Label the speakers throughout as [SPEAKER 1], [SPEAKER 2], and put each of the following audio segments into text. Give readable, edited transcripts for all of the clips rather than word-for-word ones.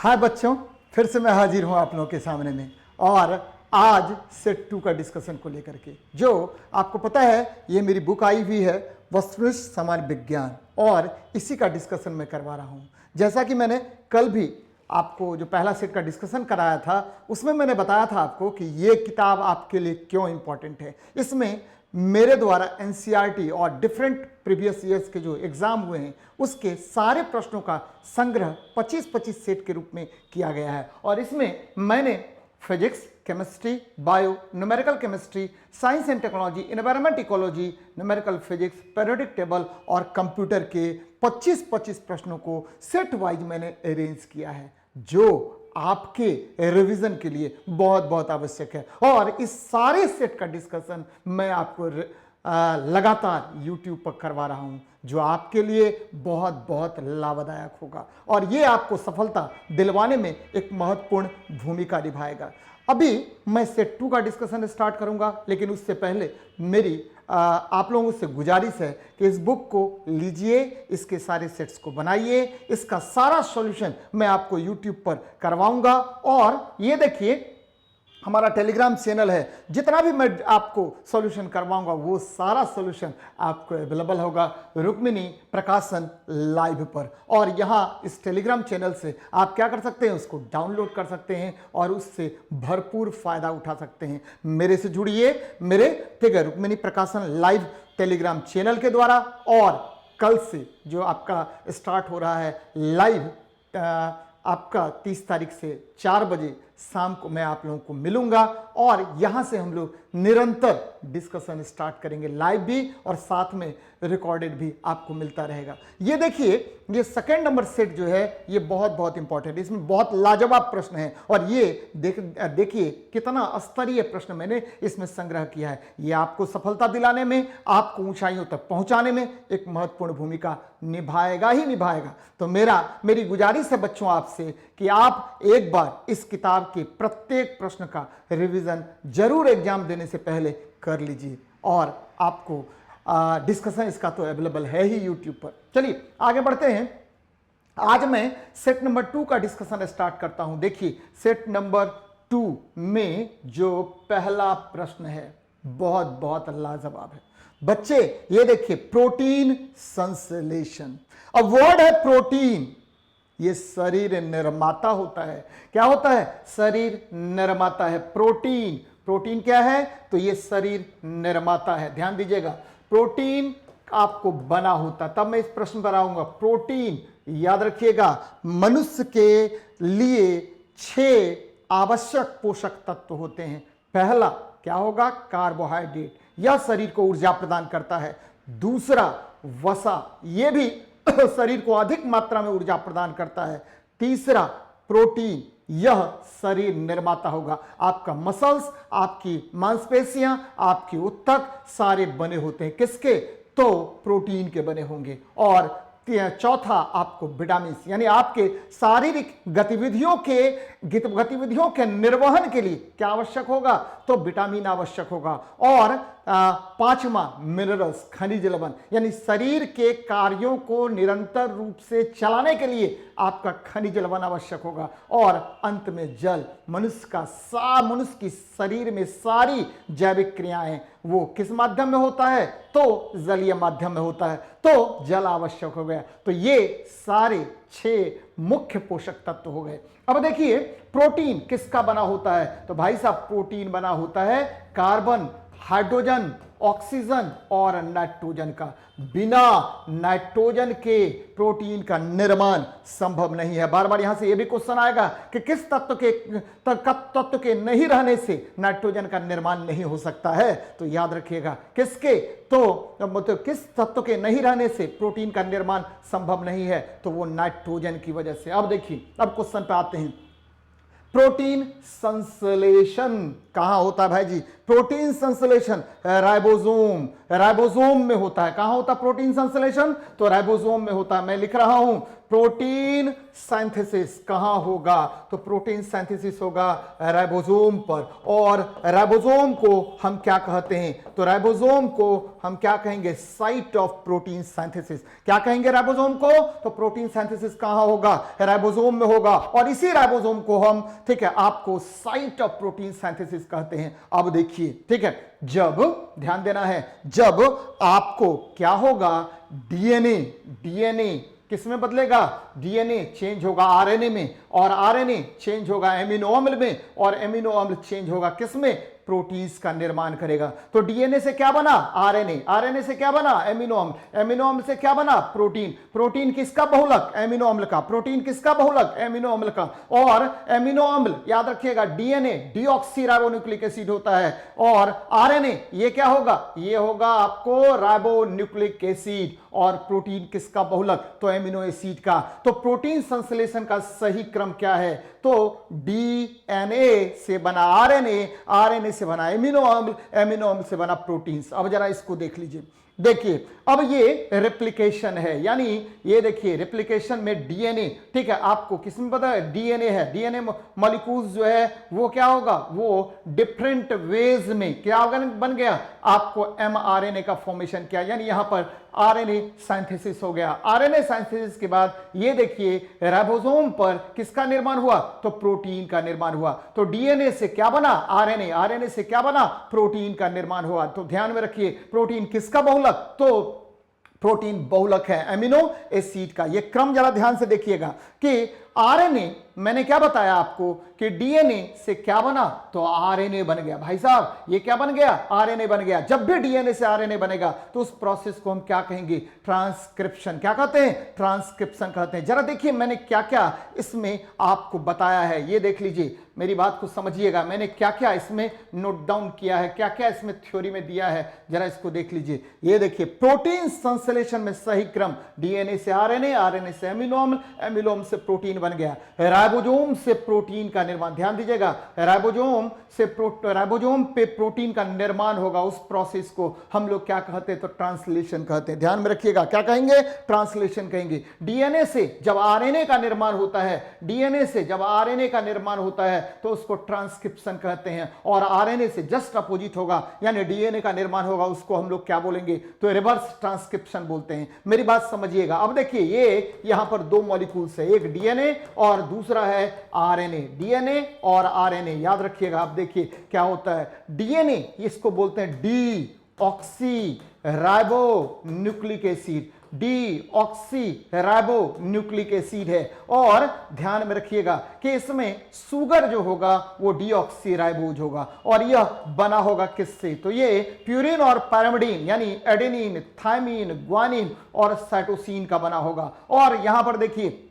[SPEAKER 1] हाय बच्चों, फिर से मैं हाजिर हूं आप लोगों के सामने में और आज सेट 2 का डिस्कशन को लेकर के, जो आपको पता है ये मेरी बुक आई हुई है वस्तुनिष्ठ सामान्य विज्ञान, और इसी का डिस्कशन मैं करवा रहा हूं। जैसा कि मैंने कल भी आपको जो पहला सेट का डिस्कशन कराया था उसमें मैंने बताया था आपको कि ये किताब आपके लिए क्यों इंपॉर्टेंट है। इसमें मेरे द्वारा एनसीईआरटी और डिफरेंट प्रीवियस ईयर्स के जो एग्जाम हुए हैं उसके सारे प्रश्नों का संग्रह 25-25 सेट के रूप में किया गया है। और इसमें मैंने physics, chemistry, bio, numerical chemistry, science and technology, environment ecology, numerical physics, periodic table और कंप्यूटर के 25-25 प्रश्नों को सेट वाइज मैंने अरेंज किया है, जो आपके रिवीजन के लिए बहुत बहुत आवश्यक है। और इस सारे सेट का डिस्कशन मैं आपको लगातार YouTube पर करवा रहा हूं, जो आपके लिए बहुत बहुत लाभदायक होगा और ये आपको सफलता दिलवाने में एक महत्वपूर्ण भूमिका निभाएगा। अभी मैं सेट 2 का डिस्कशन स्टार्ट करूंगा, लेकिन उससे पहले मेरी आप लोगों से गुजारिश है कि इस बुक को लीजिए, इसके सारे सेट्स को बनाइए, इसका सारा सॉल्यूशन मैं आपको YouTube पर करवाऊंगा। और ये देखिए हमारा टेलीग्राम चैनल है, जितना भी मैं आपको सॉल्यूशन करवाऊंगा वो सारा सॉल्यूशन आपको अवेलेबल होगा रुक्मिणी प्रकाशन लाइव पर। और यहाँ इस टेलीग्राम चैनल से आप क्या कर सकते हैं, उसको डाउनलोड कर सकते हैं और उससे भरपूर फायदा उठा सकते हैं। मेरे से जुड़िए, मेरे ठीक है रुक्मिणी प्रकाशन लाइव टेलीग्राम चैनल के द्वारा। और कल से जो आपका स्टार्ट हो रहा है लाइव, आपका 30 तारीख से 4 बजे शाम को मैं आप लोगों को मिलूंगा और यहां से हम लोग निरंतर डिस्कशन स्टार्ट करेंगे, लाइव भी और साथ में रिकॉर्डेड भी आपको मिलता रहेगा। ये देखिए, ये सेकंड नंबर सेट जो है ये बहुत बहुत इंपॉर्टेंट है, इसमें बहुत लाजवाब प्रश्न है और ये देखिए कितना स्तरीय प्रश्न मैंने इसमें संग्रह किया है। ये आपको सफलता दिलाने में, आपको ऊंचाइयों तक पहुंचाने में एक महत्वपूर्ण भूमिका निभाएगा ही निभाएगा। तो मेरी गुजारिश है बच्चों आपसे कि आप एक बार इस किताब के प्रत्येक प्रश्न का रिवीजन जरूर एग्जाम देने से पहले कर लीजिए। और आपको डिस्कशन इसका तो अवेलेबल है ही YouTube पर। चलिए आगे बढ़ते हैं। आज मैं सेट नंबर 2 का डिस्कशन स्टार्ट करता हूं। देखिए सेट नंबर 2 में जो पहला प्रश्न है बहुत बहुत लाजवाब है बच्चे। ये देखिए, प्रोटीन संश्लेषण। अब वर्ड है प्रोटीन, ये शरीर निर्माता होता है। क्या होता है? शरीर निर्माता है। प्रोटीन क्या है? तो ये शरीर निर्माता है। ध्यान दीजिएगा, प्रोटीन आपको बना होता, तब मैं इस प्रश्न पर आऊंगा। प्रोटीन याद रखिएगा, मनुष्य के लिए 6 आवश्यक पोषक तत्व होते हैं। पहला क्या होगा? कार्बोहाइड्रेट, यह शरीर को ऊर्जा प्रदान करता है। दूसरा वसा, यह भी शरीर को अधिक मात्रा में ऊर्जा प्रदान करता है। तीसरा प्रोटीन, यह शरीर निर्माता होगा। आपका मसल्स, आपकी मांसपेशियां, आपकी ऊतक सारे बने होते हैं किसके? तो प्रोटीन के बने होंगे। और चौथा आपको विटामिन, यानी आपके शारीरिक गतिविधियों के निर्वहन के लिए क्या आवश्यक होगा? तो विटामिन आवश्यक होगा। और पांचवा मिनरल्स, खनिज लवण, यानी शरीर के कार्यों को निरंतर रूप से चलाने के लिए आपका खनिज लवण आवश्यक होगा। और अंत में जल। मनुष्य की शरीर में सारी जैविक क्रियाएं वो किस माध्यम में होता है? तो जलीय माध्यम में होता है, तो जल आवश्यक हो गया। तो ये सारे 6 मुख्य पोषक तत्व हो गए। अब देखिए प्रोटीन किसका बना होता है? तो भाई साहब प्रोटीन बना होता है कार्बन, हाइड्रोजन, ऑक्सीजन और नाइट्रोजन का। बिना नाइट्रोजन के प्रोटीन का निर्माण संभव नहीं है। बार बार यहां से यह भी क्वेश्चन आएगा कि किस तत्व के नहीं रहने से नाइट्रोजन का निर्माण नहीं हो सकता है? तो याद रखिएगा किसके? तो मतलब किस तत्व के नहीं रहने से प्रोटीन का निर्माण संभव नहीं है? तो वो नाइट्रोजन की वजह से। अब देखिए, अब क्वेश्चन पे आते हैं। प्रोटीन संश्लेषण कहां होता है भाई जी? प्रोटीन संश्लेषण राइबोसोम में होता है। कहां होता है प्रोटीन संश्लेषण? तो राइबोसोम में होता है। मैं लिख रहा हूं प्रोटीन सिंथेसिस कहां होगा? तो प्रोटीन सिंथेसिस होगा राइबोसोम पर। और राइबोसोम को हम क्या कहते हैं? तो राइबोसोम को हम क्या कहेंगे? Site of protein synthesis. क्या कहेंगे राइबोसोम को? तो प्रोटीन सिंथेसिस कहां होगा? राइबोसोम में होगा। और इसी राइबोसोम को हम, ठीक है, आपको साइट ऑफ प्रोटीन सिंथेसिस कहते हैं। अब देखिए, ठीक है, जब, ध्यान देना है, जब आपको क्या होगा? डीएनए किस में बदलेगा? डीएनए चेंज होगा आरएनए में, और आरएनए चेंज होगा एमिनो अम्ल में, और एमिनो अम्ल चेंज होगा किस में? प्रोटीन्स का निर्माण करेगा। तो डीएनए से क्या बना? आरएनए, आरएनए से क्या बना? एमिनो अम्ल, एमिनो अम्ल से क्या बना? प्रोटीन, प्रोटीन किसका बहुलक? एमिनो अम्ल का, प्रोटीन किसका बहुलक? एमिनो अम्ल का। और एमिनो अम्ल याद रखिएगा, डीएनए डीऑक्सीराइबोन्यूक्लिक एसिड होता है, और आरएनए ये क्या होगा? ये होगा आपको राइबोन्यूक्लिक एसिड। और प्रोटीन किसका बहुलक? तो एमिनो एसिड का। तो प्रोटीन संश्लेषण का सही क्रम क्या है? तो डीएनए से बना आरएनए, आरएनए से बना एमिनो अम्ल, एमिनो अम्ल से बना प्रोटीन्स। अब जरा इसको देख लीजिए, देखिए, अब ये रेप्लिकेशन है, यानी ये देखिए रेप्लिकेशन में डीएनए, ठीक है, आपको किसमें पता है? डीएनए है, डीएनए मॉलिक्यूल्स जो है वो क्या होगा? वो डिफरेंट वेज में क्या बन गया? आपको एमआरएनए का फॉर्मेशन किया, यानी यहां पर आरएनए सिंथेसिस हो गया। आरएनए सिंथेसिस के बाद ये देखिए राइबोसोम पर किसका निर्माण हुआ? तो प्रोटीन का निर्माण हुआ। तो डीएनए से क्या बना? आरएनए, आरएनए से क्या बना? प्रोटीन का निर्माण हुआ। तो ध्यान में रखिए, प्रोटीन किसका बहुलक? तो प्रोटीन बहुलक है एमिनो एसिड का। यह क्रम जरा ध्यान से देखिएगा कि आरएनए, मैंने क्या बताया आपको कि डीएनए से क्या बना? तो आरएनए बन गया। भाई साहब ये क्या बन गया? आरएनए बन गया। जब भी डीएनए से आरएनए बनेगा तो उस प्रोसेस को हम क्या कहेंगे? ट्रांसक्रिप्शन। क्या कहते हैं? ट्रांसक्रिप्शन कहते हैं। जरा देखिए मैंने क्या क्या इसमें आपको बताया है, ये देख लीजिए, मेरी बात को समझिएगा, मैंने क्या क्या इसमें नोट डाउन किया है, क्या क्या इसमें थ्योरी में दिया है, जरा इसको देख लीजिए। ये देखिए, प्रोटीन संश्लेषण में सही क्रम डीएनए से आरएनए, आरएनए से एमिनो अम्ल, एमिनो अम्ल से प्रोटीन बन गया। राइबोसोम से प्रोटीन का निर्माण, ध्यान दीजिएगा, राइबोसोम पे प्रोटीन का निर्माण होगा। उस प्रोसेस को हम लोग क्या कहते हैं? तो ट्रांसलेशन कहते हैं। ध्यान में रखिएगा, क्या कहेंगे? ट्रांसलेशन कहेंगे। डीएनए से जब आरएनए का निर्माण होता है, डीएनए से जब आरएनए का निर्माण होता है तो उसको ट्रांसक्रिप्शन कहते हैं। और आरएनए से जस्ट अपोजिट होगा, यानी डीएनए का निर्माण होगा, उसको हम लोग क्या बोलेंगे? तो रिवर्स ट्रांसक्रिप्शन बोलते हैं। मेरी बात समझिएगा। अब देखिए, ये यहां पर दो मॉलिक्यूल्स है, एक डीएनए और दूसरा है आरएनए। डीएनए और आरएनए याद रखिएगा। अब देखिए क्या होता है, डीएनए इसको बोलते हैं D oxy ribo nucleic acid, D oxy ribo nucleic acid है। और ध्यान में रखिएगा कि इसमें सुगर जो होगा वो डी ऑक्सी राइबोज होगा, और यह बना होगा किससे? तो ये प्यूरिन और पैरामिडीन यानी एडेनिन, थायमिन, ग्वानिन और साइटोसिन का बना होगा। और यहां पर देखिए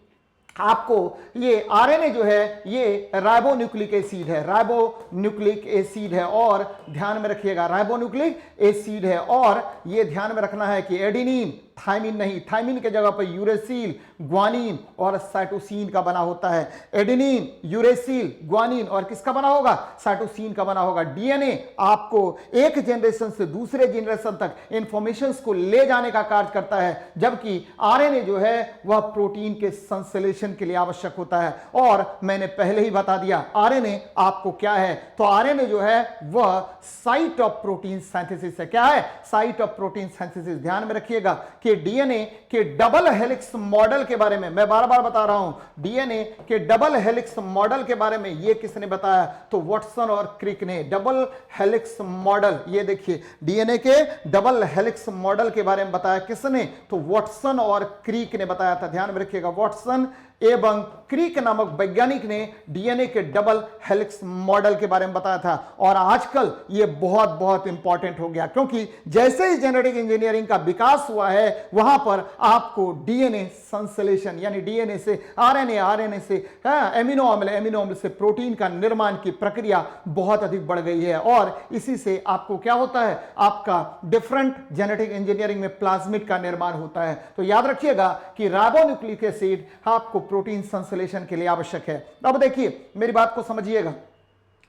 [SPEAKER 1] आपको ये आरएनए जो है ये राइबोन्यूक्लिक एसिड है, राइबोन्यूक्लिक एसिड है। और ध्यान में रखिएगा, राइबोन्यूक्लिक एसिड है। और ये ध्यान में रखना है कि एडेनिन, थायमिन नहीं, थायमिन के जगह पर यूरेसिल, ग्वानिन और साइटोसिन का बना होता है। एडेनिन, यूरेसिल, ग्वानिन और किसका बना होगा? साइटोसिन का बना होगा। डीएनए आपको एक जनरेशन से दूसरे जनरेशन तक इंफॉर्मेशंस को ले जाने का कार्य करता है, जबकि आरएनए जो है वह प्रोटीन के संश्लेषण के लिए आवश्यक होता है। और मैंने पहले ही बता दिया आरएनए आपको क्या है, तो आरएनए जो है वह साइट ऑफ प्रोटीन सिंथेसिस है। क्या है? Site of protein synthesis. ध्यान में रखिएगा कि डीएनए के डबल हेलिक्स मॉडल के बारे में मैं बार बार बता रहा हूं, डीएनए के डबल हेलिक्स मॉडल के बारे में ये किसने बताया? तो वाटसन और क्रिक ने। डबल हेलिक्स मॉडल, ये देखिए डीएनए के डबल हेलिक्स मॉडल के बारे में बताया किसने? तो वाटसन और क्रिक ने बताया था। ध्यान में रखिएगा, वाटसन एवं क्रिक नामक वैज्ञानिक ने डीएनए के डबल हेलिक्स मॉडल के बारे में बताया था। और आजकल ये बहुत बहुत इंपॉर्टेंट हो गया, क्योंकि जैसे ही जेनेटिक इंजीनियरिंग का विकास हुआ है वहां पर आपको डीएनए संश्लेषण यानी डीएनए से आरएनए, आरएनए से एमिनो अम्ल, एमिनो अम्ल से प्रोटीन का निर्माण की प्रक्रिया बहुत अधिक बढ़ गई है। और इसी से आपको क्या होता है? आपका डिफरेंट जेनेटिक इंजीनियरिंग में प्लाज्मिड का निर्माण होता है। तो याद रखिएगा कि राइबोन्यूक्लिक एसिड आपको प्रोटीन संश्लेषण के लिए आवश्यक है। अब देखिए मेरी बात को समझिएगा,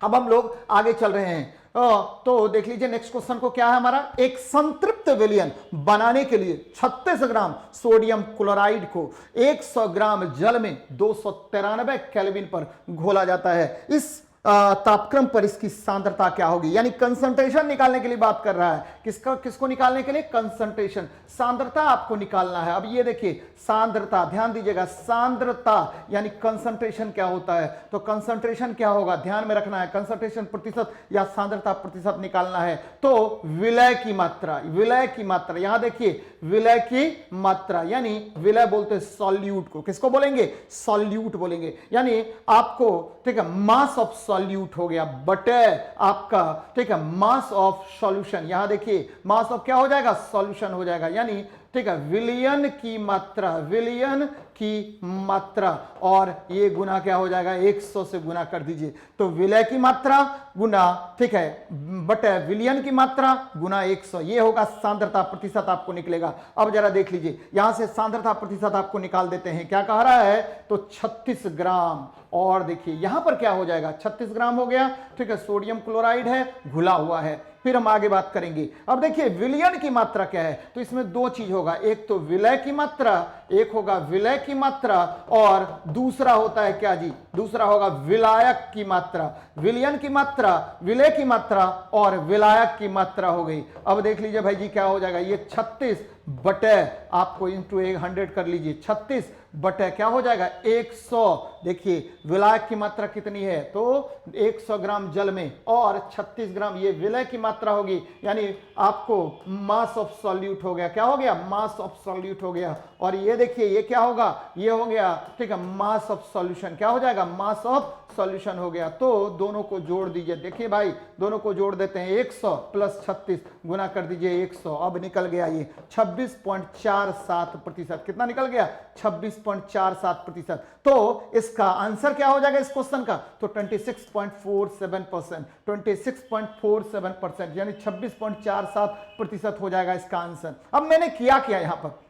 [SPEAKER 1] अब हम लोग आगे चल रहे हैं। तो देख लीजिए नेक्स्ट क्वेश्चन को क्या है हमारा। एक संतृप्त विलयन बनाने के लिए 36 ग्राम सोडियम क्लोराइड को 100 ग्राम जल में 293 केल्विन पर घोला जाता है। इस तापक्रम पर इसकी सांद्रता क्या होगी, यानी कंसंट्रेशन निकालने के लिए बात कर रहा है। किसको निकालने के लिए? कंसंट्रेशन, सांद्रता आपको निकालना है। अब ये देखिए सांद्रता, ध्यान दीजिएगा, सांद्रता यानी कंसंट्रेशन क्या होता है, तो कंसंट्रेशन क्या होगा ध्यान में रखना है। कंसंट्रेशन प्रतिशत या सांद्रता प्रतिशत निकालना है तो विलय की मात्रा, विलय की मात्रा, यहां देखिए विलय की मात्रा, यानी विलय बोलते सॉल्यूट को, किसको बोलेंगे? सॉल्यूट बोलेंगे। यानी आपको ठीक है मास ऑफ सॉल्यूट हो गया बटे आपका ठीक है मास ऑफ सॉल्यूशन। यहां देखिए मास ऑफ क्या हो जाएगा? सॉल्यूशन हो जाएगा। यानी ठीक है विलयन की मात्रा, विलयन की मात्रा, और ये गुना क्या हो जाएगा? 100 से गुना कर दीजिए। तो विलय की मात्रा गुना ठीक है बटे विलयन की मात्रा गुना 100, ये होगा सांद्रता प्रतिशत आपको निकलेगा। अब जरा देख लीजिए यहां से सांद्रता प्रतिशत आपको निकाल देते हैं। क्या कह रहा है? तो 36 ग्राम, और देखिए यहां पर क्या हो जाएगा? 36 ग्राम हो गया, ठीक है सोडियम क्लोराइड है, घुला हुआ है। फिर हम आगे बात करेंगे। अब देखिए विलयन की मात्रा क्या है, तो इसमें दो चीज होगा, एक तो विलय की मात्रा, एक होगा विलय की मात्रा, और दूसरा होता है क्या जी? दूसरा होगा विलायक की मात्रा। विलयन की मात्रा, विलय की मात्रा और विलायक की मात्रा हो गई। अब देख लीजिए भाई जी क्या हो जाएगा? ये 36 बटे आपको इंटू 100 कर लीजिए, 36 बटे क्या हो जाएगा? 100। देखिए विलायक की मात्रा कितनी है? तो 100 ग्राम जल में और 36 ग्राम ये विलय की मात्रा होगी, यानी आपको मास ऑफ सॉल्यूट हो गया। क्या हो गया? मास ऑफ सॉल्यूट हो गया। और ये देखिए ये क्या होगा? ये हो गया ठीक है मास ऑफ सॉल्यूशन। क्या हो जाएगा? मास ऑफ सॉल्यूशन हो गया। तो दोनों को जोड़ दीजिए, देखिए भाई दोनों को जोड़ देते हैं, 100 प्लस 36 गुना कर दीजिए 100। अब निकल गया ये 26.47%। कितना निकल गया? 26.47%। तो इसका आंसर क्या हो जाएगा इस क्वेश्चन का? तो 26.47%, 26.47% यानी 26.47% हो जाएगा इसका आंसर। अब मैंने किया क्या यहां पर?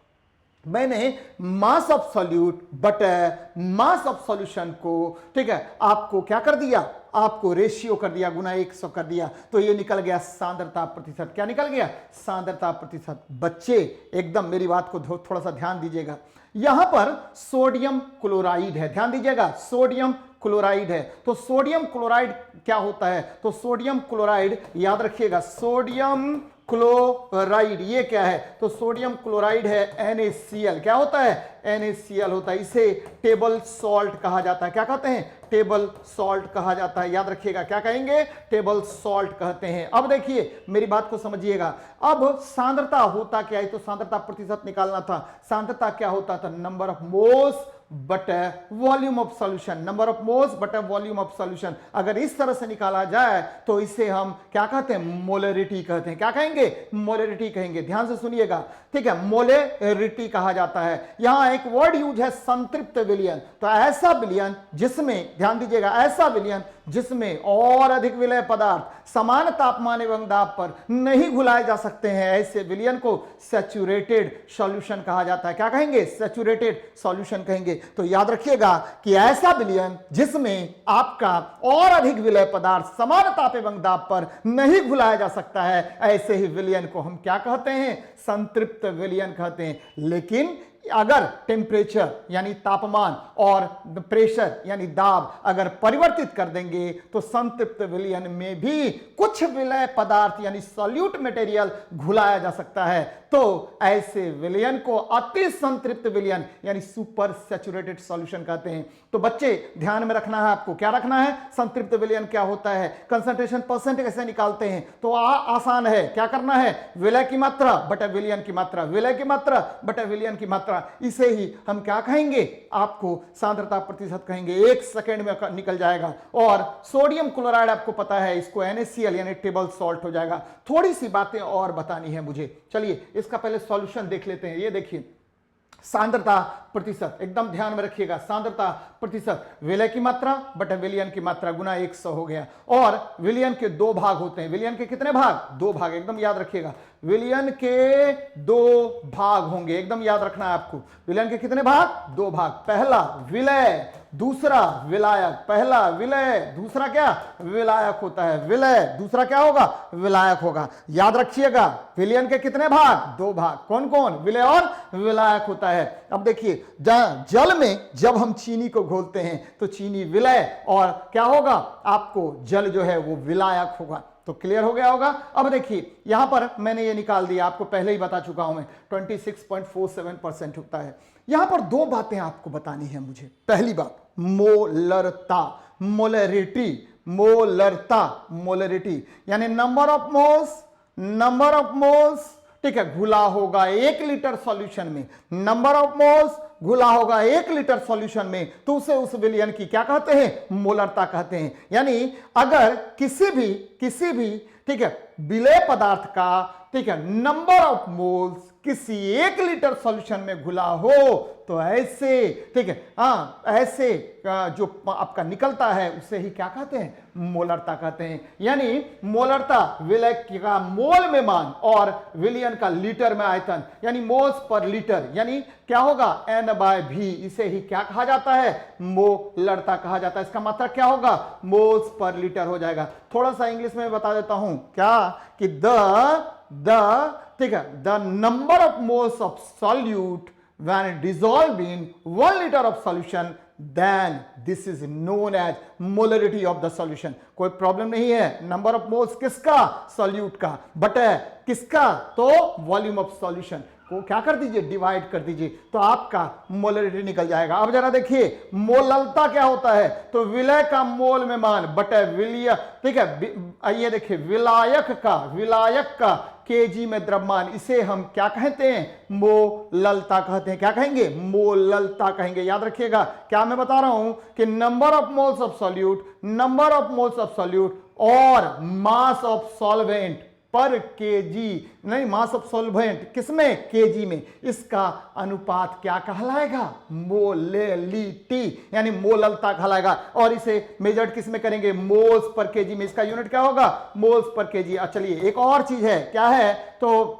[SPEAKER 1] मैंने मास ऑफ सॉल्यूट बटे मास ऑफ सॉल्यूशन को ठीक है आपको क्या कर दिया? आपको रेशियो कर दिया, गुना 100 कर दिया, तो ये निकल गया सांद्रता प्रतिशत। क्या निकल गया? सांद्रता प्रतिशत। बच्चे एकदम मेरी बात को थोड़ा सा ध्यान दीजिएगा। यहां पर सोडियम क्लोराइड है, ध्यान दीजिएगा सोडियम क्लोराइड है। तो सोडियम क्लोराइड क्या होता है? तो सोडियम क्लोराइड याद रखिएगा, सोडियम क्लोराइड ये क्या है? तो सोडियम क्लोराइड है NaCl। क्या होता है? NaCl होता है। इसे टेबल सॉल्ट कहा जाता है। क्या कहते हैं? टेबल सॉल्ट कहा जाता है। याद रखिएगा क्या कहेंगे? टेबल सॉल्ट कहते हैं। अब देखिए मेरी बात को समझिएगा। अब सांद्रता होता क्या है? तो सांद्रता प्रतिशत निकालना था। सांद्रता क्या होता था? नंबर ऑफ मोल्स बटे volume of solution, number of moles बटे वॉल्यूम ऑफ सॉल्यूशन। अगर इस तरह से निकाला जाए तो इसे हम क्या कहते हैं? मोलरिटी कहते हैं। क्या कहेंगे? मोलरिटी कहेंगे। ध्यान से सुनिएगा ठीक है, मोलरिटी कहा जाता है। यहां एक वर्ड यूज है संतृप्त विलयन। तो ऐसा विलयन जिसमें, ध्यान दीजिएगा, ऐसा विलयन जिसमें और अधिक विलय पदार्थ समान तापमान एवं दाब पर नहीं घुलाए जा सकते हैं, ऐसे विलयन को सैचुरेटेड सॉल्यूशन कहा जाता है। क्या कहेंगे? सैचुरेटेड सॉल्यूशन कहेंगे। तो याद रखिएगा कि ऐसा विलयन जिसमें आपका और अधिक विलय पदार्थ समान ताप एवं दाब पर नहीं घुलाया जा सकता है, ऐसे ही विलयन को हम क्या कहते हैं? संतृप्त विलयन कहते हैं। लेकिन अगर टेम्परेचर यानी तापमान और प्रेशर यानी दाब अगर परिवर्तित कर देंगे तो संतृप्त विलयन में भी कुछ विलय पदार्थ यानी सॉल्यूट मटेरियल घुलाया जा सकता है। तो ऐसे विलयन को अति संतृप्त विलयन यानी सुपर सैचुरेटेड सॉल्यूशन कहते हैं। तो बच्चे ध्यान में रखना है आपको, क्या रखना है? संतृप्त विलयन क्या होता है, कंसंट्रेशन परसेंट कैसे निकालते हैं? तो आसान है, क्या करना है? विलय की मात्रा बटा विलयन की मात्रा, विलय की मात्रा बटा विलयन की मात्रा। इसे ही हम क्या कहेंगे? आपको सांद्रता प्रतिशत कहेंगे। 1 सेकेंड में निकल जाएगा। और सोडियम क्लोराइड आपको पता है, इसको NaCl यानी टेबल सॉल्ट हो जाएगा। थोड़ी सी बातें और बतानी है मुझे, चलिए इसका पहले सॉल्यूशन देख लेते हैं। ये देखिए सांद्रता प्रतिशत, एकदम ध्यान में रखिएगा, सांद्रता प्रतिशत विलय की मात्रा बटा विलयन की मात्रा गुना 100 हो गया। और विलयन के 2 भाग होते हैं। विलयन के कितने भाग? 2 भाग, एकदम याद रखिएगा। विलयन के 2 भाग होंगे, एकदम याद रखना है आपको। विलयन के कितने भाग? 2 भाग। पहला विलय दूसरा विलायक, पहला विलय, दूसरा क्या विलायक होता है, विलय, दूसरा क्या होगा विलायक होगा। याद रखिएगा विलयन के कितने भाग, दो भाग, कौन कौन, विलय और विलायक होता है। अब देखिए जल में जब हम चीनी को घोलते हैं तो चीनी विलय और क्या होगा, आपको जल जो है वो विलायक होगा। तो क्लियर हो गया होगा। अब देखिए यहां पर मैंने ये निकाल दिया, आपको पहले ही बता चुका हूं मैं, 26.47% होता है। यहां पर दो बातें आपको बतानी है मुझे। पहली बात मोलरता, मोलरिटी, मोलरता, मोलरिटी यानी number of moles, number of moles, ठीक है, घुला होगा 1 लीटर सॉल्यूशन में, नंबर ऑफ मोल्स घुला होगा 1 लीटर सॉल्यूशन में, तो उसे उस विलयन की क्या कहते हैं, मोलरता कहते हैं। यानी अगर किसी भी ठीक है विलय पदार्थ का, ठीक है, नंबर ऑफ मोल्स किसी 1 लीटर सॉल्यूशन में घुला हो तो ऐसे, ठीक है, ऐसे जो आपका निकलता है उसे ही क्या कहते हैं, मोलरता कहते हैं। यानी मोलरता विलय का मोल में मान और विलयन का लीटर में आयतन, यानी मोल्स पर लीटर, यानी क्या होगा N/V, इसे ही क्या कहा जाता है, मोलरता कहा जाता है। इसका मात्रा क्या होगा, मोल्स पर लीटर हो जाएगा। थोड़ा सा इंग्लिश में बता देता हूं क्या, कि ठीक है, the number of moles of solute when dissolved in 1 liter of solution, then this is known as molarity of the solution। कोई प्रॉब्लम नहीं है, नंबर ऑफ मोल्स किसका, सॉल्यूट का, बट किसका, तो वॉल्यूम ऑफ सॉल्यूशन को क्या कर दीजिए, डिवाइड कर दीजिए, तो आपका मोलरिटी निकल जाएगा। अब जरा देखिए मोललता क्या होता है, तो विलय का मोल में मान बटे विलय, ठीक है, आइए देखिए विलायक का केजी में द्रव्यमान, इसे हम क्या कहते हैं, मोललता कहते हैं। क्या कहेंगे, मोललता कहेंगे। याद रखिएगा क्या मैं बता रहा हूं, कि number of moles of solute, number of moles of solute और मास ऑफ सॉल्वेंट पर केजी, नहीं मास ऑफ सॉल्वेंट किसमें, केजी में, इसका अनुपात क्या कहलाएगा, मोलेलिटी, यानी मोललता कहलाएगा। और इसे मेजर्ड किस में करेंगे, मोल्स पर केजी में, इसका यूनिट क्या होगा, मोल्स पर केजी। चलिए एक और चीज है, क्या है, तो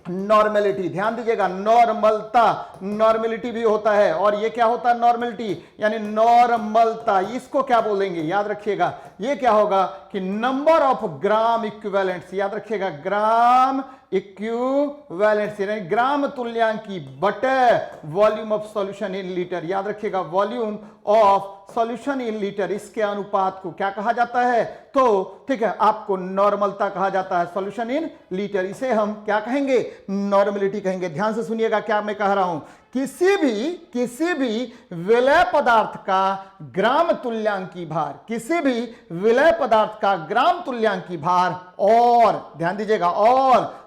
[SPEAKER 1] नॉर्मेलिटी, ध्यान दीजिएगा, नॉर्मलता, नॉर्मेलिटी भी होता है। और ये क्या होता है, नॉर्मेलिटी यानी नॉर्मलता, इसको क्या बोलेंगे, याद रखिएगा, ये क्या होगा कि नंबर ऑफ ग्राम इक्विवेलेंट्स, याद रखिएगा ग्राम इक्विवेलेंट्स यानी ग्राम तुल्यांकी बटे volume of solution in litre. याद रखिएगा volume of solution in litre, इसके अनुपात को क्या कहा जाता है, तो ठीक है आपको नॉर्मलता कहा जाता है, सॉल्यूशन इन लीटर, इसे हम क्या कहेंगे, नॉर्मेलिटी कहेंगे। ध्यान से सुनिएगा क्या मैं कह रहा हूं, किसी भी विलय पदार्थ का ग्राम तुल्यांकी भार, किसी भी विलय पदार्थ का ग्राम तुल्यांकी भार, और ध्यान दीजिएगा, और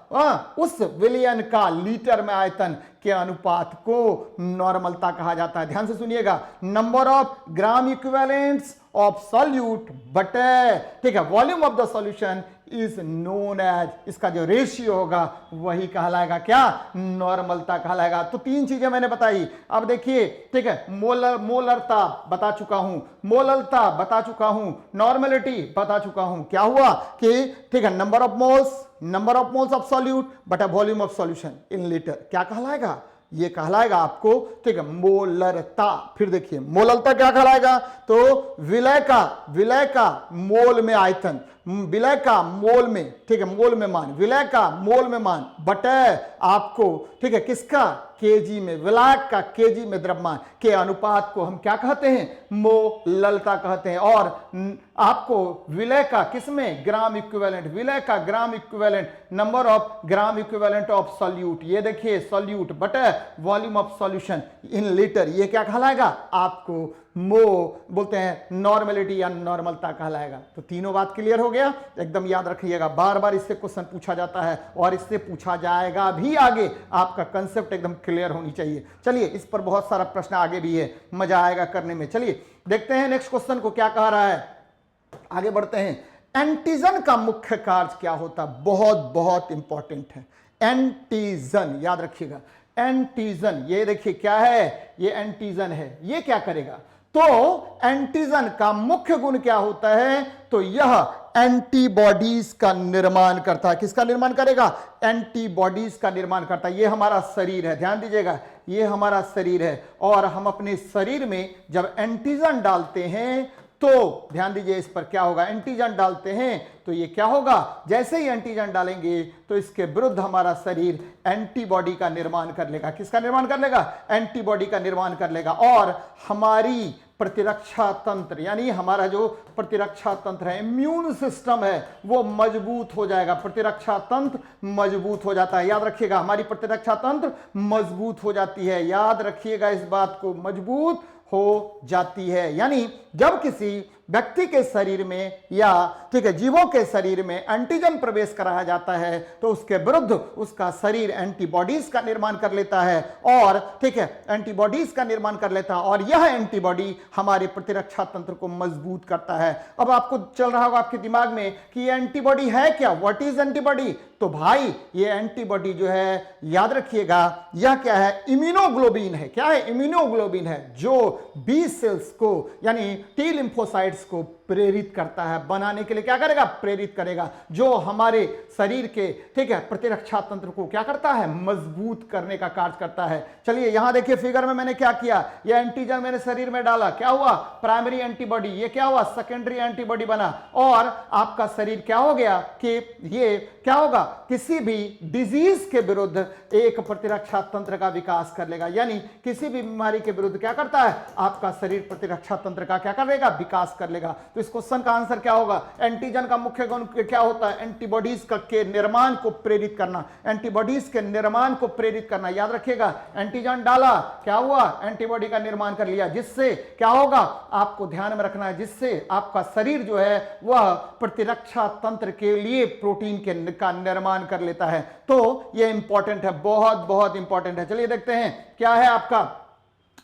[SPEAKER 1] उस विलयन का लीटर में आयतन के अनुपात को नॉर्मलता कहा जाता है। ध्यान से सुनिएगा, number of gram equivalents of solute बटे, ठीक है, volume of the solution is known as, इसका जो रेशियो होगा वही कहलाएगा क्या, नॉर्मलता कहलाएगा। तो 3 चीजें मैंने बताई। अब देखिए, ठीक है, मोलरता बता चुका हूं, मोललता बता चुका हूं, नॉर्मेलिटी बता चुका हूं। क्या हुआ कि ठीक है, number of moles of solute बटा volume of solution in litre, क्या कहलाएगा, ये कहलाएगा आपको, ठीक है, मोलरता। फिर देखिए मोललता क्या कहलाएगा, तो विलय का मोल में आयतन, विलय का मोल में, ठीक है, मोल में मान, विलय का मोल में मान बटे आपको, ठीक है, किसका, केजी में, विलायक का केजी में द्रव्यमान के अनुपात को हम क्या कहते हैं, मोललता कहते हैं। और आपको विलय का किसमें, ग्राम इक्विवेलेंट, विलय का gram equivalent, number of gram equivalent of solute, ये देखिए सॉल्यूट बटे volume of solution in litre, ये क्या कहलाएगा, आपको बोलते हैं नॉर्मेलिटी या नॉर्मलता कहलाएगा। तो तीनों बात क्लियर हो गया, एकदम याद रखिएगा, बार बार इससे क्वेश्चन पूछा जाता है और इससे पूछा जाएगा भी आगे, आपका कंसेप्ट एकदम क्लियर होनी चाहिए। चलिए इस पर बहुत सारा प्रश्न आगे भी है, मजा आएगा करने में। चलिए देखते हैं नेक्स्ट क्वेश्चन को क्या कह रहा है, आगे बढ़ते हैं। एंटीजन का मुख्य कार्य क्या होता है, बहुत इंपॉर्टेंट है। एंटीजन याद रखिएगा, एंटीजन, ये देखिए क्या है, ये एंटीजन है, ये क्या करेगा, तो एंटीजन का मुख्य गुण क्या होता है? तो यह एंटीबॉडीज का निर्माण करता है। किसका निर्माण करेगा? एंटीबॉडीज का निर्माण करता है। ये हमारा शरीर है, ध्यान दीजिएगा, ये हमारा शरीर है। और हम अपने शरीर में जब एंटीजन डालते हैं तो ध्यान दीजिए इस पर क्या होगा। एंटीजन डालते हैं तो ये क्या होगा, जैसे ही एंटीजन डालेंगे तो इसके विरुद्ध हमारा शरीर एंटीबॉडी का निर्माण कर लेगा। किसका निर्माण कर लेगा? एंटीबॉडी का निर्माण कर लेगा। और हमारी प्रतिरक्षा तंत्र, यानी हमारा जो प्रतिरक्षा तंत्र है, इम्यून सिस्टम है, वो मजबूत हो जाएगा। प्रतिरक्षा तंत्र मजबूत हो जाता है। याद रखिएगा, हमारी प्रतिरक्षा तंत्र मजबूत हो जाती है। याद रखिएगा इस बात को, मजबूत हो जाती है। यानी जब किसी व्यक्ति के शरीर में या ठीक है जीवों के शरीर में एंटीजन प्रवेश कराया जाता है तो उसके विरुद्ध उसका शरीर एंटीबॉडीज का निर्माण कर लेता है। और ठीक है, एंटीबॉडीज का निर्माण कर लेता है और यह एंटीबॉडी हमारे प्रतिरक्षा तंत्र को मजबूत करता है। अब आपको चल रहा होगा आपके दिमाग में कि ये एंटीबॉडी है क्या, व्हाट इज एंटीबॉडी? तो भाई ये एंटीबॉडी जो है, याद रखिएगा, यह क्या है? इम्यूनोग्लोबिन है। क्या है? इम्यूनोग्लोबिन है, जो बी सेल्स को यानी टी लिम्फोसाइट्स को प्रेरित करता है बनाने के लिए। क्या करेगा? प्रेरित करेगा, जो हमारे शरीर के ठीक है प्रतिरक्षा तंत्र को क्या करता है? मजबूत करने का कार्य करता है। चलिए यहां देखिए फिगर में मैंने क्या किया, ये एंटीजन मेरे शरीर में डाला, क्या हुआ? Primary antibody. ये क्या हुआ? सेकेंडरी एंटीबॉडी बना। और आपका शरीर क्या हो गया कि ये क्या होगा? किसी भी डिजीज के विरुद्ध एक प्रतिरक्षा तंत्र का विकास कर लेगा। यानी किसी भी बीमारी के विरुद्ध क्या करता है? आपका शरीर प्रतिरक्षा तंत्र का क्या कर लेगा? विकास कर लेगा। तो इस क्वेश्चन का आंसर क्या होगा? एंटीजन का मुख्य गुण क्या होता है? एंटीबॉडीज के निर्माण को प्रेरित करना। एंटीबॉडीज के निर्माण को प्रेरित करना। याद रखिएगा, एंटीजन डाला, क्या हुआ? एंटीबॉडी का निर्माण कर लिया, जिससे क्या होगा? आपको ध्यान में रखना है, जिससे आपका शरीर जो है वह प्रतिरक्षा तंत्र के लिए प्रोटीन का निर्माण कर लेता है। तो यह इंपॉर्टेंट है, बहुत बहुत इंपॉर्टेंट है। चलिए देखते हैं क्या है आपका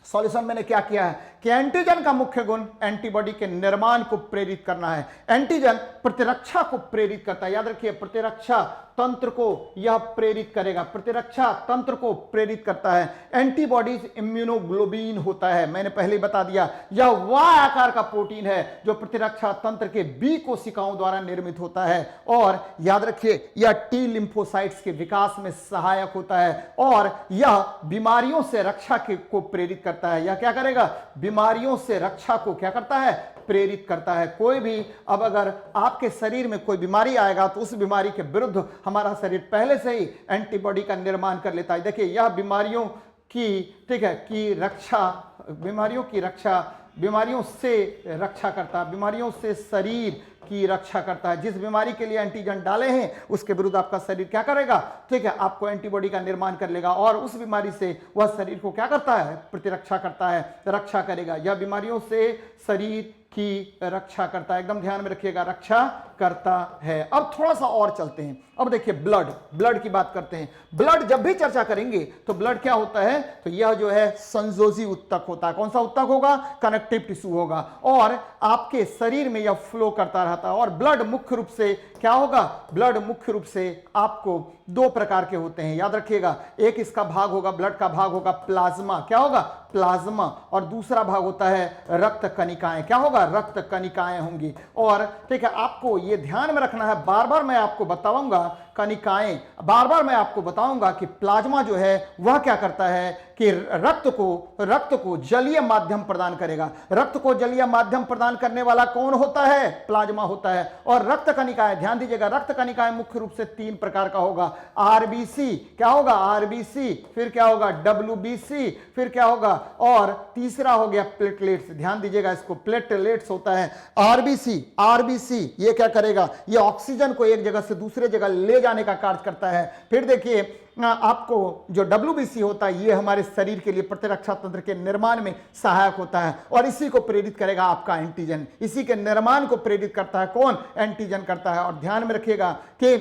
[SPEAKER 1] सॉल्यूशन। मैंने क्या किया है कि एंटीजन का मुख्य गुण एंटीबॉडी के निर्माण को प्रेरित करना है। एंटीजन प्रतिरक्षा को प्रेरित करता है। याद रखिए, प्रतिरक्षा तंत्र को यह प्रेरित करेगा, प्रतिरक्षा तंत्र को प्रेरित करता है। एंटीबॉडीज इम्यूनोग्लोबिन होता है, मैंने पहले बता दिया। यह वाय आकार का प्रोटीन है जो प्रतिरक्षा तंत्र के बी कोशिकाओं द्वारा निर्मित होता है। और याद रखिए, यह टी लिम्फोसाइट्स के विकास में सहायक होता है और यह बीमारियों से रक्षा को प्रेरित करता है। यह क्या करेगा? बीमारियों से रक्षा को क्या करता है? प्रेरित करता है। कोई भी अब अगर आपके शरीर में कोई बीमारी आएगा तो उस बीमारी के विरुद्ध हमारा शरीर पहले से ही एंटीबॉडी का निर्माण कर लेता है। देखिए, यह बीमारियों की ठीक है की रक्षा, बीमारियों से रक्षा करता है, बीमारियों से शरीर की रक्षा करता है। जिस बीमारी के लिए एंटीजन डाले हैं उसके विरुद्ध आपका शरीर क्या करेगा? ठीक है, आपको एंटीबॉडी का निर्माण कर लेगा और उस बीमारी से वह शरीर को क्या करता है? प्रतिरक्षा करता है, रक्षा करेगा। यह बीमारियों से शरीर की रक्षा करता है। एकदम ध्यान में रखिएगा, रक्षा करता है। अब थोड़ा सा और चलते हैं। अब देखिए ब्लड की बात करते हैं। ब्लड जब भी चर्चा करेंगे तो ब्लड क्या होता है? तो यह जो है संयोजी उत्तक होता है। कौन सा उत्तक होगा? कनेक्टिव टिश्यू होगा और आपके शरीर में यह फ्लो करता रहता है। और ब्लड मुख्य रूप से क्या होगा? ब्लड मुख्य रूप से आपको दो प्रकार के होते हैं, याद रखिएगा। एक इसका भाग होगा, ब्लड का भाग होगा प्लाज्मा। क्या होगा? प्लाज्मा। और दूसरा भाग होता है रक्त कणिकाएं। क्या होगा? रक्त कणिकाएं होंगी। और ठीक है, आपको ये ध्यान में रखना है, बार बार मैं आपको बताऊंगा कणिकाएं, बार बार मैं आपको बताऊंगा कि प्लाज्मा जो है वह क्या करता है कि रक्त को जलीय माध्यम प्रदान करेगा। रक्त को जलीय माध्यम प्रदान करने वाला कौन होता है? प्लाज्मा होता है। और रक्त कणिकाएं, ध्यान दीजिएगा, रक्त कणिकाएं मुख्य रूप से तीन प्रकार का होगा। आरबीसी, क्या होगा? आरबीसी, फिर क्या होगा? डब्ल्यूबीसी, फिर क्या होगा? और तीसरा हो गया प्लेटलेट्स। ध्यान दीजिएगा, इसको प्लेटलेट्स होता है। आरबीसी ये क्या करेगा? ये ऑक्सीजन को एक जगह से दूसरे जगह ले जाने का कार्य करता है। फिर देखिए आपको जो डब्ल्यूबीसी होता है ये हमारे शरीर के लिए प्रतिरक्षा तंत्र के निर्माण में सहायक होता है और इसी को प्रेरित करेगा आपका एंटीजन। इसी के निर्माण को प्रेरित करता है कौन? एंटीजन करता है। और ध्यान में रखिएगा कि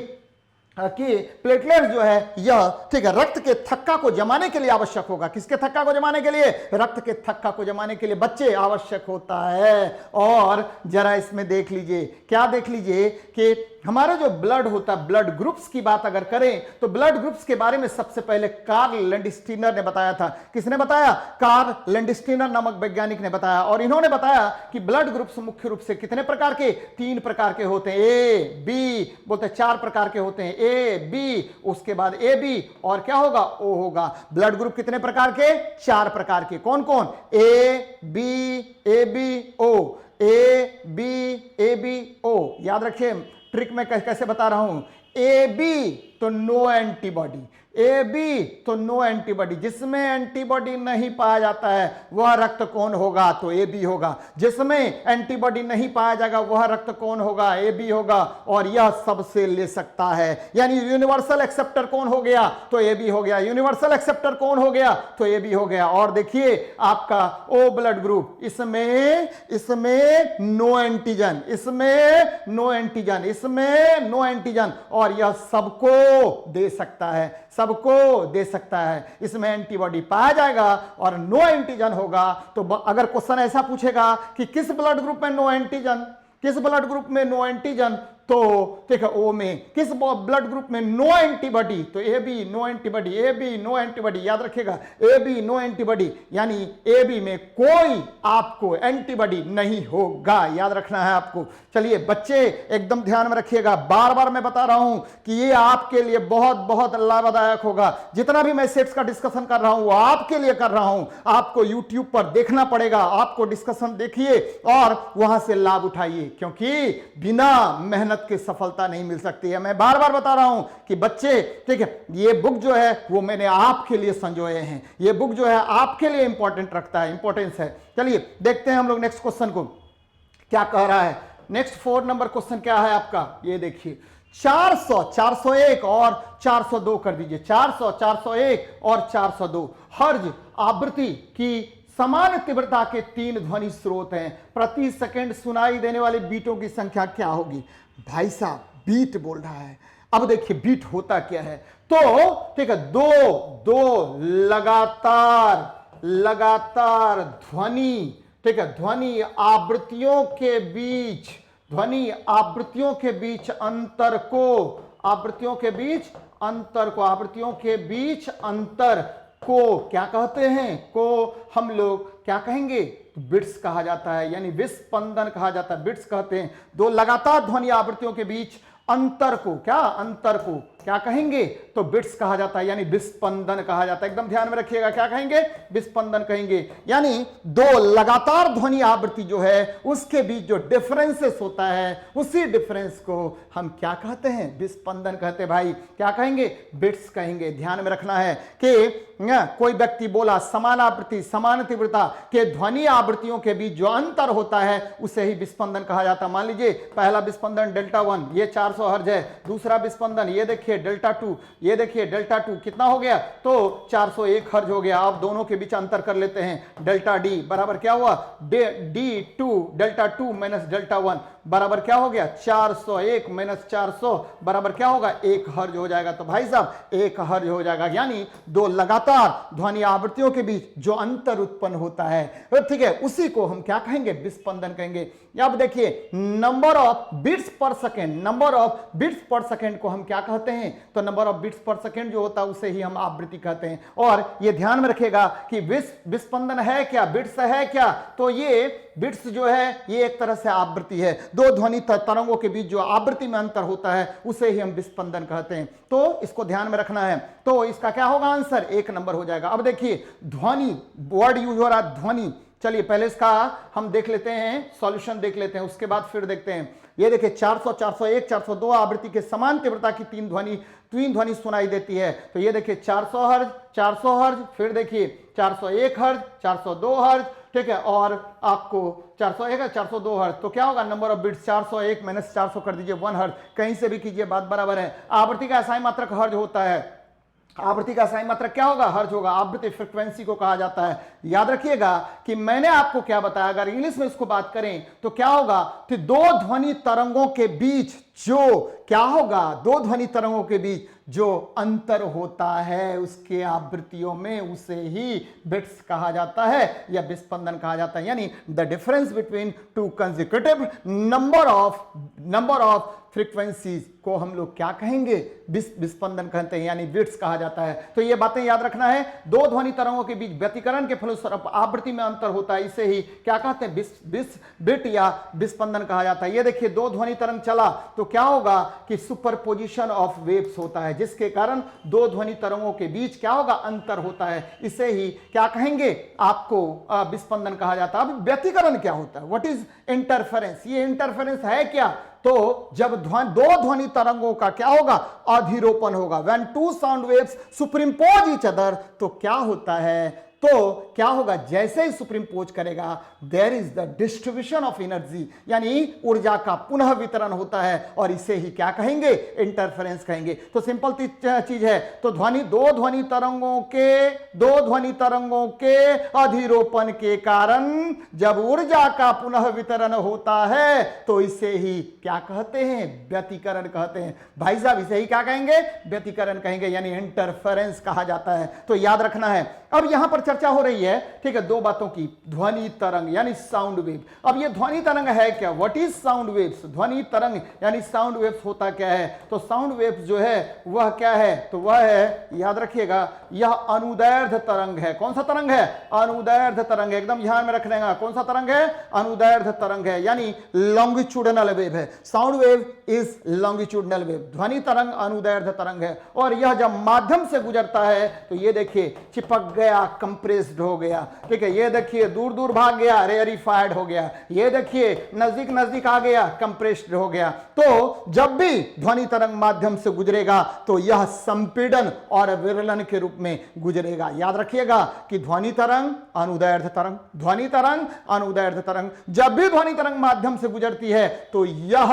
[SPEAKER 1] प्लेटलेट जो है यह ठीक है रक्त के थक्का को जमाने के लिए आवश्यक होगा। किसके थक्का को जमाने के लिए? रक्त के थक्का को जमाने के लिए बच्चे आवश्यक होता है। और जरा इसमें देख लीजिए, क्या देख लीजिए कि हमारा जो ब्लड होता है, ब्लड ग्रुप्स की बात अगर करें तो ब्लड ग्रुप्स के बारे में सबसे पहले कार्ल लैंडस्टीनर ने बताया था। किसने बताया? कार्ल लैंडस्टीनर नामक वैज्ञानिक ने बताया। और इन्होंने बताया कि ब्लड ग्रुप्स मुख्य रूप से कितने प्रकार के? 3 प्रकार के होते हैं। ए बी बोलते 4 प्रकार के होते हैं। ए बी, उसके बाद ए बी और क्या होगा? ओ होगा। ब्लड ग्रुप कितने प्रकार के? 4 प्रकार के। कौन कौन? A B O, A B O. याद रखिए, ट्रिक में कैसे बता रहा हूं। ए बी तो नो एंटीबॉडी, ए बी तो नो एंटीबॉडी। जिसमें एंटीबॉडी नहीं पाया जाता है वह रक्त कौन होगा? तो ए बी होगा। जिसमें एंटीबॉडी नहीं पाया जाएगा वह रक्त कौन होगा? ए बी होगा। और यह सबसे ले सकता है, यानी यूनिवर्सल एक्सेप्टर कौन हो गया? तो ए बी हो गया। यूनिवर्सल एक्सेप्टर कौन हो गया? तो ए बी हो गया। और देखिए आपका ओ ब्लड ग्रुप, इसमें नो एंटीजन, इसमें नो एंटीजन, इसमें नो एंटीजन, और यह सबको दे सकता है, सबको दे सकता है। इसमें एंटीबॉडी पाया जाएगा और नो एंटीजन होगा। तो अगर क्वेश्चन ऐसा पूछेगा कि किस ब्लड ग्रुप में नो एंटीजन, किस ब्लड ग्रुप में नो एंटीजन, तो ठीक है ओ में। किस ब्लड ग्रुप में नो एंटीबॉडी? तो A B no antibody, A B no antibody. याद रखिएगा, ए बी नो एंटीबॉडी, यानी ए बी में कोई आपको एंटीबॉडी नहीं होगा। याद रखना है आपको। चलिए बच्चे एकदम ध्यान में रखिएगा, बार बार मैं बता रहा हूं कि ये आपके लिए बहुत बहुत लाभदायक होगा। जितना भी मैं सेट्स का डिस्कशन कर रहा हूं वो आपके लिए कर रहा हूं। आपको यूट्यूब पर देखना पड़ेगा, आपको डिस्कशन देखिए और वहां से लाभ उठाइए, क्योंकि बिना मेहनत की सफलता नहीं मिल सकती है। मैं बार बार बता रहा हूं कि बच्चे, ठीक है, ये बुक जो है वो मैंने आपके लिए संजोए हैं। ये बुक जो है आपके लिए इंपॉर्टेंट रखता है, इंपॉर्टेंस है। चलिए देखते हैं हम लोग नेक्स्ट क्वेश्चन को क्या कह रहा है। नेक्स्ट 4 नंबर क्वेश्चन क्या है आपका? ये देखिए 400, 401 और 402 कर दीजिए। 400, 401 और 402 हर्ज आवृत्ति की समान तीव्रता के 3 ध्वनि स्रोत हैं। प्रति सेकंड सुनाई देने वाले बीटों की संख्या क्या होगी? भाई साहब बीट बोल रहा है। अब देखिए बीट होता क्या है। तो ठीक है, दो लगातार ध्वनि, ठीक है, ध्वनि आवृत्तियों के बीच, ध्वनि आवृत्तियों के बीच अंतर को, आवृत्तियों के बीच अंतर को, आवृत्तियों के बीच अंतर को क्या कहते हैं? को हम लोग क्या कहेंगे? बिट्स कहा जाता है, यानी विस्पंदन कहा जाता है। बिट्स कहते हैं 2 लगातार ध्वनि आवृत्तियों के बीच अंतर को, क्या अंतर को क्या कहेंगे? तो बिट्स कहा जाता है, यानी विस्पंदन कहा जाता है। एकदम ध्यान में रखिएगा, क्या कहेंगे? विस्पंदन कहेंगे। यानी 2 लगातार ध्वनि आवृत्ति जो है उसके बीच जो डिफरेंसेस होता है, उसी डिफरेंस को हम क्या कहते हैं? विस्पंदन कहते हैं। भाई क्या कहेंगे? बिट्स कहेंगे। ध्यान में रखना है कि कोई व्यक्ति बोला समान आवृत्ति, समान तीव्रता के ध्वनि आवृत्तियों के बीच जो अंतर होता है उसे ही विस्पंदन कहा जाता है। मान लीजिए पहला विस्पंदन डेल्टा 1, ये 400 हर्ज है। दूसरा विस्पंदन ये देखिए डेल्टा 2, ये देखिए डेल्टा 2 कितना हो गया? तो 401 हर्ज हो गया। आप दोनों के बीच अंतर कर लेते हैं। डेल्टा डी बराबर क्या हुआ? D2 डेल्टा 2 माइनस डेल्टा 1 बराबर क्या हो गया? 401 माइनस 400 बराबर क्या होगा? 1 हर्ज हो जाएगा। तो भाई साहब 1 हर्ज हो जाएगा, यानी 2 लगातार ध्वनि आवृत्तियों के बीच जो अंतर उत्पन्न होता है, ठीक है, उसी को हम क्या कहेंगे? विस्पंदन कहेंगे। अब देखिए नंबर ऑफ बिट्स पर सेकेंड, नंबर ऑफ बिट्स पर सेकेंड को हम क्या कहते हैं? तो नंबर ऑफ बिट्स पर सेकेंड जो होता है उसे ही हम आवृत्ति कहते हैं। और ये ध्यान में रखिएगा कि विस्पंदन है क्या? बिट्स है क्या? तो ये बिट्स जो है ये एक तरह से आवृत्ति है। 2 ध्वनि तरंगों के बीच जो आवृत्ति में अंतर होता है उसे ही हम विस्पंदन कहते हैं। तो इसको ध्यान में रखना है। तो इसका क्या होगा आंसर? 1 नंबर हो जाएगा। अब देखिए ध्वनि, वर्ड यूज हो रहा है ध्वनि। चलिए पहले इसका हम देख लेते हैं, सॉल्यूशन देख लेते हैं, उसके बाद फिर देखते हैं। ये देखिए 400, 401, 402 आवृत्ति के समान तीव्रता की 3 ध्वनि सुनाई देती है। तो ये देखिए 400 हर्ज, 400 हर्ज, फिर देखिए 401 हर्ज, 402 हर्ज, ठीक है, और आपको 401 है, 402 हर्ज। तो क्या होगा? नंबर ऑफ बिट्स 401 माइनस 400 कर दीजिए 1 हर्ज। कहीं से भी कीजिए बात बराबर है। आवृत्ति का असाई मात्रक हर्ज होता है। आवृत्ति का असाई मात्रक क्या होगा? हर्ज होगा। आवृत्ति फ्रीक्वेंसी को कहा जाता है। याद रखिएगा कि मैंने आपको क्या बताया, अगर इंग्लिश में इसको बात करें तो क्या होगा कि 2 ध्वनि तरंगों के बीच जो क्या होगा, दो ध्वनि तरंगों के बीच जो अंतर होता है उसके आवृत्तियों में, उसे ही बिट्स कहा जाता है या विस्पंदन कहा जाता है। यानी the difference between two consecutive number of frequencies को हम लोग क्या कहेंगे, विस्पंदन कहते हैं, यानी बिट्स कहा जाता है। तो ये बातें याद रखना है। दो ध्वनि तरंगों के बीच व्यतिकरण के फलस्वरूप आवृत्ति में अंतर होता है, इसे ही क्या कहते हैं, बिट या विस्पंदन कहा जाता है। ये देखिए, दो ध्वनि तरंग चला तो क्या होगा कि सुपरपोजिशन ऑफ वेव्स होता है, जिसके कारण दो ध्वनि तरंगों के बीच क्या होगा, अंतर होता है। इसे ही क्या कहेंगे, आपको विस्पंदन कहा जाता है। अब व्यतिकरण क्या होता है, व्हाट इज इंटरफेरेंस, ये इंटरफेरेंस है क्या? तो जब दो ध्वनि तरंगों का क्या होगा, अधिरोपण होगा। When two sound waves superimpose each other, तो क्या होता है, तो क्या होगा, जैसे ही सुपरिम्पोज करेगा there is the distribution of energy, यानी ऊर्जा का पुनः वितरण होता है, और इसे ही क्या कहेंगे, इंटरफेरेंस कहेंगे। तो सिंपल चीज है। तो दो ध्वनि तरंगों के अधिरोपण के कारण जब ऊर्जा का पुनः वितरण होता है तो इसे ही क्या कहते हैं, व्यतिकरण कहते हैं। भाई साहब, इसे ही क्या कहेंगे, व्यतिकरण कहेंगे, यानी इंटरफेरेंस कहा जाता है। तो याद रखना है। अब यहां पर चर्चा हो रही है, ठीक है, दो बातों की, ध्वनि तरंग यानी साउंड वेव। अब ये ध्वनि तरंग है क्या, व्हाट इज साउंड वेव्स, ध्वनि तरंग यानी साउंड वेव्स होता क्या है? तो साउंड वेव्स जो है वह क्या है, तो वह है, याद रखिएगा, यह अनुदैर्ध्य तरंग है। कौन सा तरंग है, अनुदैर्ध्य तरंग है, एकदम ध्यान में रख लेगा। कौन सा तरंग है, अनुदैर्ध्य तरंग है, यानी लॉन्गिट्यूडनल वेव है। Sound wave is longitudinal wave, ध्वनि तरंग अनुदैर्ध्य तरंग है। और यह जब माध्यम से गुजरता है तो ये देखिए चिपक गया, कंप्रेस्ड हो गया, ठीक है। ये देखिए दूर दूर भाग गया, रेयरिफाइड हो गया। ये देखिए नजदीक नजदीक आ गया, कंप्रेस्ड हो गया। तो जब भी ध्वनि तरंग माध्यम से गुजरेगा तो यह संपीड़न और विरलन के रूप में गुजरेगा। याद रखिएगा कि ध्वनि तरंग अनुदैर्ध्य तरंग, ध्वनि तरंग अनुदैर्ध्य तरंग, जब भी ध्वनि तरंग माध्यम से गुजरती है तो यह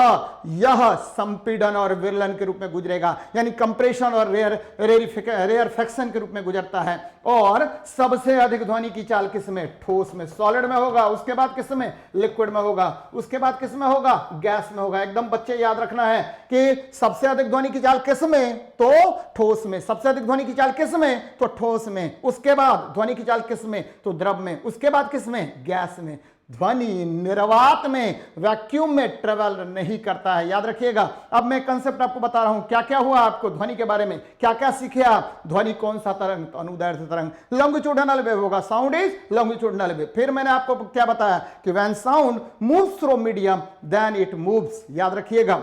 [SPEAKER 1] संपीड़न और विरलन के रूप में गुजरेगा, यानी कंप्रेशन और रेयरफेक्शन के रूप में गुजरता है। और सबसे अधिक ध्वनि की चाल किस में, ठोस में, सॉलिड में होगा। उसके बाद किस में, लिक्विड में होगा। उसके बाद किस में होगा, गैस में होगा। एकदम बच्चे याद रखना है कि सबसे अधिक ध्वनि की चाल किस में, तो ठोस में। सबसे अधिक ध्वनि की चाल किस में, तो ठोस में। उसके बाद ध्वनि की चाल किस में, तो द्रव में। उसके बाद किस में, गैस में। ध्वनि निर्वात में, वैक्यूम में ट्रेवल नहीं करता है। याद रखिएगा। अब मैं कंसेप्ट आपको बता रहा हूं, क्या क्या हुआ आपको ध्वनि के बारे में, क्या क्या सीखे आप। ध्वनि कौन सा तरंग, तो अनुदैर्ध्य तरंग, लॉन्गिट्यूडनल वेव होगा। Sound is longitudinal wave. फिर मैंने आपको क्या बताया कि when sound moves through medium then it moves, याद रखिएगा,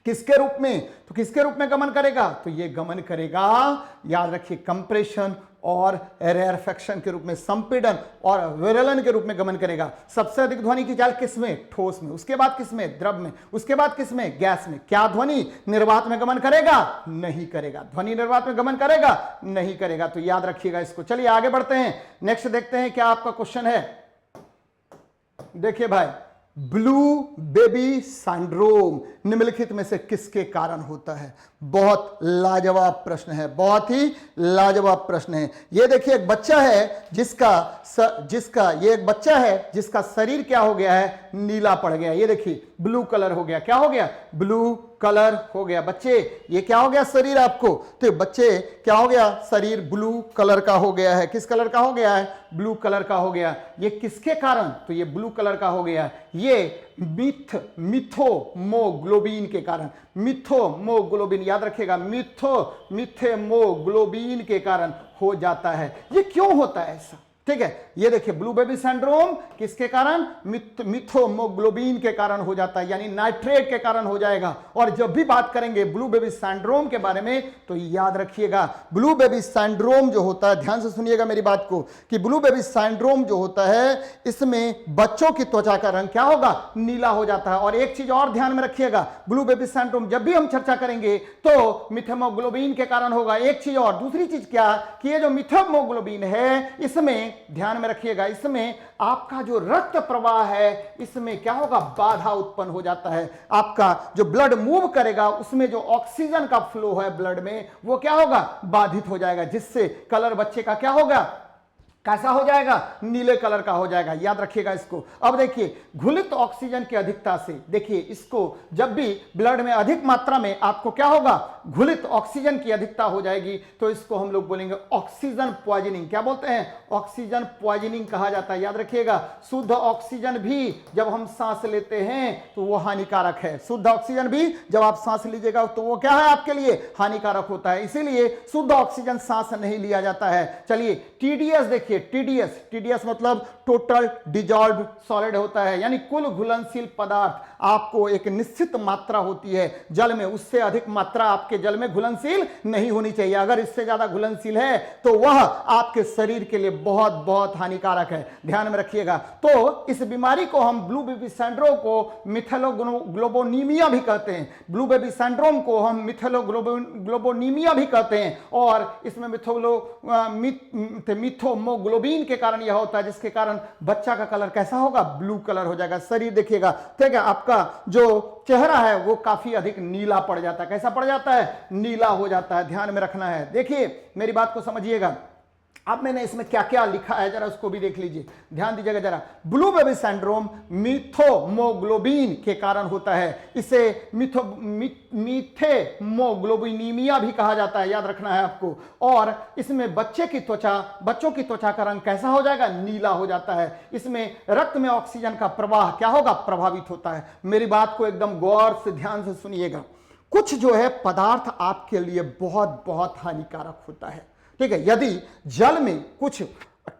[SPEAKER 1] किसके रूप में, तो किसके रूप में गमन करेगा, तो ये गमन करेगा, याद रखिए, कंप्रेशन और रेयरफेक्शन के रूप में, संपीड़न और विरलन के रूप में गमन करेगा। सबसे अधिक ध्वनि की चाल किस में, ठोस में। उसके बाद किस में, द्रव में। उसके बाद किस में, गैस में। क्या ध्वनि निर्वात में गमन करेगा, नहीं करेगा। ध्वनि निर्वात में गमन करेगा, नहीं करेगा। तो याद रखिएगा इसको। चलिए आगे बढ़ते हैं, नेक्स्ट देखते हैं क्या आपका क्वेश्चन है। देखिए भाई, ब्लू बेबी सिंड्रोम निम्नलिखित में से किसके कारण होता है? बहुत लाजवाब प्रश्न है, बहुत ही लाजवाब प्रश्न है। ये देखिए एक बच्चा है जिसका शरीर क्या हो गया है, नीला पड़ गया। ये देखिए ब्लू कलर हो गया। क्या हो गया, ब्लू कलर हो गया। बच्चे ये क्या हो गया शरीर आपको, तो बच्चे क्या हो गया, शरीर ब्लू कलर का हो गया है। किस कलर का हो गया है, ब्लू कलर का हो गया। ये किसके कारण, तो ये ब्लू कलर का हो गया, ये मिथोमोग्लोबिन के कारण। मिथोमोग्लोबिन, याद रखिएगा, मिथोमोग्लोबिन के कारण हो जाता है। ये क्यों होता है ऐसा, ठीक है। ये देखिए ब्लू बेबी सिंड्रोम किसके कारण, मिथोमोग्लोबिन के कारण हो जाता है, यानी नाइट्रेट के कारण हो जाएगा। और जब भी बात करेंगे ब्लू बेबी सिंड्रोम के बारे में तो याद रखिएगा, ब्लू बेबी सिंड्रोम जो होता है, ध्यान से सुनिएगा मेरी बात को, कि ब्लू बेबी सिंड्रोम जो होता है इसमें बच्चों की त्वचा का रंग क्या होगा, नीला हो जाता है। और एक चीज और ध्यान में रखिएगा, ब्लू बेबी सिंड्रोम जब भी हम चर्चा करेंगे तो मिथोमोग्लोबिन के कारण होगा। एक चीज और, दूसरी चीज क्या, कि ये जो मिथोमोग्लोबिन है इसमें ध्यान में रखिएगा, इसमें आपका जो रक्त प्रवाह है इसमें क्या होगा, बाधा उत्पन्न हो जाता है। आपका जो ब्लड मूव करेगा उसमें जो ऑक्सीजन का फ्लो है ब्लड में वो क्या होगा, बाधित हो जाएगा, जिससे कलर बच्चे का क्या होगा, कैसा हो जाएगा, नीले कलर का हो जाएगा, याद रखिएगा इसको। अब देखिए घुलित ऑक्सीजन की अधिकता से, देखिए इसको जब भी ब्लड में अधिक मात्रा में आपको क्या होगा, घुलित ऑक्सीजन की अधिकता हो जाएगी, तो इसको हम लोग बोलेंगे ऑक्सीजन पॉइजनिंग। क्या बोलते हैं, ऑक्सीजन पॉइजनिंग कहा जाता है। याद रखिएगा शुद्ध ऑक्सीजन भी जब हम सांस लेते हैं तो वो हानिकारक है। शुद्ध ऑक्सीजन भी जब आप सांस लीजिएगा तो वो क्या है, आपके लिए हानिकारक होता है, इसीलिए शुद्ध ऑक्सीजन सांस नहीं लिया जाता है। चलिए टीडीएस देखिए, टीडीएस मतलब टोटल डिजॉल्व सॉलिड होता है, यानी कुल घुलनशील पदार्थ आपको एक निश्चित मात्रा होती है जल में, उससे अधिक मात्रा आपके जल में घुलनशील नहीं होनी चाहिए। अगर इससे ज्यादा घुलनशील है तो वह आपके शरीर के लिए बहुत बहुत हानिकारक है, ध्यान में रखिएगा। तो इस बीमारी को हम ब्लू बेबी सिंड्रोम को मिथेलोग्लोबोनीमिया भी कहते हैं, ब्लू बेबी सिंड्रोम को हम मिथेलोग्लोबोनीमिया भी कहते हैं, और इसमें मिथोमोग्लोबिन के कारण यह होता है, जिसके कारण बच्चा का कलर कैसा होगा, ब्लू कलर हो जाएगा। शरीर देखिएगा, ठीक है, आपका जो चेहरा है वो काफी अधिक नीला पड़ जाता है। कैसा पड़ जाता है, नीला हो जाता है, ध्यान में रखना है। देखिए मेरी बात को समझिएगा। अब मैंने इसमें क्या क्या लिखा है जरा उसको भी देख लीजिए, ध्यान दीजिएगा जरा। ब्लू बेबी सिंड्रोम मिथोमोग्लोबिन के कारण होता है, इसे मिथेमोग्लोबिनीमिया भी कहा जाता है, याद रखना है आपको। और इसमें बच्चों की त्वचा का रंग कैसा हो जाएगा, नीला हो जाता है। इसमें रक्त में ऑक्सीजन का प्रवाह क्या होगा, प्रभावित होता है। मेरी बात को एकदम गौर से ध्यान से सुनिएगा। कुछ जो है पदार्थ आपके लिए बहुत बहुत हानिकारक होता है, ठीक है। यदि जल में कुछ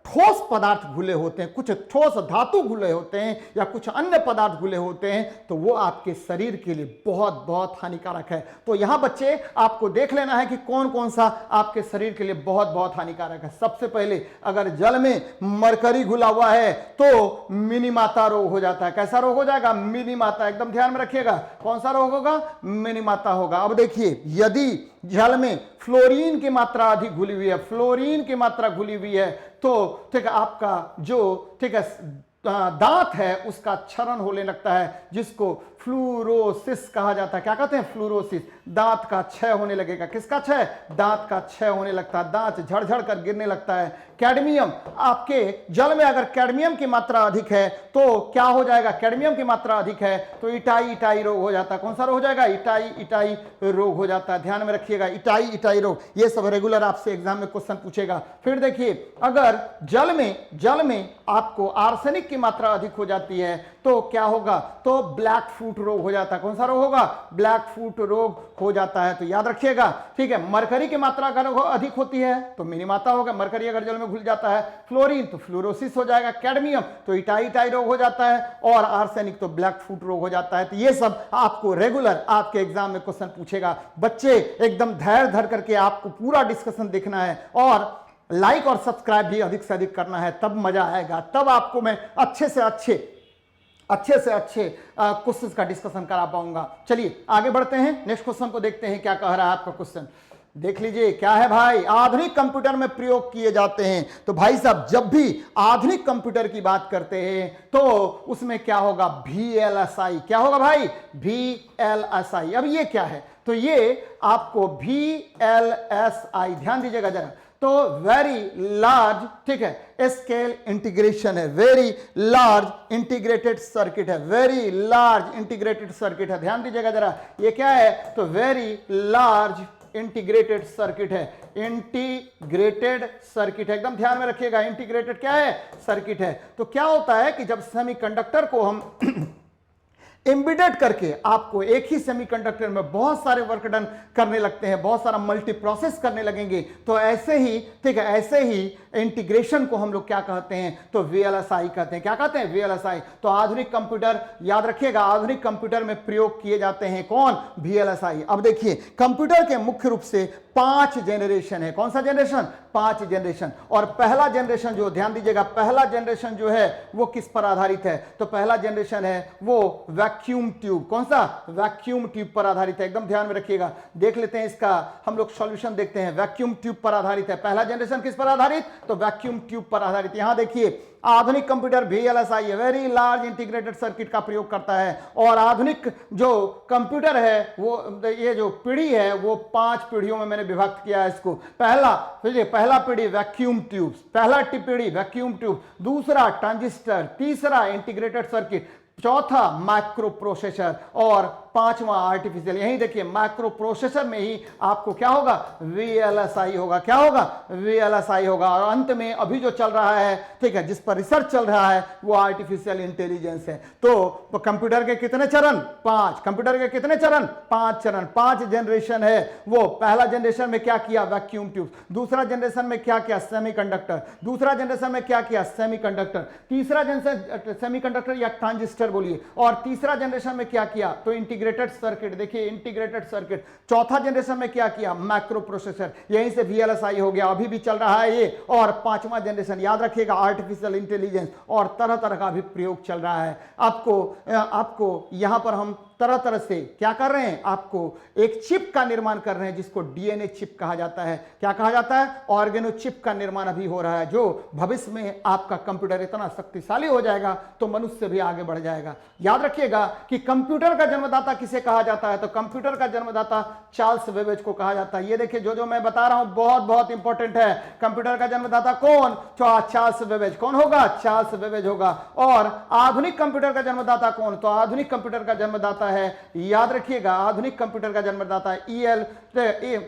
[SPEAKER 1] ठोस पदार्थ घुले होते हैं, कुछ ठोस धातु घुले होते हैं, या कुछ अन्य पदार्थ घुले होते हैं, तो वो आपके शरीर के लिए बहुत बहुत हानिकारक है। तो यहां बच्चे आपको देख लेना है कि कौन कौन सा आपके शरीर के लिए बहुत बहुत हानिकारक है। सबसे पहले अगर जल में मरकरी घुला हुआ है तो मिनीमाता रोग हो जाता है। कैसा रोग हो जाएगा, मिनीमाता, एकदम ध्यान में रखिएगा। कौन सा रोग होगा, मिनीमाता होगा। अब देखिए यदि जल में फ्लोरीन की मात्रा अधिक घुली हुई है, फ्लोरीन की मात्रा घुली हुई है, तो ठीक है आपका जो ठीक है दांत है उसका क्षरण होने लगता है, जिसको फ्लूरोसिस कहा जाता है। क्या कहते हैं, फ्लूरोसिस। दांत का क्षय होने लगेगा। किसका क्षय, दांत का क्षय होने लगता है, दांत झड़झड़ कर गिरने लगता है। कैडमियम, आपके जल में अगर कैडमियम की मात्रा अधिक है तो क्या हो जाएगा, कैडमियम की मात्रा अधिक है तो इटाई रोग हो जाता है। कौन सा रोग हो जाएगा, इटाई रोग हो जाता है। ध्यान में रखिएगा, इटाई रोग, ये सब रेगुलर आपसे एग्जाम में क्वेश्चन पूछेगा। फिर देखिए अगर जल में आपको आर्सेनिक की मात्रा अधिक हो जाती है तो क्या होगा, तो ब्लैक फुट रोग हो जाता है। कौन सा रोग होगा, ब्लैक फुट रोग हो जाता है। तो याद रखिएगा, ठीक है। मरकरी की मात्रा अगर अधिक होती है तो मिनीमाता होगा, मरकरी अगर जल में घुल जाता है। फ्लोरीन तो फ्लोरोसिस हो जाएगा, कैडमियम तो इटाई रोग हो जाता है, और आर्सेनिक तो ब्लैक फुट रोग हो जाता है। तो ये सब आपको रेगुलर आपके एग्जाम में क्वेश्चन पूछेगा। बच्चे एकदम धैर्य धर करके आपको पूरा डिस्कशन देखना है, और लाइक और सब्सक्राइब भी अधिक से अधिक करना है, तब मजा आएगा। तब आपको मैं अच्छे से अच्छे क्वेश्चन का डिस्कशन करा पाऊंगा। चलिए आगे बढ़ते हैं, नेक्स्ट क्वेश्चन को देखते हैं क्या कह रहा है आपका क्वेश्चन। देख लीजिए क्या है भाई, आधुनिक कंप्यूटर में प्रयोग किए जाते हैं। तो भाई साहब जब भी आधुनिक कंप्यूटर की बात करते हैं तो उसमें क्या होगा, VLSI। क्या होगा भाई, VLSI। अब ये क्या है, तो ये आपको VLSI, ध्यान दीजिएगा जरा, तो वेरी लार्ज, ठीक है, स्केल इंटीग्रेशन है, वेरी लार्ज इंटीग्रेटेड सर्किट है, वेरी लार्ज इंटीग्रेटेड सर्किट है। ध्यान दीजिएगा जरा, ये क्या है, तो वेरी लार्ज इंटीग्रेटेड सर्किट है, इंटीग्रेटेड सर्किट है, एकदम ध्यान में रखिएगा। इंटीग्रेटेड क्या है, सर्किट है। तो क्या होता है कि जब सेमीकंडक्टर को हम एम्बेडेड करके आपको एक ही सेमीकंडक्टर में बहुत सारे वर्क डन करने लगते हैं, बहुत सारा मल्टी प्रोसेस करने लगेंगे, तो ऐसे ही, ठीक है, ऐसे ही इंटीग्रेशन को हम लोग क्या कहते हैं, तो VLSI कहते हैं। क्या कहते हैं, VLSI। तो आधुनिक कंप्यूटर, याद रखिएगा, आधुनिक कंप्यूटर में प्रयोग किए जाते हैं कौन, VLSI। अब देखिए कंप्यूटर के मुख्य रूप से 5 जनरेशन है। कौन सा जनरेशन, 5 जनरेशन। और पहला जनरेशन जो, ध्यान दीजिएगा, पहला जनरेशन जो है वो किस पर आधारित है, तो पहला जनरेशन है वो वैक्यूम ट्यूब। कौन सा, वैक्यूम ट्यूब पर आधारित है, एकदम ध्यान में रखिएगा। देख लेते हैं इसका हम लोग सॉल्यूशन देखते हैं। वैक्यूम ट्यूब पर आधारित है, पहला जनरेशन किस पर आधारित, तो वैक्यूम ट्यूब पर आधारित। यहां देखिए आधुनिक computer VLSI very large integrated circuit का प्रयोग करता है। और आधुनिक जो कंप्यूटर है वो ये जो पीढ़ी है वो 5 पीढ़ियों में मैंने विभक्त किया है इसको। पहला पीढ़ी वैक्यूम ट्यूब्स, पहला पीढ़ी वैक्यूम ट्यूब, दूसरा ट्रांजिस्टर, तीसरा इंटीग्रेटेड सर्किट, चौथा माइक्रो प्रोसेसर और पांचवा आर्टिफिशियल। यही देखिए माइक्रो प्रोसेसर में ही आपको क्या होगा, VLSI होगा। क्या होगा, VLSI होगा। और अंत में अभी जो चल रहा है, ठीक है, जिस पर रिसर्च चल रहा है वो आर्टिफिशियल इंटेलिजेंस है। तो कंप्यूटर के कितने चरण, 5। कंप्यूटर के कितने चरण, 5 चरण, 5 जनरेशन है। वो पहला जनरेशन में क्या किया, वैक्यूम ट्यूब। दूसरा जनरेशन में क्या किया, सेमीकंडक्टर। दूसरा जनरेशन में क्या किया, सेमीकंडक्टर। तीसरा जनरेशन सेमीकंडक्टर या ट्रांजिस्टर बोलिए। और तीसरा जनरेशन में क्या किया, तो इंटीग्रेटेड सर्किट। देखिए इंटीग्रेटेड सर्किट। चौथा जनरेशन में क्या किया, माइक्रो प्रोसेसर। यहीं से VLSI हो गया, अभी भी चल रहा है ये। और पांचवा जनरेशन याद रखिएगा आर्टिफिशियल इंटेलिजेंस। और तरह तरह का भी प्रयोग चल रहा है। आपको यहां पर हम तरह तरह से क्या कर रहे हैं, आपको एक चिप का निर्माण कर रहे हैं जिसको DNA चिप कहा जाता है। क्या कहा जाता है, ऑर्गेनो चिप का निर्माण अभी हो रहा है, जो भविष्य में आपका कंप्यूटर इतना शक्तिशाली हो जाएगा तो मनुष्य भी आगे बढ़ जाएगा। याद रखिएगा कि कंप्यूटर का जन्मदाता किसे कहा जाता है, तो कंप्यूटर का जन्मदाता चार्ल्स बेबेज को कहा जाता है। ये देखिए जो मैं बता रहा हूं बहुत बहुत इंपॉर्टेंट है। कंप्यूटर का जन्मदाता कौन, चार्ल्स बेबेज। कौन होगा, चार्ल्स बेबेज होगा। और आधुनिक कंप्यूटर का जन्मदाता कौन, तो आधुनिक कंप्यूटर का जन्मदाता है, याद रखिएगा आधुनिक कंप्यूटर का जन्मदाता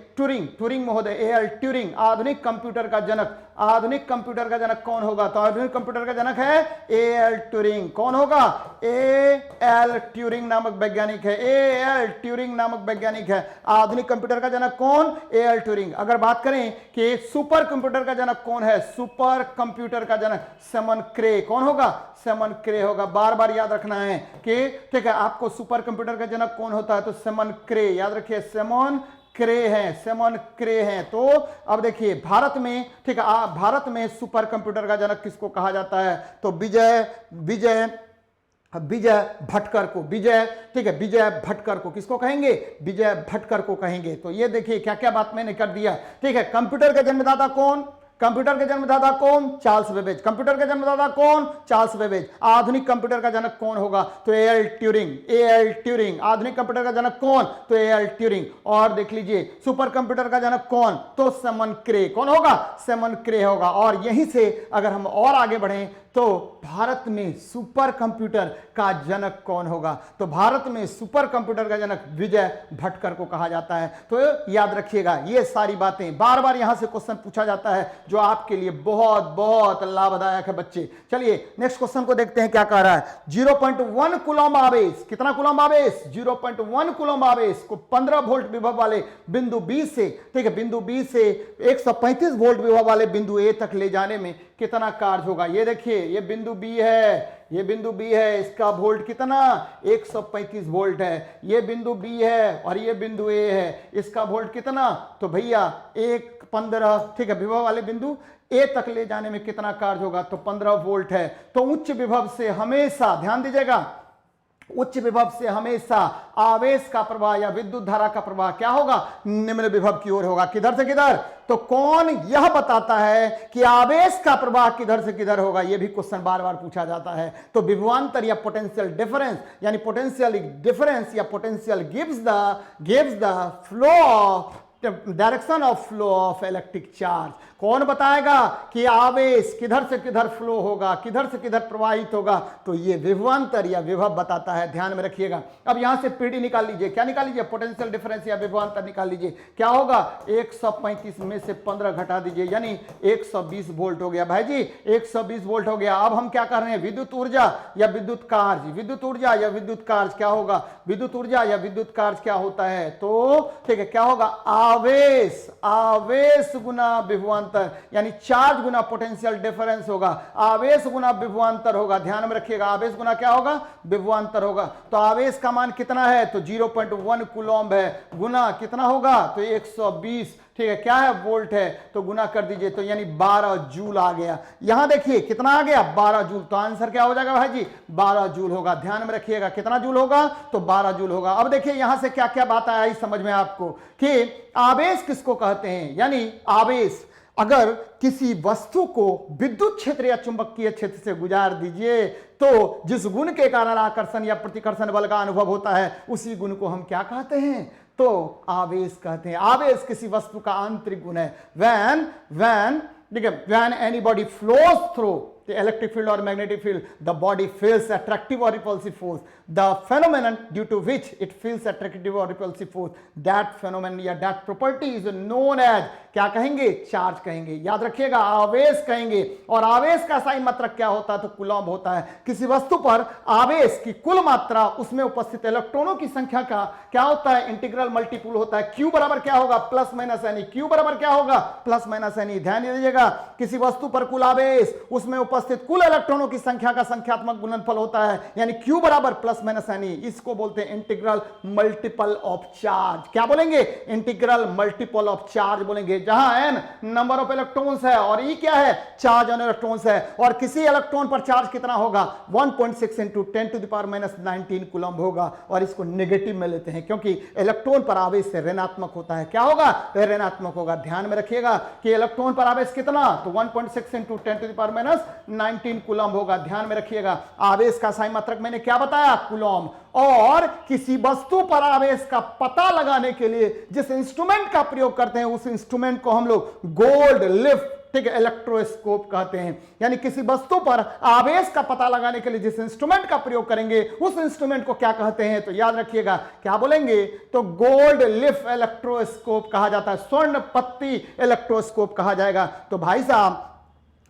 [SPEAKER 1] ट्यूरिंग महोदय, A.L. ट्यूरिंग। आधुनिक कंप्यूटर का जनक, आधुनिक कंप्यूटर का जनक कौन होगा, तो आधुनिक कंप्यूटर का जनक है A.L. ट्यूरिंग। कौन होगा, A.L. ट्यूरिंग नामक वैज्ञानिक है। A.L. ट्यूरिंग नामक वैज्ञानिक है। आधुनिक कंप्यूटर का जनक कौन, A.L. ट्यूरिंग। अगर बात करें कि सुपर कंप्यूटर का जनक कौन है, सुपर कंप्यूटर का जनक सिमन क्रे। कौन होगा, सिमन क्रे होगा। बार बार याद रखना है कि ठीक है, आपको सुपर कंप्यूटर का जनक कौन होता है, तो सिमन क्रे। याद रखिए सिमन क्रे हैं, सिमन क्रे हैं। तो अब देखिए भारत में, ठीक है, भारत में सुपर कंप्यूटर का जनक किसको कहा जाता है, तो विजय भटकर को, ठीक है, विजय भटकर को किसको कहेंगे, विजय भटकर को कहेंगे। तो ये देखिए क्या क्या बात मैंने कर दिया। ठीक है, कंप्यूटर का जन्मदाता कौन, कंप्यूटर के जन्मदाता कौन, चार्ल्स बेबेज। कंप्यूटर के जन्मदाता कौन, चार्ल्स बेबेज। आधुनिक कंप्यूटर का जनक कौन होगा, तो A.L. ट्यूरिंग। आधुनिक कंप्यूटर का जनक कौन, तो A.L. ट्यूरिंग। और देख लीजिए सुपर कंप्यूटर का जनक कौन, तो सिमन क्रे। कौन होगा, सिमन क्रे होगा। और यहीं से अगर हम और आगे बढ़ें तो भारत में सुपर कंप्यूटर का जनक कौन होगा, तो भारत में सुपर कंप्यूटर का जनक विजय भटकर को कहा जाता है। तो याद रखिएगा ये सारी बातें, बार बार यहां से क्वेश्चन पूछा जाता है जो आपके लिए बहुत बहुत लाभदायक है बच्चे। चलिए नेक्स्ट क्वेश्चन को देखते हैं क्या कह रहा है। 0.1 कूलम्ब आवेश, कितना कूलम्ब आवेश, 0.1 कूलम्ब आवेश को 15 वोल्ट विभव वाले बिंदु बी से, ठीक है, बिंदु बी से 135 वोल्ट विभव वाले बिंदु ए तक ले जाने में कितना कार्य होगा। ये देखिए ये बिंदु बी है, ये बिंदु बी है, इसका वोल्ट कितना 135 वोल्ट है। ये बिंदु बी है और ये बिंदु ए है, इसका वोल्ट कितना, तो भैया 15, ठीक है, विभव वाले बिंदु ए तक ले जाने में कितना कार्य होगा, तो 15 वोल्ट है। तो उच्च विभव से हमेशा ध्यान दीजिएगा, उच्च विभव से हमेशा आवेश का प्रवाह या विद्युत धारा का प्रवाह क्या होगा, निम्न विभव की ओर होगा। किधर से किधर, तो कौन यह बताता है कि आवेश का प्रवाह किधर से किधर होगा, यह भी क्वेश्चन बार बार पूछा जाता है। तो विभवांतर या पोटेंशियल डिफरेंस, यानी पोटेंशियल डिफरेंस या potential gives the flow of direction of flow of electric charge. कौन बताएगा कि आवेश किधर से किधर फ्लो होगा, किधर से किधर प्रवाहित होगा, तो ये विभवांतर या विभव बताता है। ध्यान में रखिएगा। अब यहां से पीडी निकाल लीजिए, क्या निकाल लीजिए, पोटेंशियल डिफरेंस या विभवांतर निकाल लीजिए। क्या होगा, 135 में से 15 घटा दीजिए, यानी 120 वोल्ट हो गया। भाई जी 120 वोल्ट हो गया। अब हम क्या कर रहे हैं, विद्युत ऊर्जा या विद्युत कार्य, विद्युत ऊर्जा या विद्युत कार्य क्या होगा, विद्युत ऊर्जा या विद्युत कार्य क्या होता है, तो ठीक है क्या होगा, आवेश गुना विभवांतर, यानी चार्ज गुना पोटेंशियल डिफरेंस होगा, आवेश गुना विभवांतर होगा। ध्यान में रखिएगा, आवेश गुना क्या होगा, विभवांतर होगा। तो आवेश का मान कितना है, तो 0.1 कूलम्ब है, गुना कितना होगा, तो 120, ठीक है, क्या है, वोल्ट है, तो गुना कर दीजिए, तो यानी 12 जूल आ गया। यहां देखिए कितना आ गया, 12 जूल। तो आंसर क्या हो जाएगा भाई जी, 12 जूल होगा। ध्यान में रखिएगा कितना जूल होगा, तो 12 जूल होगा। अब देखिए यहां से क्या क्या बात आई समझ में आपको कि आवेश किसको कहते हैं, यानी आवेश अगर किसी वस्तु को विद्युत क्षेत्र या चुंबकीय क्षेत्र से गुजार दीजिए तो जिस गुण के कारण आकर्षण या प्रतिकर्षण बल का अनुभव होता है उसी गुण को हम क्या कहते हैं? तो आवेश कहते हैं। आवेश किसी वस्तु का आंतरिक गुण है। when anybody flows through the electric field or magnetic field, the body feels attractive or repulsive force. The phenomenon due to which it feels attractive or repulsive force, that phenomenon या that property is known as, क्या कहेंगे? Charge कहेंगे। याद रखिएगा, आवेश कहेंगे। और आवेश का साई मात्रक क्या होता है? तो कूलम्ब होता है। किसी वस्तु पर आवेश की कुल मात्रा उसमें उपस्थित इलेक्ट्रॉनों की संख्या का क्या होता है? इंटीग्रल मल्टीपुल होता है। Q बराबर क्या होगा? Plus minus any. Q बराबर क्या होगा? Plus minus any. ध्यान दीजिएगा, किसी वस्तु पर कुल आवेश उसमें उपस्थित कुल इलेक्ट्रॉनों की संख्या का संख्यात्मक गुणनफल होता है, यानी Q बराबर प्लस माइनस एनी। इसको बोलते हैं इंटीग्रल मल्टीपल ऑफ चार्ज। क्या बोलेंगे? इंटीग्रल मल्टीपल ऑफ चार्ज बोलेंगे, जहां n नंबर ऑफ इलेक्ट्रॉन्स है और E क्या है? चार्ज ऑन इलेक्ट्रॉन्स है। और किसी इलेक्ट्रॉन पर चार्ज कितना होगा? 1.6 into 10 to the power minus 19 coulomb होगा। और इसको नेगेटिव में लेते हैं क्योंकि इलेक्ट्रॉन पर आवेश से ऋणात्मक होता है। क्या होगा? ऋणात्मक होगा। ध्यान में रखिएगा कि इलेक्ट्रॉन पर आवेश कितना? तो 1.6 into 10 to the power minus 19 coulomb होगा। ध्यान में रखिएगा, आवेश का साई मात्रक मैंने क्या बताया? कूलम्ब। और किसी वस्तु पर आवेश का पता लगाने के लिए जिस इंस्ट्रूमेंट का प्रयोग करते हैं उस इंस्ट्रूमेंट को हम लोग गोल्ड लिफ्ट, ठीक है, इलेक्ट्रोस्कोप कहते हैं। यानी किसी वस्तु पर आवेश का पता लगाने के लिए जिस इंस्ट्रूमेंट का प्रयोग करेंगे उस इंस्ट्रूमेंट को क्या कहते हैं? तो याद रखिएगा, क्या बोलेंगे? तो गोल्ड लिफ्ट इलेक्ट्रोस्कोप कहा जाता है, स्वर्ण पत्ती इलेक्ट्रोस्कोप कहा जाएगा। तो भाई साहब,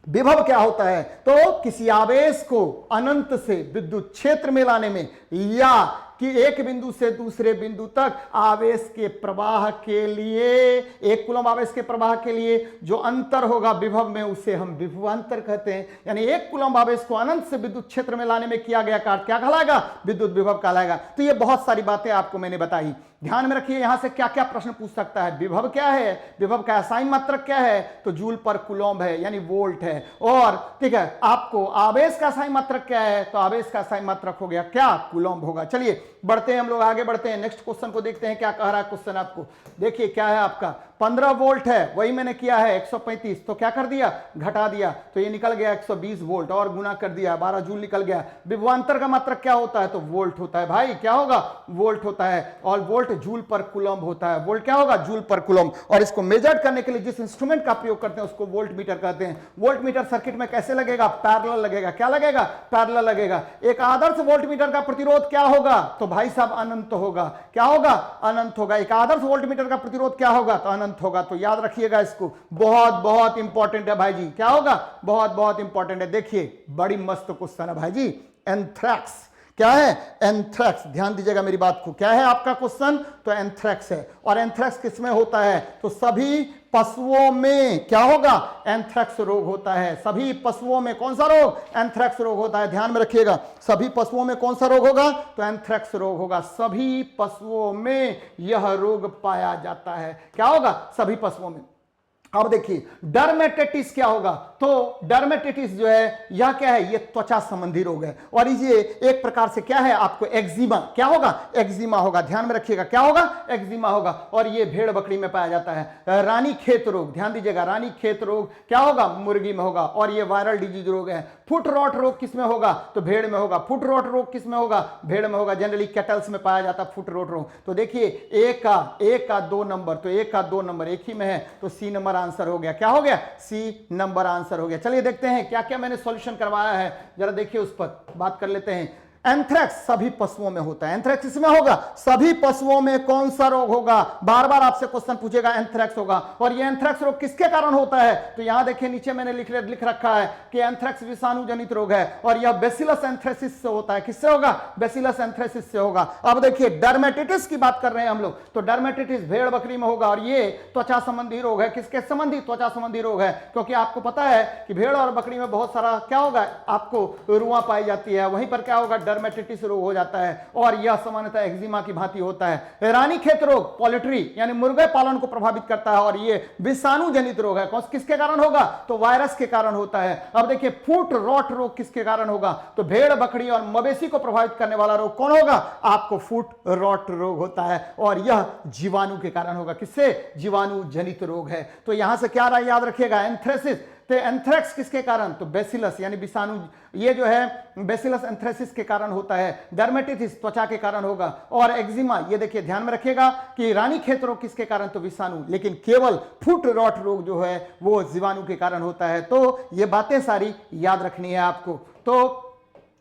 [SPEAKER 1] विभव क्या होता है? तो किसी आवेश को अनंत से विद्युत क्षेत्र में लाने में या कि एक बिंदु से दूसरे बिंदु तक आवेश के प्रवाह के लिए, एक कूलम्ब आवेश के प्रवाह के लिए जो अंतर होगा विभव में उसे हम विभवांतर कहते हैं। यानी एक कूलम्ब आवेश को अनंत से विद्युत क्षेत्र में लाने में किया गया कार्य क्या कहलाएगा? विद्युत विभव कहलाएगा। तो ये बहुत सारी बातें आपको मैंने बताई। ध्यान में रखिए, यहां से क्या क्या प्रश्न पूछ सकता है? विभव क्या है? विभव का साई मात्रक क्या है? तो जूल पर कूलम्ब है, यानी वोल्ट है। और ठीक है, आपको आवेश का साई मात्रक क्या है? तो आवेश का साई मात्रक हो गया क्या? कूलम्ब होगा। चलिए बढ़ते हैं, हम लोग आगे बढ़ते हैं, नेक्स्ट क्वेश्चन को देखते हैं क्या कह रहा है क्वेश्चन आपको। देखिए क्या है आपका, 15 वोल्ट है, वही मैंने किया है 135, तो क्या कर दिया? घटा दिया, तो ये निकल गया 120 वोल्ट और गुना कर दिया 12 जूल निकल गया। विभवांतर का मात्रक क्या होता है? तो वोल्ट होता है। भाई क्या होगा? वोल्ट होता है। और वोल्ट जूल पर कूलम्ब होता है। वोल्ट क्या होगा? जूल पर कूलम्ब। और इसको मेजर करने के लिए जिस इंस्ट्रूमेंट का प्रयोग करते हैं उसको वोल्ट मीटर कहते हैं। वोल्ट मीटर सर्किट में कैसे लगेगा? पैरेलल लगेगा। क्या लगेगा? पैरेलल लगेगा। एक आदर्श वोल्ट मीटर का प्रतिरोध क्या होगा? तो भाई साहब अनंत होगा। क्या होगा? अनंत होगा। एक आदर्श वोल्ट मीटर का प्रतिरोध क्या होगा? तो अनंत होगा। तो याद रखिएगा इसको, बहुत बहुत इंपॉर्टेंट है भाई जी। क्या होगा? बहुत बहुत इंपॉर्टेंट है। देखिए बड़ी मस्त क्वेश्चन है भाई जी। एंथ्रैक्स क्या है? एंथ्रैक्स, ध्यान दीजिएगा मेरी बात को। क्या है आपका क्वेश्चन? तो एंथ्रैक्स है। और एंथ्रैक्स किसमें होता है? तो सभी पशुओं में क्या होगा? एंथ्रैक्स रोग होता है। सभी पशुओं में कौन सा रोग? एंथ्रैक्स रोग होता है। ध्यान में रखिएगा, सभी पशुओं में कौन सा रोग होगा? तो एंथ्रैक्स रोग होगा। सभी पशुओं में यह रोग पाया जाता है। क्या होगा? सभी पशुओं में। अब देखिए डर्मेटाइटिस क्या होगा? तो डर्मेटाइटिस जो है यह क्या है? ये त्वचा संबंधी रोग है। और ये एक प्रकार से क्या है? आपको एक्जिमा, क्या होगा? एक्जिमा होगा। ध्यान में रखिएगा, क्या होगा? एक्जिमा होगा। और ये भेड़ बकरी में पाया जाता है। रानी खेत रोग, ध्यान दीजिएगा, रानी खेत रोग क्या होगा? मुर्गी में होगा। और ये वायरल डिजीज रोग है। फुट रॉट रोग किस में होगा? तो भेड़ में होगा। फुट रॉट रोग किस में होगा? भेड़ में होगा। जनरली कैटल्स में पाया जाता है फुट रॉट रोग। तो देखिए एक का 2 नंबर, तो एक का 2 नंबर एक ही में है, तो सी नंबर आंसर हो गया। क्या हो गया? सी नंबर आंसर हो गया। चलिए देखते हैं क्या क्या मैंने सॉल्यूशन करवाया है, जरा देखिए उस पर बात कर लेते हैं। एंथ्रैक्स सभी पशुओं में होता है। एंथ्रैक्स इसमें होगा। सभी पशुओं में कौन सा रोग होगा? बार बार आपसे क्वेश्चन पूछेगा, एंथ्रैक्स होगा। और ये एंथ्रैक्स रोग किसके कारण होता है? तो यहां देखिए नीचे मैंने लिख रखा है कि एंथ्रैक्स विषाणु जनित रोग है और यह बेसिलस एंथ्रेसिस से होता है। किससे होगा? बेसिलस एंथ्रेसिस से होगा। अब देखिए डर्मेटाइटिस की बात कर रहे हैं हम लोग, तो डर्मेटाइटिस भेड़ बकरी में होगा। और ये त्वचा संबंधी रोग है। किसके संबंधी? त्वचा संबंधी रोग है। क्योंकि आपको पता है कि भेड़ और बकरी में बहुत सारा क्या होगा? आपको रुआ पाई जाती है। वहीं पर क्या होगा? डर्मेटाइटिस रोग हो जाता है और यह सामान्यतः एक्जिमा की भांति होता है। रानीखेत रोग पोल्ट्री यानी मुर्गे पालन को प्रभावित करता है और यह विषाणु जनित रोग है। किसके कारण होगा? तो वायरस के कारण होता है। अब देखिए फुट रॉट रोग किसके कारण होगा? तो भेड़ बकरी और मवेशी को प्रभावित करने वाला रोग कौन होगा? आपको फुट रॉट रोग होता है और यह जीवाणु के कारण होगा। किससे? जीवाणु जनित रोग है। तो यहां से क्या याद रखिएगा? एंथ्रेसिस। तो एंथ्रेक्स किसके कारण? तो बेसिलस यानी विषाणु, ये जो है बेसिलस एंथ्रेसिस के कारण होता है। डर्मेटाइटिस त्वचा के कारण होगा और एक्जिमा, ये देखिए ध्यान में रखिएगा कि रानीखेत रोग किसके कारण? तो विषाणु, लेकिन केवल फुट रॉट रोग जो है वो जीवाणु के कारण होता है। तो ये बातें सारी याद रखनी है आपको, तो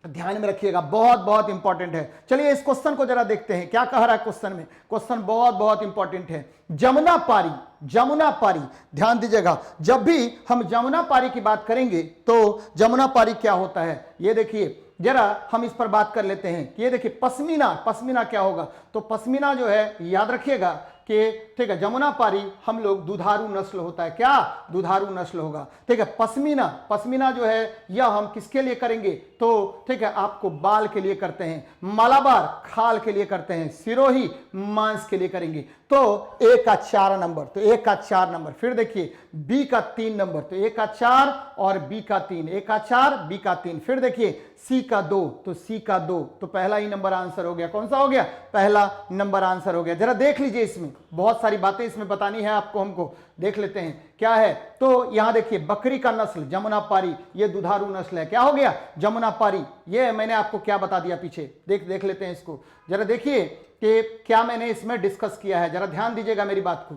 [SPEAKER 1] ध्यान में रखिएगा, बहुत बहुत इंपॉर्टेंट है। चलिए इस क्वेश्चन को जरा देखते हैं, क्या कह रहा है क्वेश्चन में। क्वेश्चन बहुत बहुत इंपॉर्टेंट है। जमुना पारी, जमुना पारी, ध्यान दीजिएगा, जब भी हम जमुना पारी की बात करेंगे तो जमुना पारी क्या होता है ये देखिए, जरा हम इस पर बात कर लेते हैं। ये देखिए पश्मीना, पश्मीना क्या होगा? तो पश्मीना जो है याद रखिएगा कि ठीक है, जमुना पारी हम लोग दुधारू नस्ल होता है। क्या? दुधारू नस्ल होगा। ठीक है, पश्मीना, पश्मीना जो है यह हम किसके लिए करेंगे? तो ठीक है, आपको बाल के लिए करते हैं, मालाबार खाल के लिए करते हैं, सिरोही मांस के लिए करेंगे। तो ए का 4 नंबर, तो ए का 4 नंबर। फिर देखिए बी का 3 नंबर, तो ए का 4 और बी का 3, ए का 4 बी का 3। फिर देखिए सी का 2, तो सी का 2, तो पहला ही नंबर आंसर हो गया। कौन सा हो गया? पहला नंबर आंसर हो गया। जरा देख लीजिए, इसमें बहुत सारी बातें इसमें बतानी है आपको, हमको देख लेते हैं क्या है। तो यहां देखिए बकरी का नस्ल जमुना पारी, ये दुधारू नस्ल है। क्या हो गया? जमुना पारी। ये मैंने आपको क्या बता दिया पीछे, देख लेते हैं इसको। जरा देखिए कि क्या मैंने इसमें डिस्कस किया है, जरा ध्यान दीजिएगा मेरी बात को।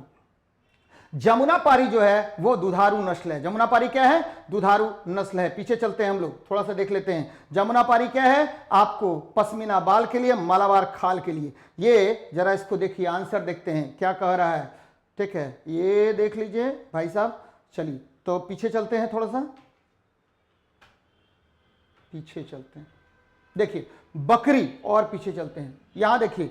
[SPEAKER 1] जमुना पारी जो है वो दुधारू नस्ल है। जमुना पारी क्या है? दुधारू नस्ल है। पीछे चलते हैं हम लोग, थोड़ा सा देख लेते हैं। जमुना पारी क्या है? आपको पश्मीना बाल के लिए, मालाबार खाल के लिए। ये जरा इसको देखिए, आंसर देखते हैं क्या कह रहा है। ठीक है, ये देख लीजिए भाई साहब। चलिए तो पीछे चलते हैं, थोड़ा सा पीछे चलते हैं। देखिए बकरी और पीछे चलते हैं। यहां देखिए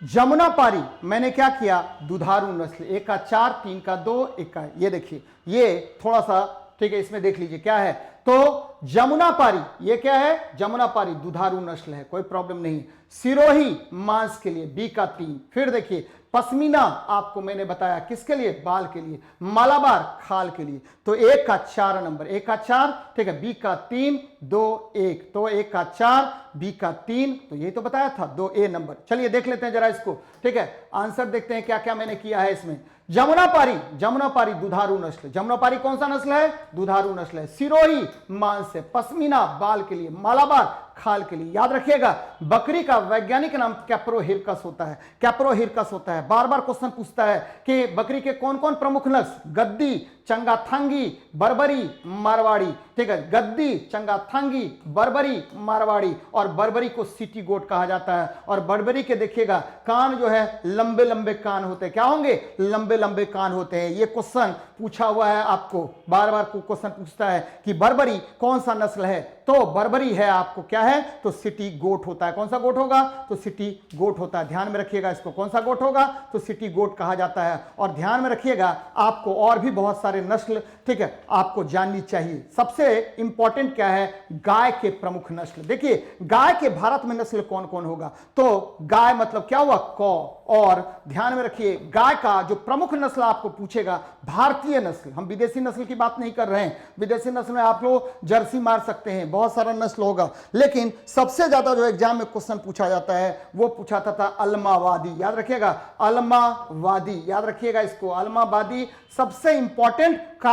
[SPEAKER 1] जमुना पारी मैंने क्या किया? दुधारू नस्ल, 1 का 4, 3 का 2, 1 का, ये देखिए ये थोड़ा सा ठीक है, इसमें देख लीजिए क्या है। तो जमुना पारी ये क्या है? जमुना पारी दुधारू नस्ल है, कोई प्रॉब्लम नहीं। सिरोही मांस के लिए, बी का 3। फिर देखिए पश्मीना आपको मैंने बताया किसके लिए? बाल के लिए। मालाबार खाल के लिए। तो 1 का 4 नंबर, 1 का 4, ठीक है, बी का 3, 2, 1, तो 1 का 4 बी का 3, तो यही तो बताया था, 2 ए नंबर। चलिए देख लेते हैं जरा इसको। ठीक है, आंसर देखते हैं क्या क्या मैंने किया है इसमें। जमुना पारी, जमुना पारी दुधारू नस्ल। जमुना पारी कौन सा नस्ल है? दुधारू नस्ल है। सिरोही मांस से, पश्मीना बाल के लिए, मालाबार खाल के लिए। याद रखिएगा बकरी का वैज्ञानिक नाम कैप्रोहिरकस होता है, कैप्रोहिरकस होता है। बार बार क्वेश्चन पूछता है कि बकरी के कौन कौन प्रमुख नस्ल? गद्दी, चंगाथांगी, बर्बरी, मारवाड़ी। ठीक है, गद्दी, चंगाथांगी, बर्बरी, मारवाड़ी। और बर्बरी को सिटी गोट कहा जाता है। और बर्बरी के देखिएगा कान जो है लंबे लंबे कान होते हैं। क्या होंगे? लंबे लंबे कान होते हैं। ये क्वेश्चन पूछा हुआ है आपको, बार बार क्वेश्चन पूछता है कि बर्बरी कौन सा नस्ल है? तो बर्बरी है आपको क्या है? तो सिटी गोट होता है। कौन सा गोट होगा? तो सिटी गोट होता है। ध्यान में रखिएगा इसको, कौन सा गोट होगा? तो सिटी गोट कहा जाता है। और ध्यान में रखिएगा आपको और भी बहुत सारे नस्ल, ठीक है, आपको जाननी चाहिए। सबसे इंपॉर्टेंट क्या है? गाय के प्रमुख नस्ल। देखिए गाय के भारत में नस्ल कौन कौन होगा? तो गाय मतलब क्या हुआ? कौ। और ध्यान में रखिए गाय का जो प्रमुख नस्ल आपको पूछेगा, भारतीय नस्ल, हम विदेशी नस्ल की बात नहीं कर रहे हैं। विदेशी नस्ल में आप लोग जर्सी मार सकते हैं, बहुत सारा नस्ल होगा, लेकिन सबसे ज्यादा जो एग्जाम में क्वेश्चन पूछा जाता है वो पूछा था अलमावादी। याद रखिएगा अलमावादी, याद रखिएगा इसको, अलमावादी सबसे इंपॉर्टेंट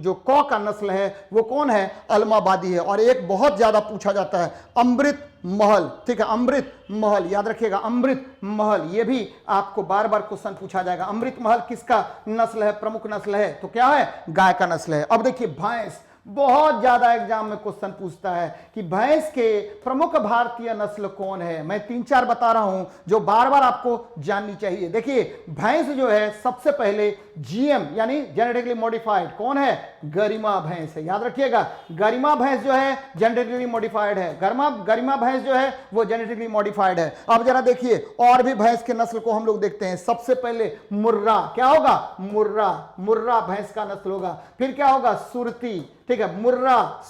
[SPEAKER 1] जो कौ का नस्ल है वो कौन है? अलमावादी है। और एक बहुत ज्यादा पूछा जाता है अमृत महल। ठीक है, अमृत महल, याद रखिएगा अमृत महल, ये भी आपको बार बार क्वेश्चन पूछा जाएगा। अमृत महल किसका नस्ल है? प्रमुख नस्ल है, तो क्या है? गाय का नस्ल है। अब देखिए भैंस, बहुत ज्यादा एग्जाम में क्वेश्चन पूछता है कि भैंस के प्रमुख भारतीय नस्ल कौन है। मैं 3-4 बता रहा हूं जो बार बार आपको जाननी चाहिए। देखिए भैंस जो है सबसे पहले जीएम यानी जेनेटिकली मॉडिफाइड कौन है? गरिमा भैंस है। याद रखिएगा, गरिमा भैंस जो है जेनेटिकली मॉडिफाइड है। गरिमा भैंस जो है वो जेनेटिकली मॉडिफाइड है। अब जरा देखिए और भी भैंस के नस्ल को हम लोग देखते हैं। सबसे पहले मुर्रा, क्या होगा? मुर्रा भैंस का नस्ल होगा। फिर क्या होगा? सुरती, ठीक है, मुर्रा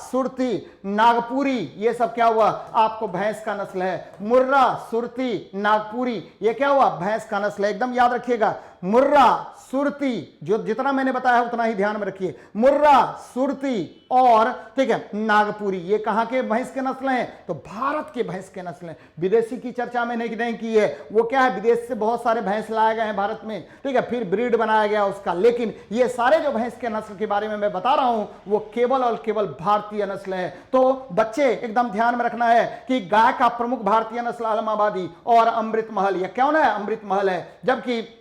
[SPEAKER 1] सुरती नागपुरी, ये सब क्या हुआ? आपको भैंस का नस्ल है। मुर्रा सुरती नागपुरी, ये क्या हुआ? भैंस का नस्ल है। एकदम याद रखिएगा, मुर्रा सुरती, जो जितना मैंने बताया है उतना ही ध्यान में रखिए। मुर्रा सुरती और ठीक है नागपुरी, ये कहां के भैंस के नस्ल हैं? तो भारत के भैंस के नस्ल हैं। विदेशी की चर्चा मैंने नहीं की है, वो क्या है, विदेश से बहुत सारे भैंस लाए गए हैं भारत में, ठीक है, फिर ब्रीड बनाया गया उसका। लेकिन ये सारे जो भैंस के नस्ल के बारे में मैं बता रहा हूं वो केवल और केवल भारतीय नस्ल है। तो बच्चे एकदम ध्यान में रखना है कि गाय का प्रमुख भारतीय नस्ल आलमाबादी और अमृत महल, ये कौन है? अमृत महल है। जबकि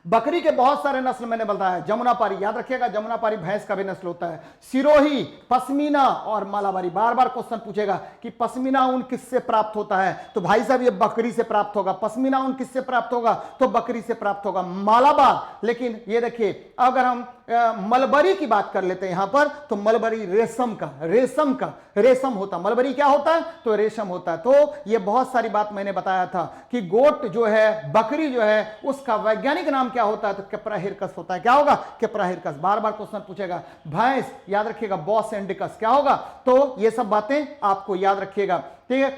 [SPEAKER 1] बकरी के बहुत सारे नस्ल मैंने बताया। जमुनापारी, याद रखिएगा, जमुनापारी भैंस का भी नस्ल होता है। सिरोही, पश्मीना और मालाबारी। बार बार क्वेश्चन पूछेगा कि पश्मीना ऊन किससे प्राप्त होता है? तो भाई साहब ये बकरी से प्राप्त होगा। पश्मीना ऊन किससे प्राप्त होगा? तो बकरी से प्राप्त होगा। मालाबार, लेकिन ये देखिए अगर हम मलबरी की बात कर लेते हैं यहां पर, तो मलबरी रेशम होता। मलबरी क्या होता है? तो रेशम होता है। तो ये बहुत सारी बात मैंने बताया था कि गोट जो है, बकरी जो है, उसका वैज्ञानिक नाम क्या होता है? तो कैप्रा हिरकस होता है। क्या होगा? Capra hircus. बार बार क्वेश्चन पूछेगा। भैंस, याद रखिएगा, बॉस इंडिकस, क्या होगा? तो ये सब बातें आपको याद रखिएगा, ठीक है।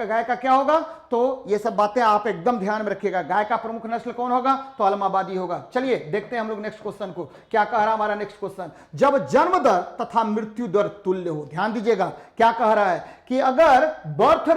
[SPEAKER 1] गाय का क्या होगा? तो ये सब बातें आप एकदम ध्यान में रखिएगा। गाय का प्रमुख नस्ल कौन होगा? तो अलमाबादी होगा। चलिए देखते हैं हम लोग नेक्स्ट क्वेश्चन को, क्या कह रहा है हमारा नेक्स्ट क्वेश्चन। जब जन्म दर तथा मृत्यु दर तुल्य हो, ध्यान दीजिएगा क्या कह रहा है कि अगर बर्थ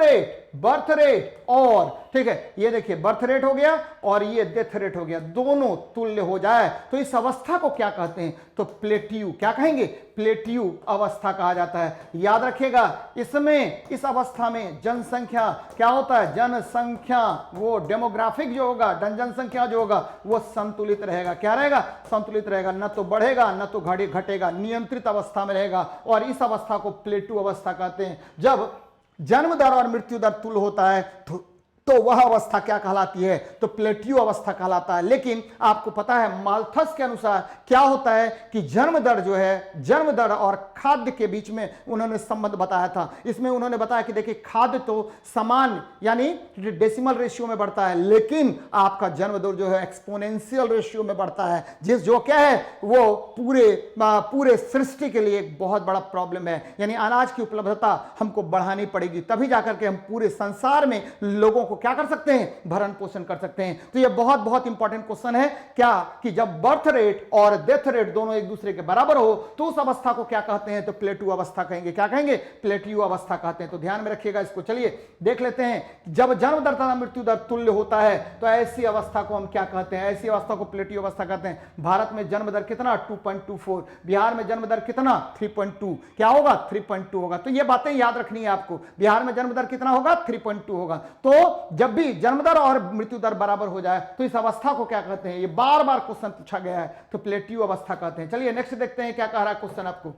[SPEAKER 1] रेट और, ठीक है, ये देखिए बर्थ रेट हो गया और ये डेथ रेट हो गया, दोनों तुल्य हो जाए तो इस अवस्था को क्या कहते हैं? तो प्लेट्यू, क्या कहेंगे? प्लेट्यू अवस्था कहा जाता है। याद रखिएगा, इसमें इस अवस्था में जनसंख्या क्या होता है? जनसंख्या, वो डेमोग्राफिक जो होगा, जनसंख्या जो होगा वो संतुलित रहेगा। क्या रहेगा? संतुलित रहेगा, न तो बढ़ेगा न तो घटेगा, नियंत्रित अवस्था में रहेगा। और इस अवस्था को प्लेट्यू अवस्था कहते हैं। जब जन्म दर और मृत्यु दर तुल्य होता है तो वह अवस्था क्या कहलाती है? तो प्लेट्यू अवस्था कहलाता है। लेकिन आपको पता है माल्थस के अनुसार क्या होता है कि जन्म दर जो है, जन्म दर और खाद्य के बीच में उन्होंने संबंध बताया था। इसमें उन्होंने बताया कि देखिए खाद्य तो समान यानी डेसिमल रेशियो में बढ़ता है, लेकिन आपका जन्म दर जो है एक्सपोनेंशियल रेशियो में बढ़ता है, जो क्या है वो पूरे सृष्टि के लिए एक बहुत बड़ा प्रॉब्लम है। यानी अनाज की उपलब्धता हमको बढ़ानी पड़ेगी, तभी जाकर के हम पूरे संसार में लोगों को क्या कर सकते हैं? भरण पोषण कर सकते हैं। तो यह बहुत बहुत इंपॉर्टेंट क्वेश्चन है क्या कि जब बर्थ रेट और डेथ रेट दोनों एक दूसरे के बराबर हो तो उस अवस्था को क्या कहते हैं? तो प्लेट्यू अवस्था कहेंगे। क्या कहेंगे? प्लेट्यू अवस्था कहते हैं। तो ध्यान में रखिएगा इसको। चलिए देख लेते हैं, जब जन्म दर तथा मृत्यु दर तुल्य होता है तो ऐसी अवस्था को हम क्या कहते हैं? ऐसी अवस्था को प्लेट्यू अवस्था कहते हैं। भारत में जन्म दर कितना? 2.24। बिहार में जन्म दर कितना? 3.2। क्या होगा? 3.2 होगा। तो ये बातें याद रखनी है आपको। बिहार में जन्म दर कितना होगा? 3.2 होगा। तो जब भी जन्म दर और मृत्यु दर बराबर हो जाए तो इस अवस्था को क्या कहते हैं? ये बार बार क्वेश्चन पूछा गया है, तो प्लेट्यू अवस्था कहते हैं। चलिए नेक्स्ट देखते हैं क्या कह रहा है क्वेश्चन आपको।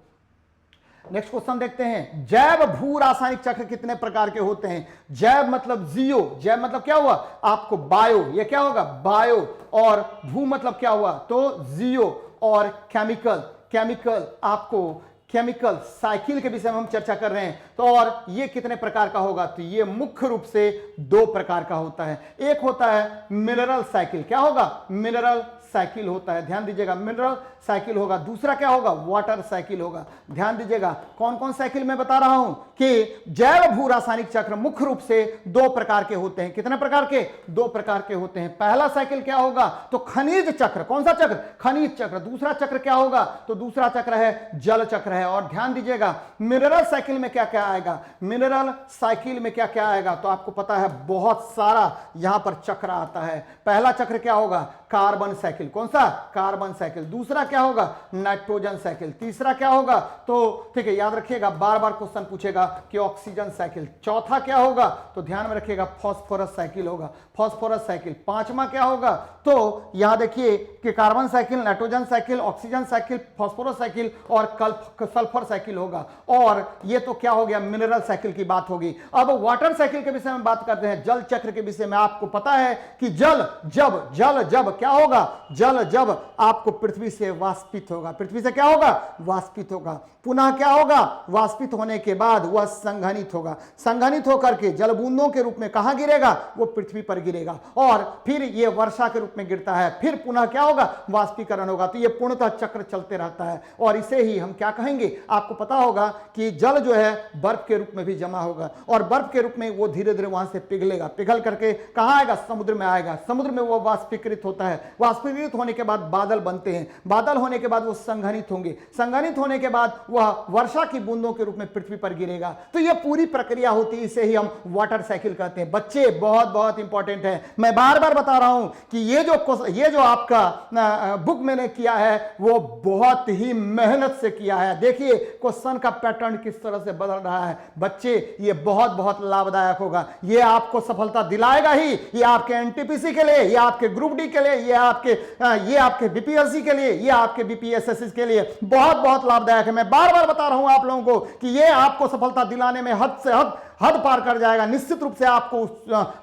[SPEAKER 1] नेक्स्ट क्वेश्चन देखते हैं, जैव भू रासायनिक चक्र कितने प्रकार के होते हैं? जैव मतलब जियो, जैव मतलब क्या हुआ आपको? बायो, ये क्या होगा? बायो। और भू मतलब क्या हुआ? तो जियो। और केमिकल आपको केमिकल साइकिल के विषय में हम चर्चा कर रहे हैं। तो और ये कितने प्रकार का होगा? तो ये मुख्य रूप से 2 प्रकार का होता है। एक होता है मिनरल साइकिल। क्या होगा? मिनरल साइकिल होता है, ध्यान दीजिएगा, मिनरल साइकिल होगा। दूसरा क्या होगा? वाटर साइकिल होगा। ध्यान दीजिएगा कौन कौन साइकिल मैं बता रहा हूं कि जैव भू रासायनिक चक्र मुख्य रूप से 2 प्रकार के होते हैं। कितने प्रकार के? 2 प्रकार के होते हैं। पहला साइकिल क्या होगा? तो खनिज चक्र। कौन सा चक्र? खनिज चक्र। दूसरा चक्र क्या होगा? तो दूसरा चक्र है जल चक्र है। और ध्यान दीजिएगा मिनरल साइकिल में क्या क्या आएगा? मिनरल साइकिल में क्या क्या आएगा? तो आपको पता है बहुत सारा यहां पर चक्र आता है। पहला चक्र क्या होगा? Carbon cycle. कौन सा? Carbon cycle. दूसरा क्या होगा? Nitrogen cycle. तीसरा क्या होगा? तो ठीक है, याद रखिएगा, बार बार क्वेश्चन पूछेगा कि ऑक्सीजन साइकिल। चौथा क्या होगा? तो ध्यान में रखिएगा फॉस्फोरस साइकिल होगा, फॉस्फोरस साइकिल। पांचवा क्या होगा? तो यहां देखिए कि carbon cycle, nitrogen cycle, oxygen cycle, phosphorus cycle और सल्फर साइकिल होगा। और ये तो क्या हो गया? मिनरल साइकिल की बात होगी। अब वाटर साइकिल के विषय में बात करते हैं, जल चक्र के विषय में। आपको पता है कि जल जब क्या होगा, जल जब आपको पृथ्वी से वाष्पित होगा, पृथ्वी से क्या होगा, वाष्पित होगा, पुनः क्या होगा, वाष्पित होने के बाद वह संघनित होगा, संघनित होकर के जल बूंदों के रूप में कहां गिरेगा, वो पृथ्वी पर गिरेगा और फिर ये वर्षा के रूप में गिरता है, फिर पुनः क्या होगा, वाष्पीकरण होगा। तो ये पूर्णतः चक्र चलते रहता है और इसे ही हम क्या कहेंगे, आपको पता होगा कि जल जो है बर्फ के रूप में भी जमा होगा और बर्फ के रूप में वो धीरे धीरे वहां से पिघलेगा, पिघल करके कहां आएगा, समुद्र में आएगा, समुद्र में वो वाष्पीकृत होता है, वाष्पीकृत होने के बाद बादल बनते हैं, बादल होने के बाद वो संघनित होंगे, संघनित होने के बाद वह वर्षा की बूंदों के रूप में पृथ्वी पर गिरेगा। तो यह पूरी प्रक्रिया होती है, इसे ही हम वाटर साइकिल कहते हैं। बच्चे बहुत बहुत इंपॉर्टेंट है, मैं बार बार बता रहा हूं कि ये जो आपका बुक मैंने किया है वो बहुत ही मेहनत से किया है। देखिए क्वेश्चन का पैटर्न किस तरह से बदल रहा है। बच्चे ये बहुत बहुत लाभदायक होगा, ये आपको सफलता दिलाएगा ही, ये आपके एनटीपीसी के लिए, ये आपके ग्रुप डी के लिए, ये आपके बीपीएससी के लिए, ये आपके बीपीएसएससी के लिए बहुत बहुत लाभदायक है। मैं बार बार बता रहा हूं आप लोगों को कि ये आपको सफलता दिलाने में हद से हद पार कर जाएगा, निश्चित रूप से आपको उस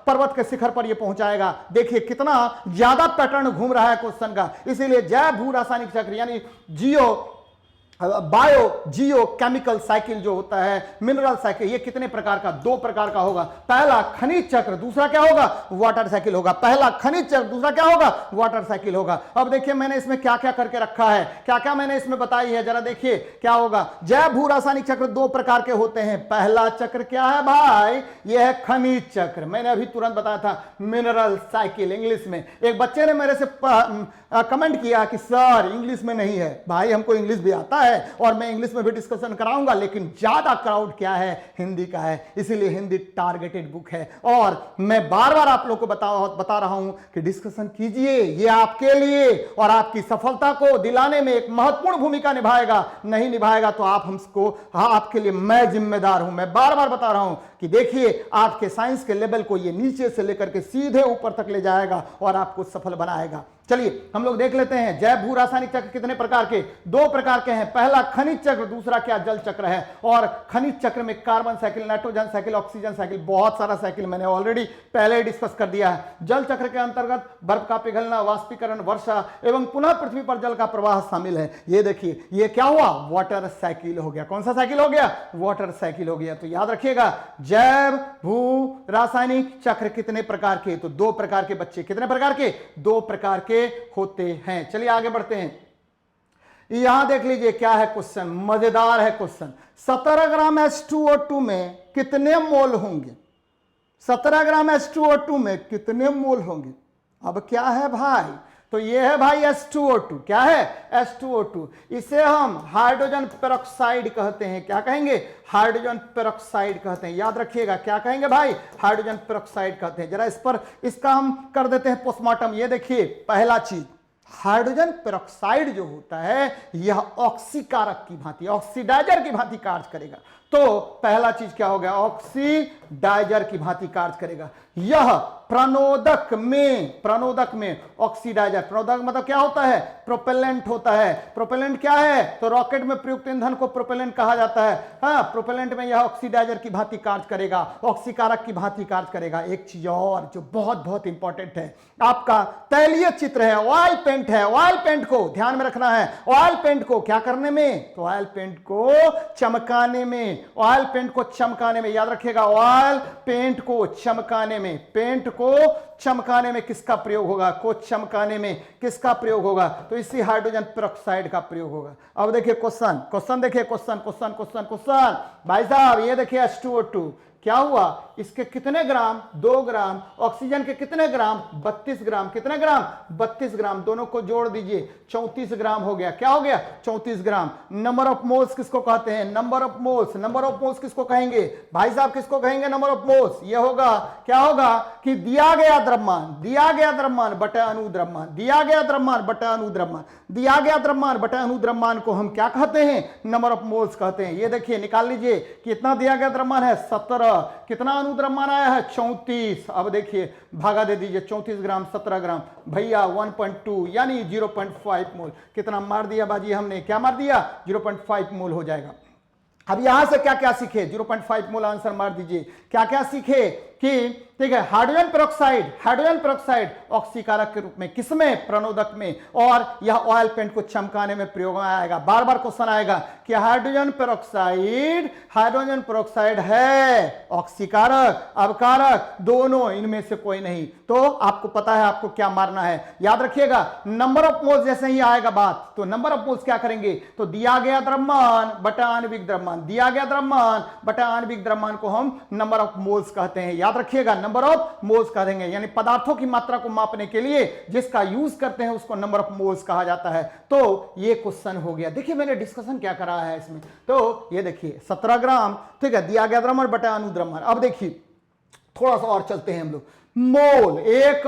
[SPEAKER 1] पर्वत के शिखर पर ये पहुंचाएगा। देखिए कितना ज्यादा पैटर्न घूम रहा है क्वेश्चन का, इसीलिए जैव भू रासायनिक चक्र यानी बायो जियो केमिकल साइकिल जो होता है, मिनरल साइकिल, ये कितने प्रकार का, 2 प्रकार का होगा। पहला खनिज चक्र, दूसरा क्या होगा, वाटर साइकिल होगा। पहला खनिज चक्र, दूसरा क्या होगा, वाटर साइकिल होगा। अब देखिए मैंने इसमें क्या क्या करके रखा है, क्या क्या मैंने इसमें बताई है, जरा देखिए क्या होगा। जैव भू रासायनिक चक्र 2 प्रकार के होते हैं। पहला चक्र क्या है भाई, यह है खनिज चक्र, मैंने अभी तुरंत बताया था, मिनरल साइकिल इंग्लिश में। एक बच्चे ने मेरे से कमेंट किया कि सर इंग्लिश में नहीं है। भाई हमको इंग्लिश भी आता है और मैं इंग्लिश में भी डिस्कशन कराऊंगा, लेकिन ज्यादा क्राउड क्या है, हिंदी का है, इसीलिए हिंदी टारगेटेड बुक है। और मैं बार बार आप लोगों को बता रहा हूं कि डिस्कशन कीजिए, ये आपके लिए और आपकी सफलता को दिलाने में एक महत्वपूर्ण भूमिका निभाएगा। नहीं निभाएगा तो आपके लिए मैं जिम्मेदार हूं। मैं बार बार बता रहा हूं कि देखिए आपके साइंस के लेवल को ये नीचे से लेकर के सीधे ऊपर तक ले जाएगा और आपको सफल बनाएगा। चलिए हम लोग देख लेते हैं जैव भू रासायनिक चक्र कितने प्रकार के, 2 प्रकार के हैं। पहला खनिज चक्र, दूसरा क्या, जल चक्र है। और खनिज चक्र में carbon cycle, nitrogen cycle, oxygen cycle, बहुत सारा साइकिल मैंने ऑलरेडी पहले ही डिस्कस कर दिया है। जल चक्र के अंतर्गत बर्फ का पिघलना, वाष्पीकरण, वर्षा एवं पुनः पृथ्वी पर जल का प्रवाह शामिल है। ये देखिए ये क्या हुआ, वाटर साइकिल हो गया। कौन सा साइकिल हो गया, वाटर साइकिल हो गया। तो याद रखिएगा जैव भू रासायनिक चक्र कितने प्रकार के, तो 2 प्रकार के बच्चे, कितने प्रकार के, 2 प्रकार के होते हैं। चलिए आगे बढ़ते हैं। यहां देख लीजिए क्या है क्वेश्चन, मजेदार है क्वेश्चन। 17 ग्राम H2O2 में कितने मोल होंगे, 17 ग्राम H2O2 में कितने मोल होंगे। अब क्या है भाई, तो ये है भाई H2O2, क्या है H2O2, इसे हम हाइड्रोजन पेरोक्साइड कहते हैं। क्या कहेंगे, हाइड्रोजन पेरोक्साइड कहते हैं। याद रखिएगा क्या कहेंगे भाई, हाइड्रोजन पेरोक्साइड कहते हैं। जरा इसका हम कर देते हैं पोस्टमार्टम। ये देखिए पहला चीज, हाइड्रोजन पेरोक्साइड जो होता है यह ऑक्सीकारक की भांति, ऑक्सीडाइजर की भांति कार्य करेगा। तो पहला चीज क्या हो गया, ऑक्सीडाइजर की भांति कार्य करेगा। यह प्रणोदक में ऑक्सीडाइजर, प्रणोदक मतलब क्या होता है, प्रोपेलेंट होता है। प्रोपेलेंट क्या है, तो रॉकेट में प्रयुक्त ईंधन को प्रोपेलेंट कहा जाता है। हाँ, प्रोपेलेंट में यह ऑक्सीडाइजर की भांति कार्य करेगा, ऑक्सीकारक की भांति कार्य करेगा। एक चीज और जो बहुत बहुत इंपॉर्टेंट है, आपका तैलीय चित्र है, ऑयल पेंट है, ऑयल पेंट को ध्यान में रखना है। ऑयल पेंट को क्या करने में, तो ऑयल पेंट को चमकाने में, ऑयल पेंट को चमकाने में। याद रखिएगा ऑयल पेंट को चमकाने में, पेंट को चमकाने में किसका प्रयोग होगा, को चमकाने में किसका प्रयोग होगा, तो इसी हाइड्रोजन पेरोक्साइड का प्रयोग होगा। अब देखिए क्वेश्चन देखिए, क्वेश्चन भाई साहब ये देखिए H2O2 क्या हुआ, इसके कितने ग्राम, 2 ग्राम, ऑक्सीजन के कितने ग्राम, 32 ग्राम, कितने ग्राम, 32 ग्राम, दोनों को जोड़ दीजिए 34 ग्राम हो गया। क्या हो गया, 34 ग्राम। नंबर ऑफ मोल्स किसको कहते हैं, नंबर ऑफ मोल्स किसको कहेंगे भाई साहब, किसको कहेंगे नंबर ऑफ मोल्स। ये होगा क्या होगा कि दिया गया द्रव्यमान बटा अनुद्रव्यमान, दिया गया द्रव्यमान बटा अनुद्रव्यमान को हम क्या कहते हैं, नंबर ऑफ मोल्स कहते हैं। ये देखिए निकाल लीजिए कितना दिया गया द्रव्यमान है 17, कितना अनुद्रव्यमान आया है 34। अब देखिए भागा दे दीजिए, 34 ग्राम 17 ग्राम भैया 1.2 यानी 0.5 मोल। कितना मार दिया बाजी हमने, क्या मार दिया, 0.5 मोल हो जाएगा। अब यहां से क्या क्या सीखे, 0.5 मोल आंसर मार दीजिए। क्या क्या सीखे, कि ठीक है, हाइड्रोजन पेरोक्साइड ऑक्सीकारक के रूप में, किसमें, प्रणोदक में, और यह ऑयल पेंट को चमकाने में प्रयोग में आएगा। बार बार क्वेश्चन आएगा कि हाइड्रोजन पेरोक्साइड है ऑक्सीकारक, अवकारक, दोनों, इनमें से कोई नहीं। तो आपको पता है आपको क्या मारना है, याद रखिएगा। नंबर ऑफ मोल्स जैसे ही आएगा बात, तो नंबर ऑफ मोल्स क्या करेंगे, तो दिया गया द्रव्यमान बटा आणविक द्रव्यमान, दिया गया द्रव्यमान बटा आणविक द्रव्यमान को हम नंबर ऑफ मोल्स कहते हैं। याद रखिएगा, नंबर ऑफ मोल्स कह देंगे, यानी पदार्थों की मात्रा को मापने के लिए जिसका यूज करते हैं उसको नंबर ऑफ मोल्स कहा जाता है। तो ये क्वेश्चन हो गया। देखिए मैंने डिस्कशन क्या करा है इसमें, तो ये देखिए 17 ग्राम, ठीक है, दिया गया द्रव्यमान बटा अनुद्रव्यमान। अब देखिए थोड़ा सा और चलते हैं हम लोग। मोल, एक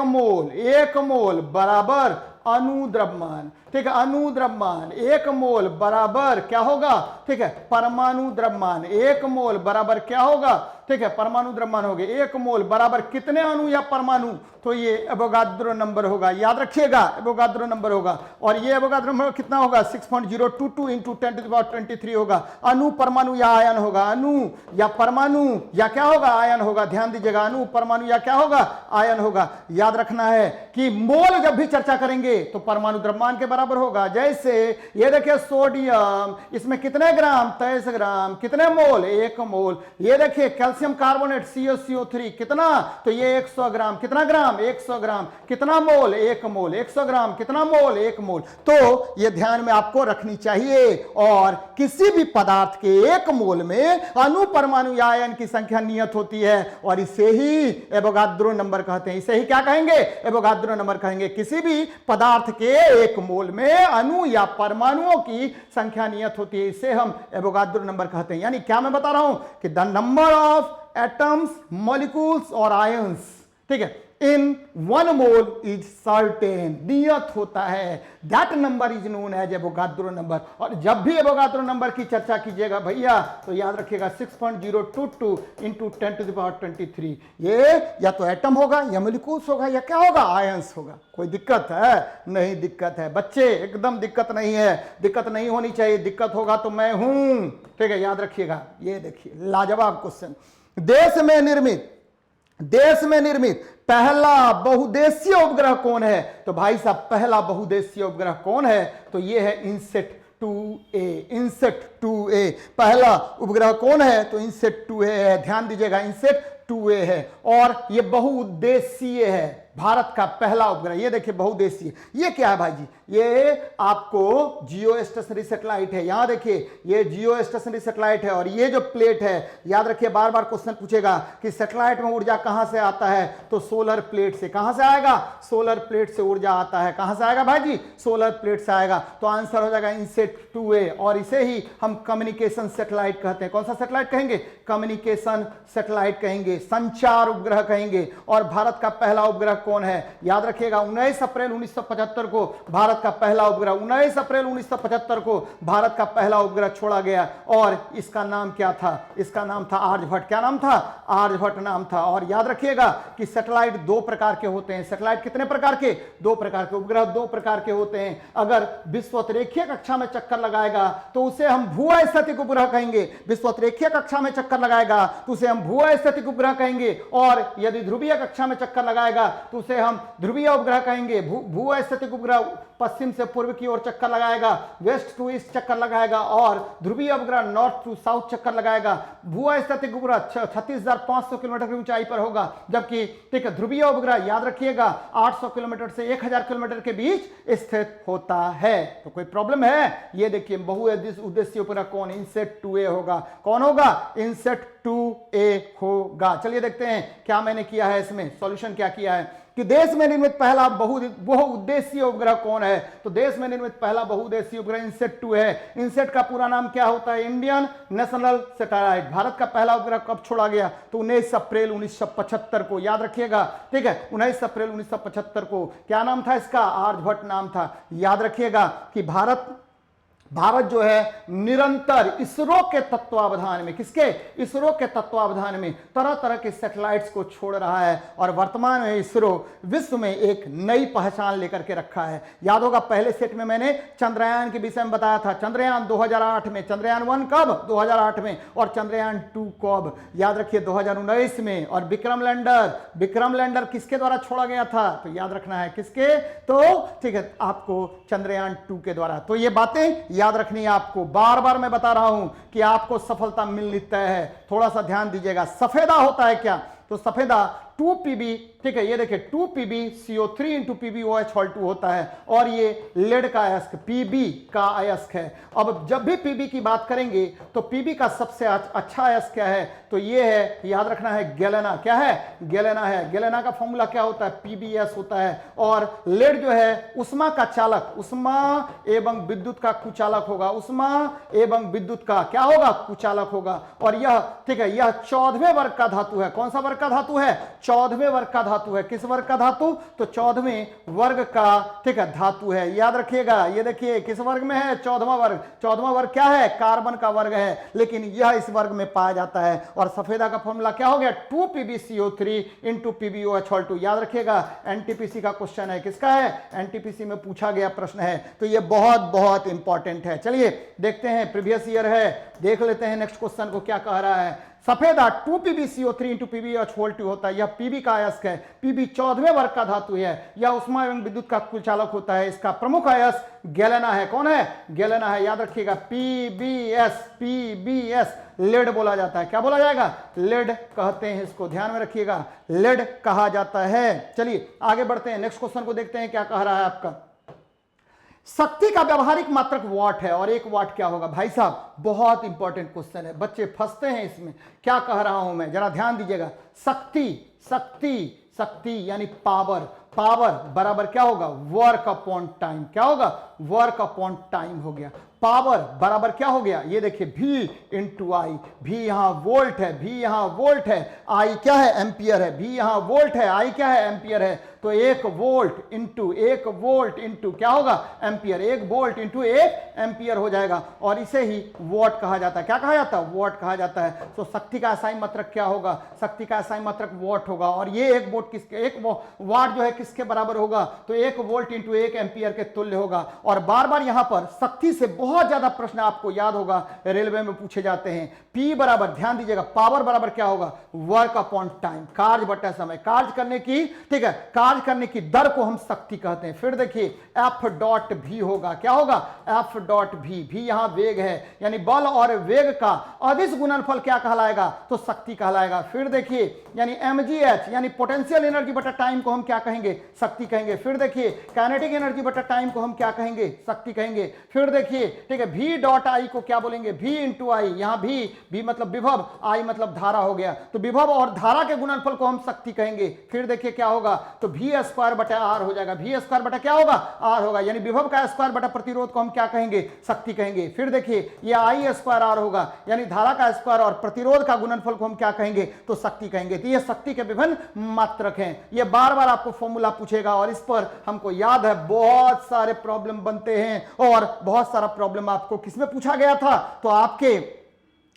[SPEAKER 1] मोल बराबर अनुद्रव्यमान, ठीक है, अनुद्रव्यमान, एक मोल बराबर क्या होगा, ठीक है, परमाणु द्रव्यमान, एक मोल बराबर क्या होगा, ठीक है, परमाणु द्रव्यमान हो गए। एक मोल बराबर कितने अणु या परमाणु, तो ये एवोगाद्रो नंबर होगा। याद रखिएगा, एवोगाद्रो नंबर होगा, और ये एवोगाद्रो नंबर कितना होगा, 6.022 इंटू 10⁻23 होगा। अणु, परमाणु या आयन होगा, अणु या परमाणु या क्या होगा, आयन होगा। ध्यान दीजिएगा, अणु, परमाणु या क्या होगा, आयन होगा। याद रखना है कि मोल जब भी चर्चा करेंगे तो परमाणु द्रव्यमान के बराबर होगा। जैसे ये देखिए सोडियम, इसमें कितने ग्राम, 23 ग्राम, कितने मोल, एक मोल। ये देखिए कैल्शियम कार्बोनेट CaCO3 कितना, तो ये 100 ग्राम, कितना ग्राम, 100 ग्राम, कितना मोल, एक मोल, 100 ग्राम, कितना मोल, एक मोल। तो ये ध्यान में आपको रखनी चाहिए। और किसी भी पदार्थ के एक मोल में अणु, परमाणु या आयन की संख्या नियत होती है, और इसे ही एवोगाद्रो नंबर कहते हैं। इसे ही क्या कहेंगे, एवोगाद्रो नंबर कहेंगे। किसी भी पदार्थ के एक मोल में अणु या परमाणुओं की संख्या नियत होती है, इसे हम एवोगाद्रो नंबर कहते हैं। यानी क्या मैं बता रहा हूं कि the number of atoms, molecules और आयंस, ठीक है, in one mole is certain, नियत होता है। That number is known as Avogadro number. और जब भी एवोगाद्रो नंबर की चर्चा कीजिएगा भैया तो याद रखिएगा 6.022 इंटू 10⁻23। ये या तो एटम होगा या मॉलिक्यूल्स होगा या क्या होगा, आयंस होगा। कोई दिक्कत है, नहीं दिक्कत है बच्चे, एकदम दिक्कत नहीं है, दिक्कत नहीं होनी चाहिए। दिक्कत होगा तो मैं हूं, ठीक है, याद रखिएगा। ये देखिए लाजवाब क्वेश्चन। देश में निर्मित पहला बहुउद्देशीय उपग्रह कौन है, तो भाई साहब पहला बहुउद्देशीय उपग्रह कौन है, तो ये है इनसेट 2A, इनसेट 2A। पहला उपग्रह कौन है, तो इनसेट 2A है। ध्यान दीजिएगा, इनसेट 2A है, और ये बहुउद्देशीय है, भारत का पहला उपग्रह। ये देखिए बहुउद्देशीय, ये क्या है भाई जी, ये आपको जियो स्टेशनरी सैटेलाइट है। यहां देखिए ये जियो स्टेशनरी सैटेलाइट है, और ये जो प्लेट है, याद रखिए बार बार क्वेश्चन पूछेगा कि सैटेलाइट में ऊर्जा कहां से आता है, तो सोलर प्लेट से। कहां से आएगा, सोलर प्लेट से ऊर्जा आता है। कहां से आएगा भाई जी, सोलर प्लेट से आएगा। तो आंसर हो जाएगा इनसेट 2A, और इसे ही हम कम्युनिकेशन सैटेलाइट कहते हैं। कौन सा सैटेलाइट कहेंगे, कम्युनिकेशन सैटेलाइट कहेंगे, संचार उपग्रह कहेंगे। और भारत का पहला उपग्रह कौन है, याद रखिएगा 19 अप्रैल 1975 को भारत का पहला उपग्रह, 19 अप्रैल 1975 को भारत का पहला उपग्रह छोड़ा गया, और इसका नाम क्या था, इसका नाम था आर्यभट्ट। क्या नाम था, आर्यभट्ट नाम था। और याद रखिएगा कि सैटेलाइट दो प्रकार के होते हैं। सैटेलाइट कितने प्रकार के, दो प्रकार के। उपग्रह दो प्रकार के होते हैं। अगर विश्वतरेखीय कक्षा में चक्कर लगाएगा तो उसे हम भू-स्थैतिक उपग्रह कहेंगे। विश्वतरेखीय कक्षा में चक्कर लगाएगा तो उसे हम भू-स्थैतिक उपग्रह कहेंगे। और यदि ध्रुवीय कक्षा में चक्कर लगाएगा तो उसे हम ध्रुवीय उपग्रह कहेंगे। भू-स्थैतिक उपग्रह पश्चिम से पूर्व की ओर चक्कर लगाएगा, वेस्ट टू ईस्ट चक्कर लगाएगा, और ध्रुवीय उपग्रह नॉर्थ टू साउथ चक्कर लगाएगा। भू-स्थैतिक उपग्रह 36,500 किलोमीटर की ऊंचाई पर होगा, जबकि ठीक है ध्रुवीय उपग्रह याद रखिएगा 800 किलोमीटर से 1000 किलोमीटर के बीच स्थित होता है। तो कोई प्रॉब्लम है, ये देखिए बहुउद्देशीय उपग्रह कौन, इनसेट 2A होगा। कौन होगा, इनसेट 2A होगा। चलिए देखते हैं क्या मैंने किया है इसमें, सॉल्यूशन क्या किया है कि देश में निर्मित पहला बहुउद्देशीय उपग्रह कौन है, तो देश में निर्मित पहला बहुउद्देशीय उपग्रह इनसेट 2 है। इनसेट का पूरा नाम क्या होता है, इंडियन नेशनल सैटेलाइट। भारत का पहला उपग्रह कब छोड़ा गया, तो 19 अप्रैल 1975 को। याद रखिएगा, ठीक है, 19 अप्रैल 1975 को। क्या नाम था इसका, आर्यभट्ट नाम था। याद रखिएगा कि भारत भारत जो है निरंतर इसरो के तत्वावधान में, किसके, इसरो के तत्वावधान में तरह तरह के सैटेलाइट्स को छोड़ रहा है और वर्तमान में इसरो विश्व में एक नई पहचान लेकर के रखा है। याद होगा पहले सेट में मैंने चंद्रयान के विषय में बताया था, चंद्रयान 2008 में, चंद्रयान 1 कब 2008 में, और चंद्रयान 2 कब, याद रखिए 2019 में। और विक्रम लैंडर किसके द्वारा छोड़ा गया था, तो याद रखना है किसके, तो ठीक है आपको चंद्रयान 2 के द्वारा। तो ये बातें याद रखनी है आपको, बार बार मैं बता रहा हूं कि आपको सफलता मिलनी तय है। थोड़ा सा ध्यान दीजिएगा। सफेदा होता है क्या, तो सफेदा 2Pb, ठीक है, ये देखिए 2PbCO3 इंटू PbOH2 होता है, और ये लेड का अयस्क Pb का अयस्क है। अब जब भी Pb की बात करेंगे तो Pb का सबसे अच्छा अयस्क क्या है, तो ये है, याद रखना है गैलेना। क्या है, गैलेना है। गैलेना का फॉर्मूला क्या होता है, Pbs होता है। और लेड जो है उष्मा का चालक, उष्मा एवं विद्युत का कुचालक होगा, उष्मा एवं विद्युत का क्या होगा, कुचालक होगा। और यह, ठीक है, यह 14वें वर्ग का धातु है। कौन सा वर्ग का धातु है, 14वें वर्ग का धातु है। किस वर्ग का धातु, तो 14वें वर्ग का, ठीक है, धातु है। याद रखिएगा, ये देखिए किस वर्ग में है, 14वां वर्ग। 14वां वर्ग क्या है, कार्बन का वर्ग है, लेकिन यह इस वर्ग में पाया जाता है। और सफेदा का फॉर्मूला क्या हो गया, 2PbCO3 इंटू PbOH2। याद रखिएगा, एनटीपीसी का क्वेश्चन है, किसका है, एनटीपीसी में पूछा गया प्रश्न है, तो यह बहुत बहुत इंपॉर्टेंट है। चलिए देखते हैं, प्रीवियस ईयर है, देख लेते हैं नेक्स्ट क्वेश्चन को क्या कह रहा है। सफेदा 2PbCO3 इंटू PbOH2 होता है, यह Pb का अयस्क है। Pb 14वें वर्ग का धातु है, यह उष्मा एवं विद्युत का कुचालक होता है। इसका प्रमुख अयस्क गैलेना है। कौन है, गैलेना है। याद रखिएगा, PbS लेड बोला जाता है। क्या बोला जाएगा, लेड कहते हैं इसको, ध्यान में रखिएगा, लेड कहा जाता है। चलिए आगे बढ़ते हैं, नेक्स्ट क्वेश्चन को देखते हैं क्या कह रहा है आपका। शक्ति का व्यवहारिक मात्रक वाट है, और 1 वाट क्या होगा। भाई साहब बहुत इंपॉर्टेंट क्वेश्चन है, बच्चे फंसते हैं इसमें। क्या कह रहा हूं मैं, जरा ध्यान दीजिएगा। शक्ति यानी पावर बराबर क्या होगा, वर्क अपॉन टाइम। क्या होगा, वर्क अपॉन टाइम हो गया। पावर बराबर क्या हो गया, ये देखिए V इंटू आई। V यहां वोल्ट है, V यहां वोल्ट है, I क्या है, एम्पियर है। V यहां वोल्ट है, I क्या है, एम्पियर है। तो 1 वोल्ट इंटू क्या होगा, एम्पियर। 1 वोल्ट इंटू 1 एम्पियर हो जाएगा, और इसे ही वॉट कहा जाता है। क्या कहा जाता है, वॉट कहा जाता है। तो शक्ति का एसआई मात्रक क्या होगा, शक्ति का एसआई मात्रक वॉट होगा। और ये 1 वोल्ट किसके, 1 वाट जो है किसके बराबर होगा, तो 1 वोल्ट इंटू 1 एम्पियर के तुल्य होगा। और बार बार यहां पर शक्ति से बहुत ज्यादा प्रश्न आपको याद होगा, रेलवे में पूछे जाते हैं। P बराबर, ध्यान दीजिएगा, पावर बराबर क्या होगा, वर्क अपॉन टाइम, कार्य बटा समय। कार्य करने की, ठीक है, कार्य करने की दर को हम शक्ति कहते हैं। फिर देखिए F डॉट V होगा। क्या होगा, F डॉट V यहां वेग है, यानी बल और वेग का अदिश गुणनफल क्या कहलाएगा, तो शक्ति कहलाएगा। फिर देखिए यानी mgh यानी पोटेंशियल एनर्जी बटा टाइम को हम क्या कहेंगे, शक्ति कहेंगे। फिर देखिए काइनेटिक एनर्जी बटा टाइम को हम क्या कहेंगे, शक्ति कहेंगे। फिर देखिए, ठीक है, V डॉट I को क्या बोलेंगे, V इंटू आई। यहां V मतलब विभव, I मतलब धारा हो गया, तो विभव और धारा के गुणनफल को हम शक्ति कहेंगे। फिर देखिए क्या होगा, तो V स्क्वायर बटा R हो जाएगा। V स्क्वायर बटा क्या होगा, R होगा, यानी विभव का स्क्वायर बटा प्रतिरोध को हम क्या कहेंगे, शक्ति कहेंगे। फिर देखिए ये I स्क्वायर R होगा, यानी धारा का स्क्वायर और प्रतिरोध का गुणनफल को हम क्या कहेंगे, तो शक्ति कहेंगे। तो ये शक्ति के विभिन्न मात्रक हैं। ये बार बार आपको फॉर्मूला पूछेगा, और इस पर हमको याद है बहुत सारे प्रॉब्लम बनते हैं, और बहुत सारा प्रॉब्लम आपको किसमें पूछा गया था, तो आपके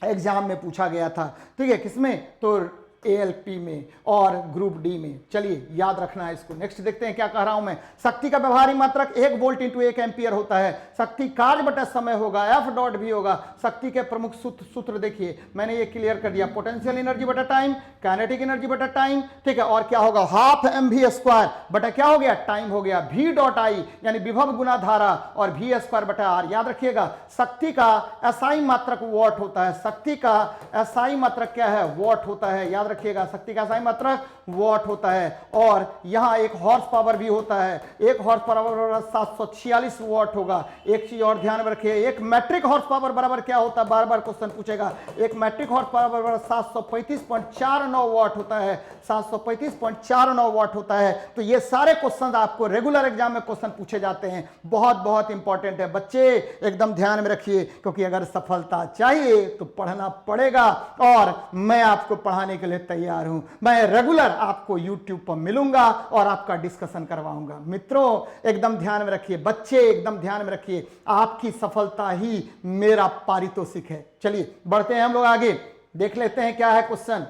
[SPEAKER 1] एग्जाम में पूछा गया था। ठीक है, किसमें, तो ALP में और ग्रुप डी में। चलिए याद रखना है इसको। नेक्स्ट देखते हैं क्या कह रहा हूं मैं। शक्ति का व्यवहारिक मात्रक 1 वोल्ट इंटू 1 एम्पियर होता है। शक्ति कार्य बटा समय होगा, F डॉट भी होगा। शक्ति के प्रमुख सूत्र देखिए, मैंने ये क्लियर कर दिया, पोटेंशियल एनर्जी बटा टाइम, काइनेटिक एनर्जी बटा टाइम, ठीक है, और क्या होगा, हाफ mv स्क्वायर बटा क्या हो गया, टाइम हो गया। V डॉट आई यानी विभव गुना धारा, और V स्क्वायर बटा R। याद रखिएगा शक्ति का SI मात्रक वॉट होता है। शक्ति का SI मात्रक क्या है, वॉट होता है। याद रखिएगा शक्ति का SI मात्रक वॉट होता है। और यहां एक हॉर्स पावर भी होता है, एक हॉर्स पावर 746 वॉट होगा। एक चीज और ध्यान में रखिए, एक मैट्रिक हॉर्स पावर बराबर क्या होता है, बार बार क्वेश्चन पूछेगा। एक मैट्रिक हॉर्स पावर बराबर 735.49 वॉट होता है, 735.49 वॉट होता है। तो ये सारे क्वेश्चन आपको रेगुलर एग्जाम में क्वेश्चन पूछे जाते हैं, बहुत बहुत इंपॉर्टेंट है बच्चे, एकदम ध्यान में रखिए, क्योंकि अगर सफलता चाहिए तो पढ़ना पड़ेगा, और मैं आपको पढ़ाने के लिए तैयार हूं। मैं रेगुलर आपको YouTube पर मिलूंगा और आपका डिस्कशन करवाऊंगा। मित्रों एकदम ध्यान में रखिए, बच्चे एकदम ध्यान में रखिए, आपकी सफलता ही मेरा पारितोषिक है। चलिए बढ़ते हैं हम लोग आगे, देख लेते हैं क्या है क्वेश्चन।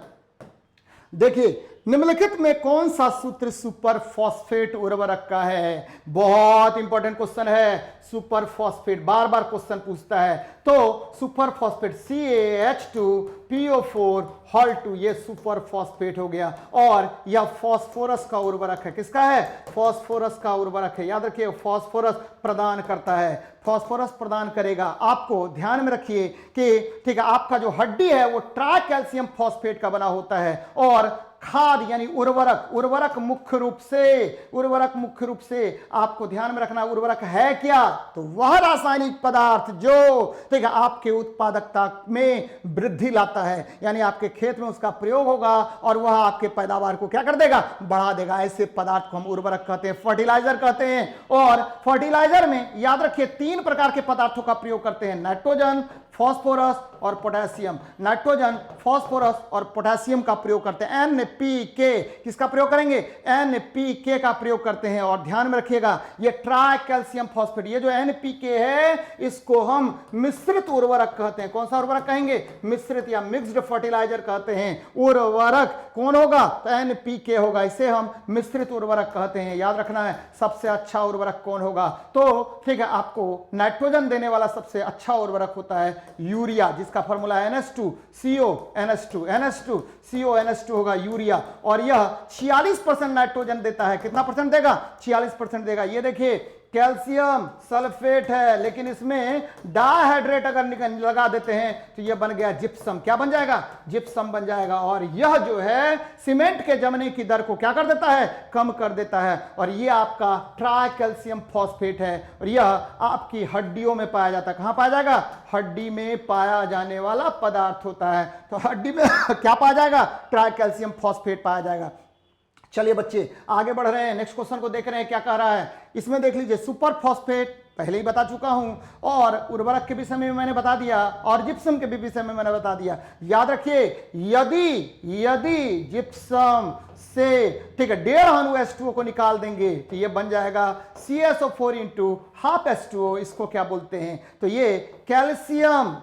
[SPEAKER 1] देखिए निम्नलिखित में कौन सा सूत्र सुपर फॉस्फेट उर्वरक का है? बहुत इंपॉर्टेंट क्वेश्चन है। सुपर फॉस्फेट बार बार क्वेश्चन पूछता है। तो सुपर फॉस्फेट CaH2PO4 हॉल 2 ये सुपर फॉस्फेट हो गया। और यह फास्फोरस का उर्वरक है। किसका है? फास्फोरस का उर्वरक है। याद रखिए फास्फोरस प्रदान करता है, फास्फोरस प्रदान करेगा। आपको ध्यान में रखिए कि ठीक है आपका जो हड्डी है वो ट्राई कैल्शियम फॉस्फेट का बना होता है। और खाद यानी उर्वरक मुख्य रूप से आपको ध्यान में रखना, उर्वरक है क्या? तो वह रासायनिक पदार्थ जो ठीक है आपके उत्पादकता में वृद्धि लाता है, यानी आपके खेत में उसका प्रयोग होगा और वह आपके पैदावार को क्या कर देगा? बढ़ा देगा। ऐसे पदार्थ को हम उर्वरक कहते हैं, फर्टिलाइजर कहते हैं। और फर्टिलाइजर में याद रखिए 3 प्रकार के पदार्थों का प्रयोग करते हैं, नाइट्रोजन, फास्फोरस और पोटेशियम। नाइट्रोजन, फास्फोरस और पोटेशियम का प्रयोग करते हैं। NPK किसका प्रयोग करेंगे? NPK का प्रयोग करते हैं। और ध्यान में रखिएगा ये ट्राई कैल्शियम फॉस्फेट, ये जो NPK है इसको हम मिश्रित उर्वरक कहते हैं। कौन सा उर्वरक कहेंगे? मिश्रित या मिक्स्ड फर्टिलाइजर कहते हैं। उर्वरक कौन होगा? तो NPK होगा। इसे हम मिश्रित उर्वरक कहते हैं। याद रखना है सबसे अच्छा उर्वरक कौन होगा? तो ठीक है आपको नाइट्रोजन देने वाला सबसे अच्छा उर्वरक होता है यूरिया, जिसका फॉर्मूला है NH2CO NH2 होगा यूरिया। और यह 46% नाइट्रोजन देता है। कितना परसेंट देगा? 46% देगा। ये देखिए कैल्शियम सल्फेट है, लेकिन इसमें डाइहाइड्रेट अगर लगा देते हैं तो यह बन गया जिप्सम। क्या बन जाएगा? जिप्सम बन जाएगा। और यह जो है सीमेंट के जमने की दर को क्या कर देता है? कम कर देता है। और यह आपका ट्राई कैल्शियम फॉस्फेट है और यह आपकी हड्डियों में पाया जाता है। कहां पाया जाएगा? हड्डी में पाया जाने वाला पदार्थ होता है। तो हड्डी में क्या पाया जाएगा? ट्राई कैल्शियम फॉस्फेट पाया जाएगा। चलिए बच्चे आगे बढ़ रहे हैं, नेक्स्ट क्वेश्चन को देख रहे हैं क्या कह रहा है। इसमें देख लीजिए सुपर फॉस्फेट पहले ही बता चुका हूं, और उर्वरक के विषय में मैंने बता दिया, और जिप्सम के भी विषय में मैंने बता दिया। याद रखिए यदि जिप्सम से ठीक है 1.5 अणु H2O को निकाल देंगे तो ये बन जाएगा CaSO4 इंटू हाफ H2O। इसको क्या बोलते हैं? तो ये कैल्शियम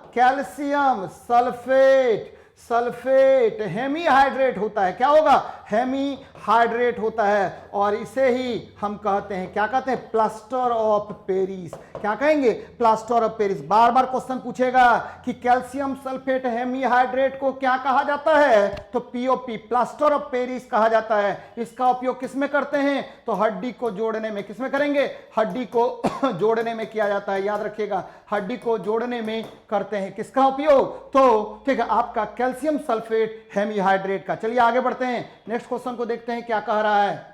[SPEAKER 1] सल्फेट हेमीहाइड्रेट होता है। क्या होगा? हेमीहाइड्रेट होता है। और इसे ही हम कहते हैं, क्या कहते हैं? Plaster of Paris. क्या कहेंगे? Plaster of Paris. Bar bar question पूछेगा कि कैल्शियम सल्फेट हेमीहाइड्रेट को क्या कहा जाता है? तो POP प्लास्टर ऑफ पेरिस कहा जाता है। इसका उपयोग किसमें करते हैं? तो हड्डी को जोड़ने में। किसमें करेंगे? हड्डी को जोड़ने में किया जाता है। याद रखिएगा हड्डी को जोड़ने में करते हैं। किसका उपयोग? तो ठीक है आपका कैल्शियम सल्फेट हेमीहाइड्रेट का। चलिए आगे बढ़ते हैं, नेक्स्ट क्वेश्चन को देखते हैं क्या कह रहा है।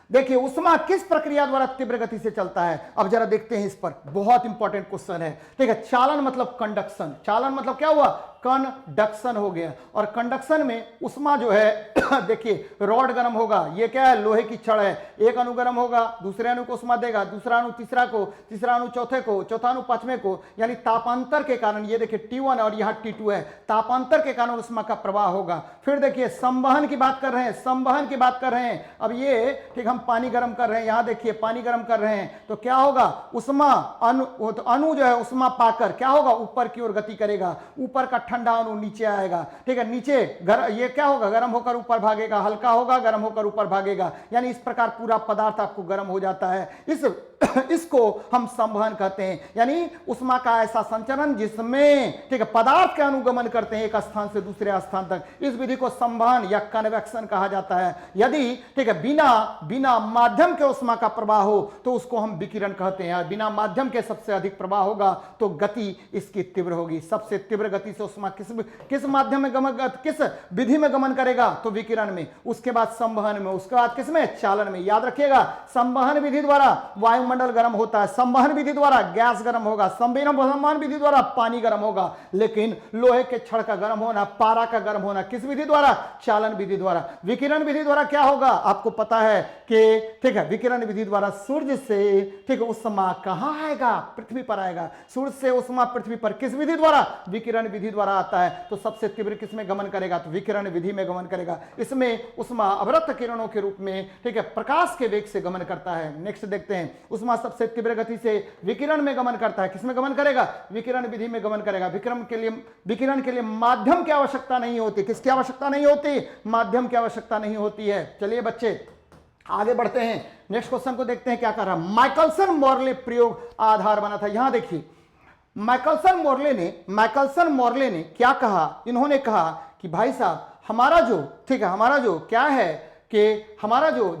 [SPEAKER 1] देखिए उष्मा किस प्रक्रिया द्वारा तीव्र गति से चलता है? अब जरा देखते हैं इस पर, बहुत इंपॉर्टेंट क्वेश्चन है। ठीक है चालन मतलब कंडक्शन, चालन मतलब क्या हुआ? कंडक्शन हो गया। और कंडक्शन में उष्मा जो है देखिए रॉड गर्म होगा, ये क्या है? लोहे की छड़ है। एक अणु गर्म होगा, दूसरे अणु को उष्मा देगा, दूसरा अणु तीसरा को, तीसरा अणु चौथे को, चौथा अणु पांचवें को। यानी तापांतर के कारण, ये देखिए T1 और यहाँ T2 है, तापांतर के कारण उष्मा का प्रवाह होगा। फिर देखिए संवहन की बात कर रहे हैं, अब ये ठीक हम पानी गर्म कर रहे हैं, यहां देखिए पानी गर्म कर रहे हैं, तो क्या होगा? उष्मा अणु जो है उष्मा पाकर क्या होगा? ऊपर की ओर गति करेगा। ऊपर का ठंडा अणु नीचे आएगा। ठीक है नीचे ये क्या होगा? गर्म होकर ऊपर भागेगा, हल्का होगा गर्म होकर ऊपर भागेगा। यानी इस प्रकार पूरा पदार्थ आपको गर्म हो जाता है। इसको हम संवहन कहते हैं, यानी उष्मा का ऐसा संचरण जिसमें ठीक है पदार्थ का अनुगमन करते हैं एक स्थान से दूसरे स्थान तक। इस विधि को संवहन या कन्वेक्शन कहा जाता है। यदि ठीक है बिना माध्यम के उष्मा का प्रवाह हो तो उसको हम विकिरण कहते हैं। बिना माध्यम के सबसे अधिक प्रवाह होगा तो गति इसकी तीव्र होगी। सबसे तीव्र गति से उष्मा किस माध्यम में किस विधि में गमन करेगा? तो विकिरण में, उसके बाद संवहन में, उसके बाद किसमें? चालन में। याद रखिएगा संवहन विधि द्वारा वायुमंडल वायुमंडल गर्म होता है, संवहन विधि द्वारा गैस गर्म होगा, संवहन विधि द्वारा पानी गर्म होगा। लेकिन लोहे के छड़ का गर्म होना, पारा का गर्म होना किस विधि द्वारा? चालन विधि द्वारा। विकिरण विधि द्वारा क्या होगा? आपको पता है कि ठीक है, विकिरण विधि द्वारा सूर्य से ठीक है उष्मा कहां आएगा? पृथ्वी पर आएगा। सूर्य से उष्मा पृथ्वी पर किस विधि द्वारा? विकिरण विधि द्वारा आता है। तो सबसे तीव्र किस में गमन करेगा? तो विकिरण विधि में गमन करेगा। इसमें उष्मा अवरक्त किरणों के रूप में ठीक है प्रकाश के वेग से गमन करता है। नेक्स्ट देखते हैं, उष्मा सबसे तीव्र गति से विकिरण में गमन करता है। किसमें गमन करेगा? विकिरण विधि में गमन करेगा। विकिरण के लिए माध्यम की आवश्यकता नहीं होती। किसकी आवश्यकता नहीं होती? माध्यम की आवश्यकता नहीं होती है। चलिए बच्चे आगे बढ़ते हैं, नेक्स्ट क्वेश्चन को देखते हैं क्या कर रहा है। माइकलसन मोर्ले प्रयोग आधार बना था। यहां देखिए माइकलसन मोर्ले ने क्या कहा? इन्होंने कहा कि भाई साहब हमारा जो ठीक है हमारा जो क्या है कि हमारा जो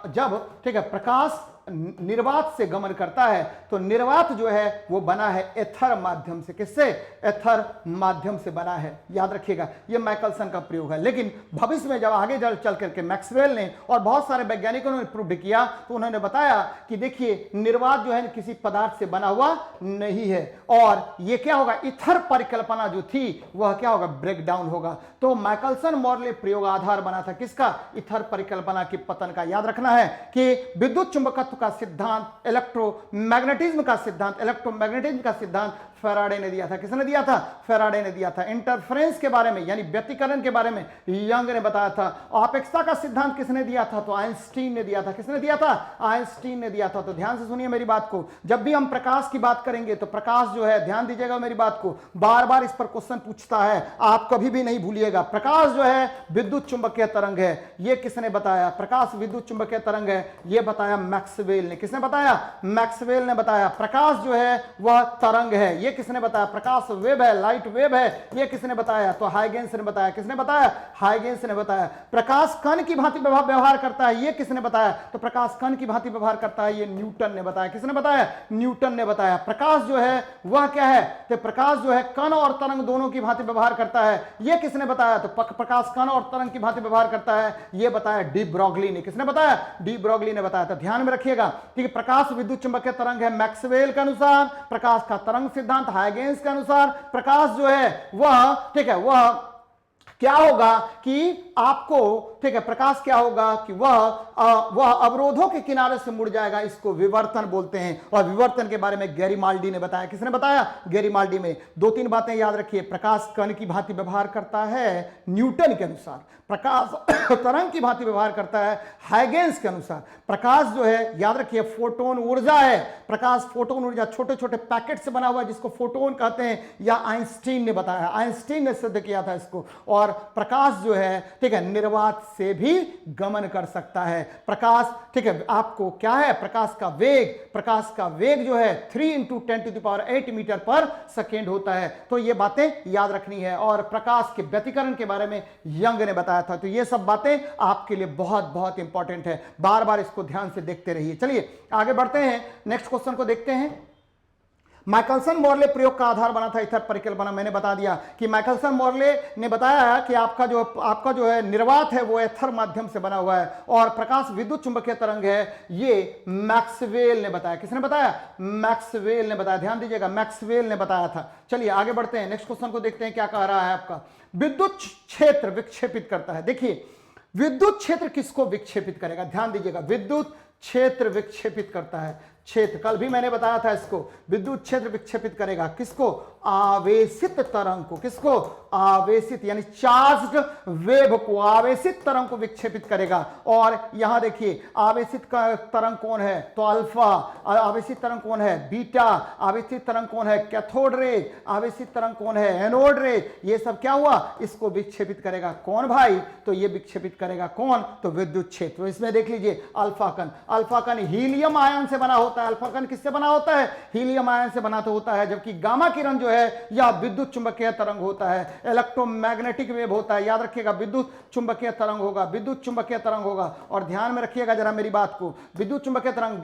[SPEAKER 1] जब ठीक है प्रकाश निर्वात से गमन करता है तो निर्वात जो है वो बना है एथर माध्यम से। किससे? एथर माध्यम से बना है। याद रखिएगा ये माइकलसन का प्रयोग है। लेकिन भविष्य में जब आगे चल करके मैक्सवेल ने और बहुत सारे वैज्ञानिकों ने प्रूव किया तो उन्होंने बताया कि देखिए निर्वात जो है किसी पदार्थ से बना हुआ नहीं है और ये क्या होगा? इथर परिकल्पना जो थी वह क्या होगा? ब्रेक डाउन होगा। तो माइकलसन मोर्ले प्रयोग आधार बना था किसका? इथर परिकल्पना के पतन का। याद रखना है कि विद्युत चुंबकत्व का सिद्धांत, इलेक्ट्रोमैग्नेटिज्म का सिद्धांत फैराडे ने दिया था। किसने दिया था? फैराडे ने दिया था। इंटरफेरेंस के बारे में यानी व्यतिकरण के बारे में यंग ने बताया था। अपेक्षता का सिद्धांत किसने दिया था? तो आइंस्टीन ने दिया था। किसने दिया था? आइंस्टीन ने दिया था। तो ध्यान से सुनिए मेरी बात को, जब भी हम प्रकाश की बात करेंगे तो प्रकाश जो है, ध्यान दीजिएगा मेरी बात को, बार बार इस पर क्वेश्चन पूछता है, आप कभी भी नहीं भूलिएगा। प्रकाश जो है विद्युत चुंबकीय तरंग है। यह किसने बताया? प्रकाश विद्युत चुंबकीय तरंग है, यह बताया मैक्सवेल ने। किसने बताया? मैक्सवेल ने बताया। प्रकाश जो है वह तरंग है, किसने बताया? प्रकाश वेव है, लाइट वेव है, ये किसने बताया? तो हाइगेंस ने बताया। किसने बताया? हाइगेंस ने बताया। प्रकाश कण की भांति व्यवहार करता है, ये किसने बताया? तो प्रकाश कण की भांति व्यवहार करता है, ये न्यूटन ने बताया। किसने बताया? न्यूटन ने बताया। प्रकाश जो है वह क्या है? तो प्रकाश जो है कण और तरंग दोनों की भांति व्यवहार करता है, ये किसने बताया? तो प्रकाश कण और तरंग की भांति व्यवहार करता है, ये बताया डी ब्रॉगली ने। किसने बताया? डी ब्रॉगली ने बताया। तो ध्यान में रखिएगा कि प्रकाश विद्युत चुंबकीय तरंग है मैक्सवेल के अनुसार, प्रकाश का तरंग सिद्धांत हाइगेंस के अनुसार। प्रकाश जो है वह ठीक है वह क्या होगा कि आपको ठीक है प्रकाश क्या होगा कि वह अवरोधों के किनारे से मुड़ जाएगा। इसको विवर्तन बोलते हैं और विवर्तन के बारे में गैरीमाल्डी ने बताया। किसने बताया? गैरीमाल्डी में। दो तीन बातें याद रखिए। प्रकाश कण की भांति व्यवहार करता है न्यूटन के अनुसार, प्रकाश तरंग की भांति व्यवहार करता है हाइगेंस के अनुसार। प्रकाश जो है याद रखिए फोटोन ऊर्जा है। प्रकाश फोटोन ऊर्जा छोटे छोटे पैकेट से बना हुआ जिसको फोटोन कहते हैं, या आइंस्टीन ने बताया, आइंस्टीन ने सिद्ध किया था इसको। और प्रकाश जो है ठीक है निर्वात से भी गमन कर सकता है। प्रकाश ठीक है आपको क्या है? प्रकाश का वेग जो है 3 × 10⁸ मीटर पर सेकेंड होता है। तो ये बातें याद रखनी है। और प्रकाश के व्यतिकरण के बारे में यंग ने बताया था। तो ये सब बातें आपके लिए बहुत बहुत इंपॉर्टेंट है, बार बार इसको ध्यान से देखते रहिए। चलिए आगे बढ़ते हैं, नेक्स्ट क्वेश्चन को देखते हैं। माइकलसन मोर्ले प्रयोग का आधार बना था इथर परिकल्पना। मैंने बता दिया कि माइकलसन मोर्ले ने बताया कि आपका जो है निर्वात है वो एथर माध्यम से बना हुआ है और प्रकाश विद्युत चुंबकीय तरंग है, ये मैक्सवेल ने बताया। किसने बताया? मैक्सवेल ने बताया। ध्यान दीजिएगा मैक्सवेल ने बताया था। चलिए आगे बढ़ते हैं, नेक्स्ट क्वेश्चन को देखते हैं क्या कह रहा है आपका। विद्युत क्षेत्र विक्षेपित करता है। देखिए विद्युत क्षेत्र किसको विक्षेपित करेगा? ध्यान दीजिएगा, विद्युत क्षेत्र विक्षेपित करता है। क्षेत्र कल भी मैंने बताया था इसको। विद्युत क्षेत्र विक्षेपित करेगा किसको? आवेशित तरंग को। किसको? आवेशित यानी चार्ज्ड वेव को, आवेशित तरंग को विक्षेपित करेगा। और यहां देखिए आवेशित तरंग कौन है? तो अल्फा। आवेशित तरंग कौन है? बीटा। आवेशित तरंग कौन है? Cathode rays. आवेशित तरंग कौन है? Anode rays. ये सब क्या हुआ? इसको विक्षेपित करेगा कौन भाई? तो ये विक्षेपित करेगा कौन? तो विद्युत क्षेत्र। इसमें देख लीजिए अल्फा कण। अल्फा कण हीलियम आयन से बना होता है। अल्फा कण किससे बना होता है? हीलियम आयन से बना होता है। जबकि गामा किरण जो है यह विद्युत चुंबकीय तरंग होता है, इलेक्ट्रोमैग्नेटिक वेव होता है। याद रखिएगा विद्युत चुंबकीय तरंग होगा, विद्युत चुंबकीय तरंग होगा। और ध्यान में रखिएगा जरा मेरी बात को, विद्युत चुंबकीय तरंग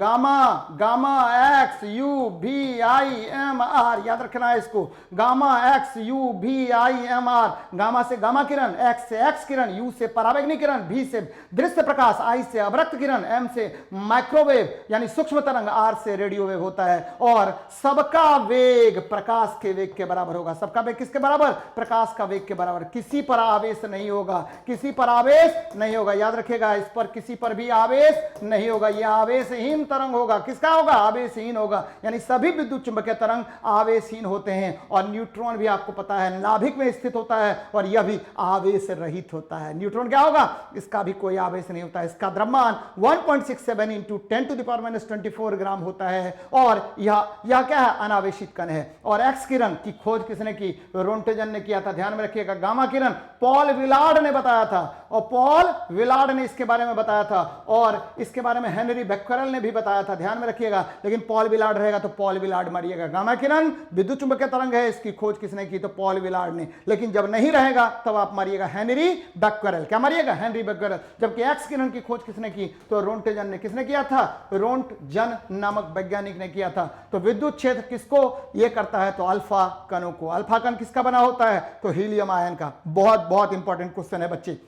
[SPEAKER 1] गामा एक्स यू भी आई एम आर, याद रखना है इसको। गामा एक्स यू भी आई एम आर, गामा से गामा किरण, एक्स से एक्स किरण, यू से परावैग्निक किरण, भी से दृश्य प्रकाश, आई से अवरक्त किरण, एम से माइक्रोवेव यानी सूक्ष्म तरंग, आर से रेडियो वेव होता है। और सबका वेग प्रकाश के वेग के बराबर होगा। सबका वेग किसके बराबर? प्रकाश का वेग के बराबर। किसी पर आवेश नहीं होगा, किसी पर आवेश नहीं होगा, याद रखिएगा, इस पर किसी पर भी आवेश नहीं होगा। यह आवेशहीन तरंग होगा। किसका होगा? आवेशहीन होगा। यानी सभी विद्युत चुंबकीय तरंग आवेशहीन होते हैं। और न्यूट्रॉन भी आपको पता है नाभिक में स्थित होता है और यह भी आवेश रहित होता है। न्यूट्रॉन क्या होगा? इसका भी कोई आवेश नहीं होता है। इसका द्रव्यमान 1.67 इंटू 10⁻24 ग्राम होता है। और यह क्या है? अनावेशित कण है। और एक्स किरण की खोज किसने की? रोंटेजन ने किया था। ध्यान में रखिएगा, गामा किरण पॉल विलार्ड ने बताया था, और पॉल विलार्ड ने इसके बारे में बताया था, और इसके बारे में हेनरी बेक्वेरेल ने भी बताया था। ध्यान में रखिएगा, लेकिन पॉल विलार्ड रहेगा तो पॉल विलार्ड मारिएगा। गामा किरण विद्युत चुंबकीय तरंग है, इसकी खोज किसने की? तो पॉल विलार्ड ने। लेकिन जब नहीं रहेगा तब आप मारिएगा हेनरी बेक्वेरेल। क्या मारिएगा? हेनरी बेक्वेरेल। जबकि एक्स किरण की खोज किसने की? तो रोंटेजन ने। किसने किया था? रोंटजन नामक वैज्ञानिक ने किया था। तो विद्युत क्षेत्र किसको ये करता है? तो अल्फा कणों को। अल्फा कण किसका बना होता है? तो हीलियम आयन का। बहुत बहुत इंपॉर्टेंट क्वेश्चन है बच्चे।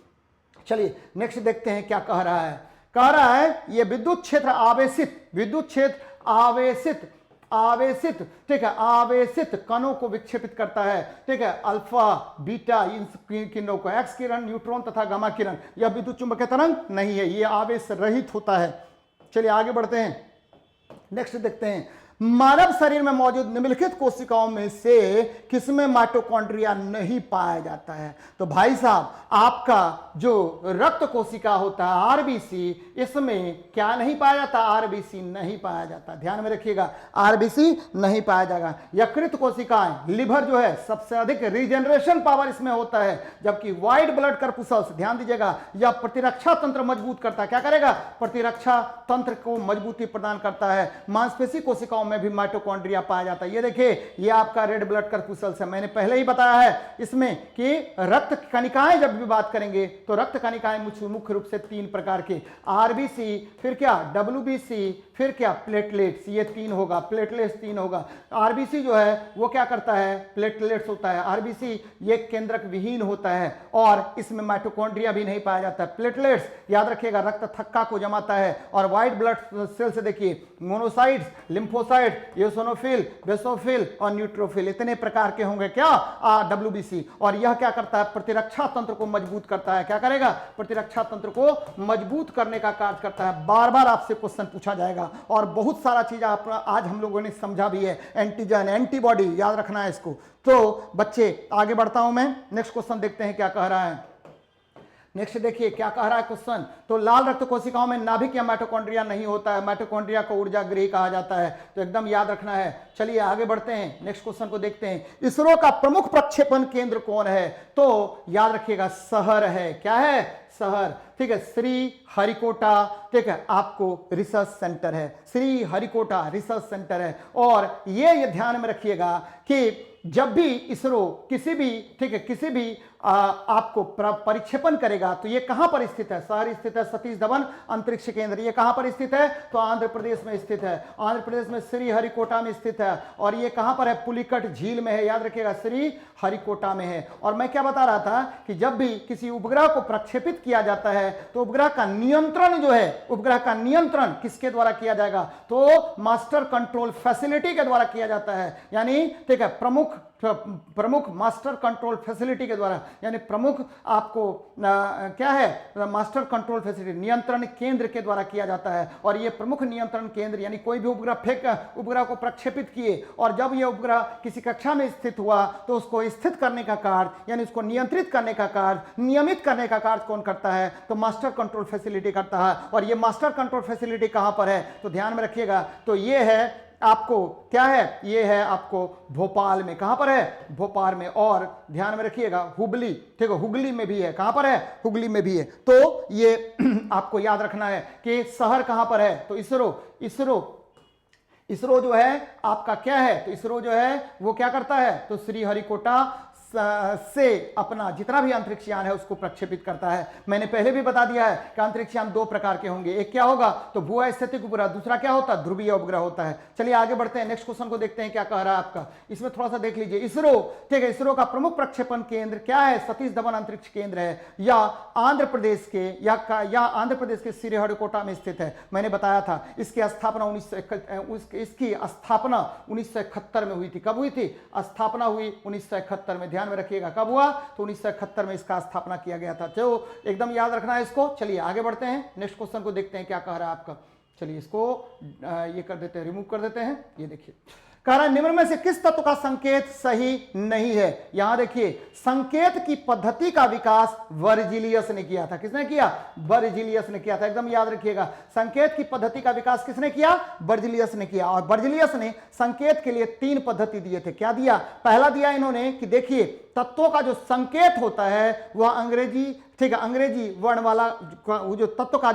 [SPEAKER 1] चलिए नेक्स्ट देखते हैं क्या कह रहा है। कह रहा है ये विद्युत क्षेत्र आवेशित, विद्युत क्षेत्र आवेशित, आवेशित, ठीक है, आवेशित कणों को विक्षेपित करता है। ठीक है, अल्फा बीटा इन किरणों को, एक्स किरण, न्यूट्रॉन तथा गामा किरण, यह विद्युत चुंबकीय तरंग नहीं है, यह आवेश रहित होता है। चलिए आगे बढ़ते हैं, नेक्स्ट देखते हैं। मानव शरीर में मौजूद निम्नलिखित कोशिकाओं में से किसमें माइटोकॉन्ड्रिया नहीं पाया जाता है? तो भाई साहब, आपका जो रक्त कोशिका होता है आरबीसी, इसमें क्या नहीं पाया जाता? आरबीसी नहीं पाया जाता। ध्यान में रखिएगा, आरबीसी नहीं पाया जाएगा। यकृत कोशिकाएं, लिवर जो है, सबसे अधिक रीजनरेशन पावर इसमें होता है। जबकि व्हाइट ब्लड कर्पुसल्स, ध्यान दीजिएगा, यह प्रतिरक्षा तंत्र मजबूत करता है। क्या करेगा? प्रतिरक्षा तंत्र को मजबूती प्रदान करता है। मांसपेशी कोशिकाओं में भी माइटोकॉन्ड्रिया पाया जाता है। ये देखिए, ये आपका रेड ब्लड कर्पुसल्स है। मैंने पहले ही बताया है इसमें कि रक्त कणिकाएं जब भी बात करेंगे तो रक्त कणिकाएं मुख्य रूप से 3 प्रकार के, आरबीसी, फिर क्या डब्ल्यूबीसी, फिर क्या प्लेटलेट्स, ये 3 होगा, प्लेटलेट्स 3 होगा। आरबीसी जो है वो क्या करता है? प्लेटलेट्स होता है। आरबीसी ये केंद्रक विहीन होता है और इसमें माइटोकॉन्ड्रिया भी नहीं पाया जाता है। प्लेटलेट्स याद रखिएगा रक्त थक्का को जमाता है। और व्हाइट ब्लड सेल से देखिए, मोनोसाइट्स, लिम्फोसाइट, एओसिनोफिल, बेसोफिल और न्यूट्रोफिल, इतने प्रकार के होंगे क्या? डब्ल्यूबीसी। और यह क्या करता है? प्रतिरक्षा तंत्र को मजबूत करता है। क्या करेगा? प्रतिरक्षा तंत्र को मजबूत करने का कार्य करता है। बार बार आपसे क्वेश्चन पूछा जाएगा और बहुत सारा चीज आज हम लोगों ने समझा भी है। एंटीजन, एंटीबॉडी, याद रखना है इसको। तो बच्चे आगे बढ़ता हूं मैं, नेक्स्ट क्वेश्चन देखते हैं क्या कह रहा है। नेक्स्ट देखिए क्या कह रहा है क्वेश्चन। तो लाल रक्त कोशिकाओं में नाभिक या माइटोकॉन्ड्रिया नहीं होता है। माइटोकॉन्ड्रिया को ऊर्जा गृह कहा जाता है, तो एकदम याद रखना है। चलिए आगे बढ़ते हैं, नेक्स्ट क्वेश्चन को देखते हैं। इसरो का प्रमुख प्रक्षेपण केंद्र कौन है? तो याद रखिएगा शहर है। क्या है? शहर। ठीक है, श्री हरिकोटा, ठीक है, आपको रिसर्च सेंटर है। श्री हरिकोटा रिसर्च सेंटर है। और ये ध्यान में रखिएगा कि जब भी इसरो किसी भी, ठीक है, किसी भी आपको परिक्षेपण करेगा तो ये कहां पर स्थित है? शहर स्थित है सतीश धवन अंतरिक्ष केंद्र। ये कहां पर स्थित है? तो आंध्र प्रदेश में स्थित है। आंध्र प्रदेश में श्री हरिकोटा में स्थित है। और ये कहां पर है? पुलिकट झील में है। याद रखिएगा, श्री हरिकोटा में है। और मैं क्या बता रहा था कि जब भी किसी उपग्रह को प्रक्षेपित किया जाता है तो उपग्रह का नियंत्रण जो है, उपग्रह का नियंत्रण किसके द्वारा किया जाएगा? तो मास्टर कंट्रोल फैसिलिटी के द्वारा किया जाता है। यानी ठीक है, प्रमुख मास्टर कंट्रोल फैसिलिटी के द्वारा, यानी प्रमुख आपको क्या है? मास्टर कंट्रोल फैसिलिटी, नियंत्रण केंद्र के द्वारा किया जाता है। और ये प्रमुख नियंत्रण केंद्र, यानी कोई भी उपग्रह को प्रक्षेपित किए और जब यह उपग्रह किसी कक्षा में स्थित हुआ तो उसको स्थित करने का कार्य, यानी उसको नियंत्रित करने का कार्य, नियमित करने का कार्य कौन करता है? तो मास्टर कंट्रोल फैसिलिटी करता है। और ये मास्टर कंट्रोल फैसिलिटी कहां पर है? तो ध्यान में रखिएगा, तो ये है आपको, क्या है? ये है आपको भोपाल में। कहां पर है? भोपाल में। और ध्यान में रखिएगा हुगली, ठीक है, हुगली में भी है। कहां पर है? हुगली में भी है। तो ये आपको याद रखना है कि शहर कहां पर है? तो इसरो जो है आपका क्या है? तो इसरो जो है वो क्या करता है? तो श्री हरिकोटा से अपना जितना भी अंतरिक्ष यान है उसको प्रक्षेपित करता है। मैंने पहले भी बता दिया है कि अंतरिक्ष यान दो प्रकार के होंगे, एक क्या होगा तो भू स्थितिक उपग्रह, दूसरा क्या होता है ध्रुवीय उपग्रह होता है। चलिए आगे बढ़ते हैं, नेक्स्ट क्वेश्चन को देखते हैं क्या कह रहा है आपका। इसमें थोड़ा सा देख लीजिए, इसरो, ठीक है, इसरो का प्रमुख प्रक्षेपण केंद्र क्या है, सतीश धवन अंतरिक्ष केंद्र है, या आंध्र प्रदेश के या आंध्र प्रदेश के श्रीहरिकोटा में स्थित है। मैंने बताया था इसकी स्थापना 1971 में हुई थी। कब हुई थी? स्थापना हुई 1971 में। ध्यान में रखिएगा कब हुआ तो 1971 में इसका स्थापना किया गया था। तो एकदम याद रखना है इसको। चलिए आगे बढ़ते हैं, नेक्स्ट क्वेश्चन को देखते हैं क्या कह रहा है आपका। चलिए इसको ये कर देते हैं, रिमूव कर देते हैं। ये देखिए कह रहा है निम्न में से किस तत्व का संकेत सही नहीं है। यहां देखिए संकेत की पद्धति का विकास वर्जिलियस ने किया था। किसने किया? वर्जिलियस ने किया था। एकदम याद रखिएगा, संकेत की पद्धति का विकास किसने किया? वर्जिलियस ने किया। और वर्जिलियस ने संकेत के लिए 3 पद्धति दिए थे। क्या दिया? पहला दिया इन्होंने कि देखिए तत्वों का जो संकेत होता है वह अंग्रेजी, ठीक है, अंग्रेजी वर्ण वाला जो तत्व का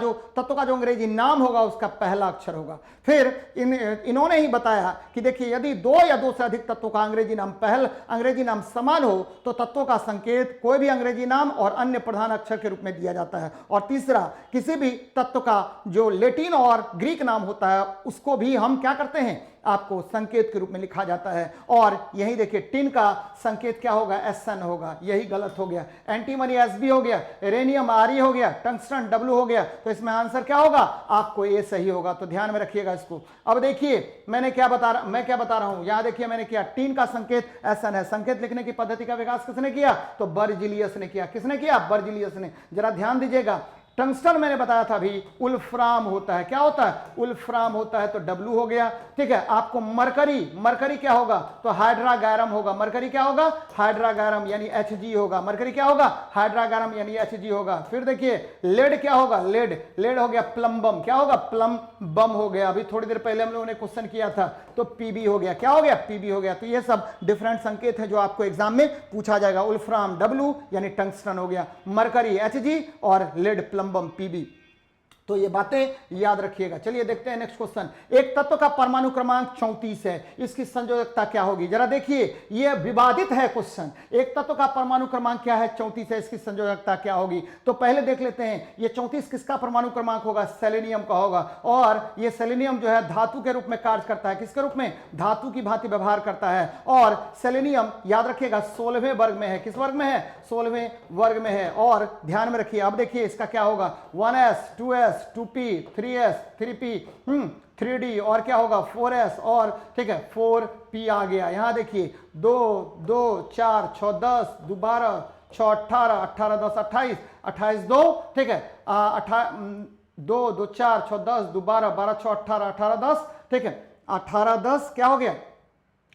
[SPEAKER 1] जो अंग्रेजी नाम होगा उसका पहला अक्षर होगा। फिर इन्होंने ही बताया कि देखिए यदि 2 या 2 से अधिक तत्वों का अंग्रेजी नाम समान हो तो तत्वों का संकेत कोई भी अंग्रेजी नाम और अन्य प्रधान अक्षर के रूप में दिया जाता है। और तीसरा, किसी भी तत्व का जो लैटिन और ग्रीक नाम होता है उसको भी हम क्या करते हैं, आपको संकेत के रूप में लिखा जाता है। और यही देखिए टिन का संकेत क्या होगा? SN होगा। यही गलत हो गया। एंटीमनी SB हो गया, रेनियम RE हो गया, टंगस्टन W हो गया। तो इसमें आंसर क्या होगा? आपको A सही होगा। तो ध्यान में रखिएगा इसको। अब देखिए मैं क्या बता रहा हूं, यहां देखिए मैंने किया टिन का संकेत SN है। संकेत लिखने की पद्धति का विकास किसने किया? तो बर्जिलियस ने किया। किसने किया? बर्जिलियस ने। जरा ध्यान दीजिएगा, टंगस्टन मैंने बताया था अभी उल्फ्राम होता है। क्या होता है? उल्फ्राम होता है। तो W हो गया, ठीक है। आपको मरकरी क्या होगा? तो हाइड्रागैरम होगा। मरकरी क्या होगा? हाइड्रागैरम यानी Hg होगा। मरकरी क्या होगा? हाइड्रागैरम यानी Hg होगा। फिर देखिए लेड क्या होगा? लेड हो गया प्लम्बम। क्या होगा? प्लम बम हो गया। अभी थोड़ी देर पहले हम लोगों ने क्वेश्चन किया था तो Pb हो गया। क्या हो गया? Pb हो गया। तो ये सब डिफरेंट संकेत है जो आपको एग्जाम में पूछा जाएगा। उल्फ्राम W यानी टंगस्टन हो गया, मरकरी Hg और लेड प्लम्बम Pb। तो ये बातें याद रखिएगा। चलिए देखते हैं नेक्स्ट क्वेश्चन। एक तत्व का परमाणु क्रमांक 34 है, इसकी संयोजकता क्या होगी? जरा देखिए ये विवादित है क्वेश्चन। एक तत्व का परमाणु क्रमांक क्या है? 34 है, इसकी संयोजकता क्या होगी? तो पहले देख लेते हैं ये 34 किसका परमाणु क्रमांक होगा? सेलेनियम का होगा। और ये सेलेनियम जो है धातु के रूप में कार्य करता है। किसके रूप में? धातु की भांति व्यवहार करता है। और सेलेनियम याद रखिएगा 16वें वर्ग में है। किस वर्ग में है? 16वें वर्ग में है। और ध्यान में रखिए, अब देखिए इसका क्या होगा? 1s 2s 2p 3s 3p 3d और क्या होगा? 4s और ठीक है 4p आ गया। यहां देखिए 2 2 4 6 10 2 12 6 18 18 10 28 28 2, ठीक है 2 2 4 6 10 2 12 12 6 18 18 10, ठीक है 18 10 क्या हो गया?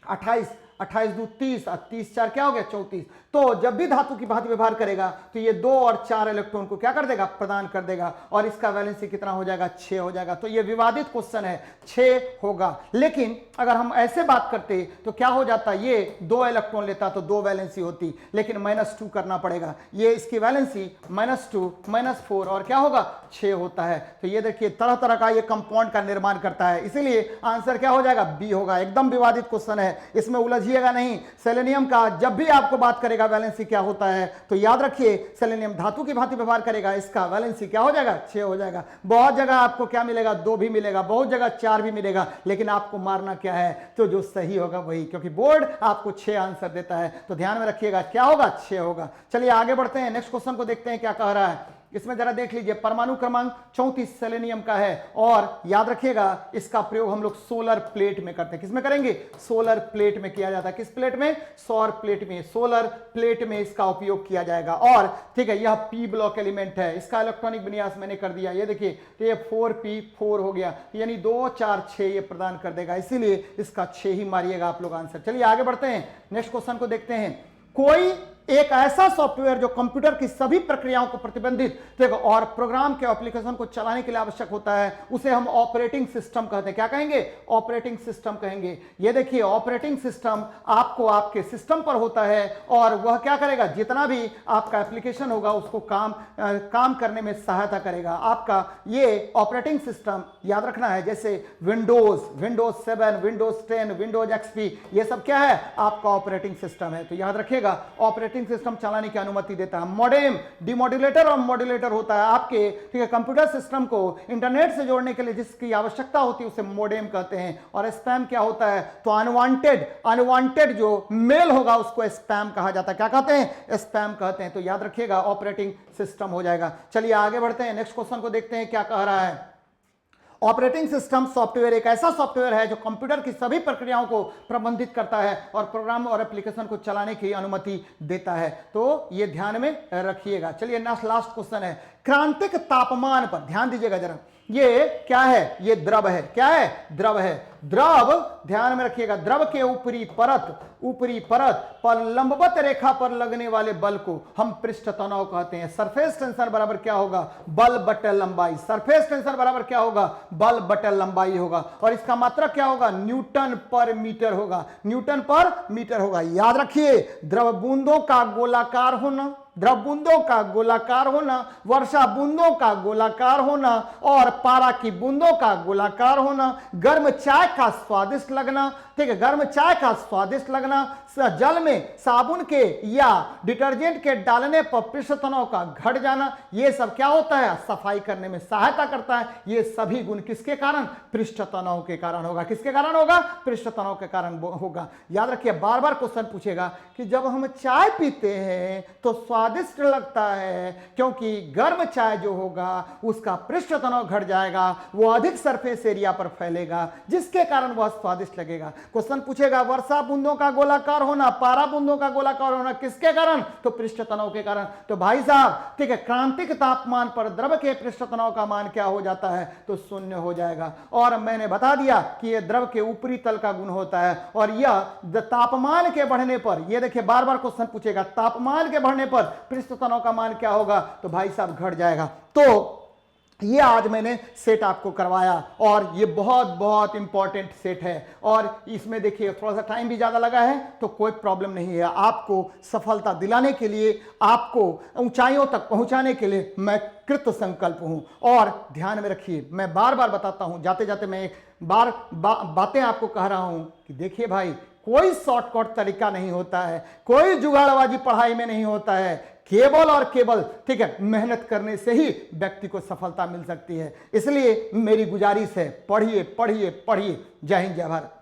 [SPEAKER 1] 28 28 2 30 30 4 क्या हो गया? 34। तो जब भी धातु की भांति व्यवहार करेगा तो ये 2 और 4 इलेक्ट्रॉन को क्या कर देगा? प्रदान कर देगा। और इसका वैलेंसी कितना हो जाएगा? 6 हो जाएगा। तो ये विवादित क्वेश्चन है, 6 होगा। लेकिन अगर हम ऐसे बात करते तो क्या हो जाता? ये 2 इलेक्ट्रॉन लेता तो 2 वैलेंसी होती, लेकिन -2 करना पड़ेगा। ये इसकी वैलेंसी -2 -4 और क्या होगा? 6 होता है। तो ये देखिए तरह तरह का ये कंपाउंड का निर्माण करता है, इसीलिए आंसर क्या हो जाएगा? बी होगा। एकदम विवादित क्वेश्चन है, इसमें उलझिएगा नहीं। सेलेनियम का जब भी आपको बात करेगा वैलेंसी क्या होता है तो याद रखिए सेलेनियम धातु की भांति व्यवहार करेगा, इसका वैलेंसी क्या हो जाएगा? 6 हो जाएगा। बहुत जगह आपको क्या मिलेगा? 2 भी मिलेगा, बहुत जगह 4 भी मिलेगा, लेकिन आपको मारना क्या है? तो जो सही होगा वही, क्योंकि बोर्ड आपको 6 आंसर देता है। तो ध्यान में रखिएगा क्या होगा? 6 होगा। चलिए आगे बढ़ते हैं, नेक्स्ट क्वेश्चन को देखते हैं क्या कह रहा है। इसमें जरा देख लीजिए परमाणु क्रमांक 34 सेलेनियम का है। और याद रखिएगा इसका प्रयोग हम लोग सोलर प्लेट में करते हैं। किसमें करेंगे? सोलर प्लेट में किया जाता है। किस प्लेट में? सौर प्लेट में, सोलर प्लेट में इसका उपयोग किया जाएगा। और ठीक है यह पी ब्लॉक एलिमेंट है। इसका इलेक्ट्रॉनिक विन्यास मैंने कर दिया, ये देखिए तो ये 4p4 हो गया, यानी 2 4 6 ये प्रदान कर देगा, इसीलिए इसका 6 ही मारिएगा आप लोग आंसर। चलिए आगे बढ़ते हैं, नेक्स्ट क्वेश्चन को देखते हैं। कोई एक ऐसा सॉफ्टवेयर जो कंप्यूटर की सभी प्रक्रियाओं को प्रतिबंधित देखो और प्रोग्राम के एप्लीकेशन को चलाने के लिए आवश्यक होता है, उसे हम ऑपरेटिंग सिस्टम कहते हैं। क्या कहेंगे? ऑपरेटिंग सिस्टम कहेंगे। ये देखिए ऑपरेटिंग सिस्टम आपको आपके सिस्टम पर होता है और वह क्या करेगा, जितना भी आपका एप्लीकेशन होगा उसको काम करने में सहायता करेगा। आपका ये ऑपरेटिंग सिस्टम याद रखना है, जैसे विंडोज 7, विंडोज 10, विंडोज एक्सपी, ये सब क्या है? आपका ऑपरेटिंग सिस्टम है। तो याद रखिएगा ऑपरेटिंग सिस्टम चलाने की अनुमति देता है। मॉडेम, डिमॉड्यूलेटर और मॉड्यूलेटर होता है आपके, ठीक है, कंप्यूटर सिस्टम को इंटरनेट से जोड़ने के लिए जिसकी आवश्यकता होती है उसे मॉडेम कहते हैं। और स्पैम क्या होता है? तो अनवांटेड जो मेल होगा उसको स्पैम कहा जाता है। क्या कहते हैं? स्पैम कहते हैं। तो याद रखिएगा ऑपरेटिंग सिस्टम हो जाएगा। चलिए आगे बढ़ते हैं, नेक्स्ट क्वेश्चन को देखते हैं क्या कह रहा है। ऑपरेटिंग सिस्टम सॉफ्टवेयर एक ऐसा सॉफ्टवेयर है जो कंप्यूटर की सभी प्रक्रियाओं को प्रबंधित करता है और प्रोग्राम और एप्लीकेशन को चलाने की अनुमति देता है। तो ये ध्यान में रखिएगा। चलिए लास्ट क्वेश्चन है, क्रांतिक तापमान पर ध्यान दीजिएगा जरा। ये क्या है? ये द्रव है। क्या है? द्रव है। द्रव, ध्यान में रखिएगा, द्रव के ऊपरी परत पर लंबवत रेखा पर लगने वाले बल को हम पृष्ठ तनाव कहते हैं। सरफेस टेंशन बराबर क्या होगा? बल बटे लंबाई। सरफेस टेंशन बराबर क्या होगा? बल बटे लंबाई होगा। और इसका मात्रक क्या होगा? न्यूटन पर मीटर होगा। न्यूटन पर मीटर होगा। याद रखिए द्रव बूंदों का गोलाकार होना, द्रव बूंदों का गोलाकार होना, वर्षा बूंदों का गोलाकार होना और पारा की बूंदों का गोलाकार होना, गर्म चाय का स्वादिष्ट लगना, ठीक है, गर्म चाय का स्वादिष्ट लगना, जल में साबुन के या डिटर्जेंट के डालने पर पृष्ठ तनाव का घट जाना, ये सब क्या होता है? सफाई करने में सहायता करता है। ये सभी गुण किसके कारण? पृष्ठ तनाव के कारण होगा। किसके कारण होगा? पृष्ठ तनाव के कारण होगा। याद रखिए, बार बार क्वेश्चन पूछेगा कि जब हम चाय पीते हैं तो स्वादिष्ट लगता है क्योंकि गर्म चाय जो होगा उसका पृष्ठ तनाव घट जाएगा, वो अधिक सरफेस एरिया पर फैलेगा जिसके कारण वह स्वादिष्ट लगेगा। क्वेश्चन पूछेगा वर्षा बूंदों का गोलाकार होना, पारा बूंदों का गोलाकार होना किसके कारण? तो पृष्ठ तनाव के कारण। तो भाई साहब, ठीक है, क्रांतिक तापमान पर द्रव के पृष्ठ तनाव का मान क्या हो जाता है? तो 0 हो जाएगा। और मैंने बता दिया कि यह द्रव के ऊपरी तल का गुण होता है और यह तापमान के बढ़ने पर, यह देखिए बार बार क्वेश्चन पूछेगा, तापमान के बढ़ने पर पृष्ठ तनाव का मान क्या होगा? तो भाई साहब घट जाएगा। तो ये आज मैंने सेट आपको करवाया और ये बहुत बहुत इंपॉर्टेंट सेट है और इसमें देखिए थोड़ा सा टाइम भी ज़्यादा लगा है तो कोई प्रॉब्लम नहीं है। आपको सफलता दिलाने के लिए, आपको ऊंचाइयों तक पहुंचाने के लिए मैं कृत संकल्प हूं। और ध्यान में रखिए, मैं बार बार बताता हूं, जाते जाते मैं एक बार बातें आपको कह रहा हूं कि देखिए भाई, कोई शॉर्टकट तरीका नहीं होता है, कोई जुगाड़बाजी पढ़ाई में नहीं होता है। केवल और केवल, ठीक है, मेहनत करने से ही व्यक्ति को सफलता मिल सकती है। इसलिए मेरी गुजारिश है, पढ़िए पढ़िए पढ़िए। जय हिंद, जय भारत।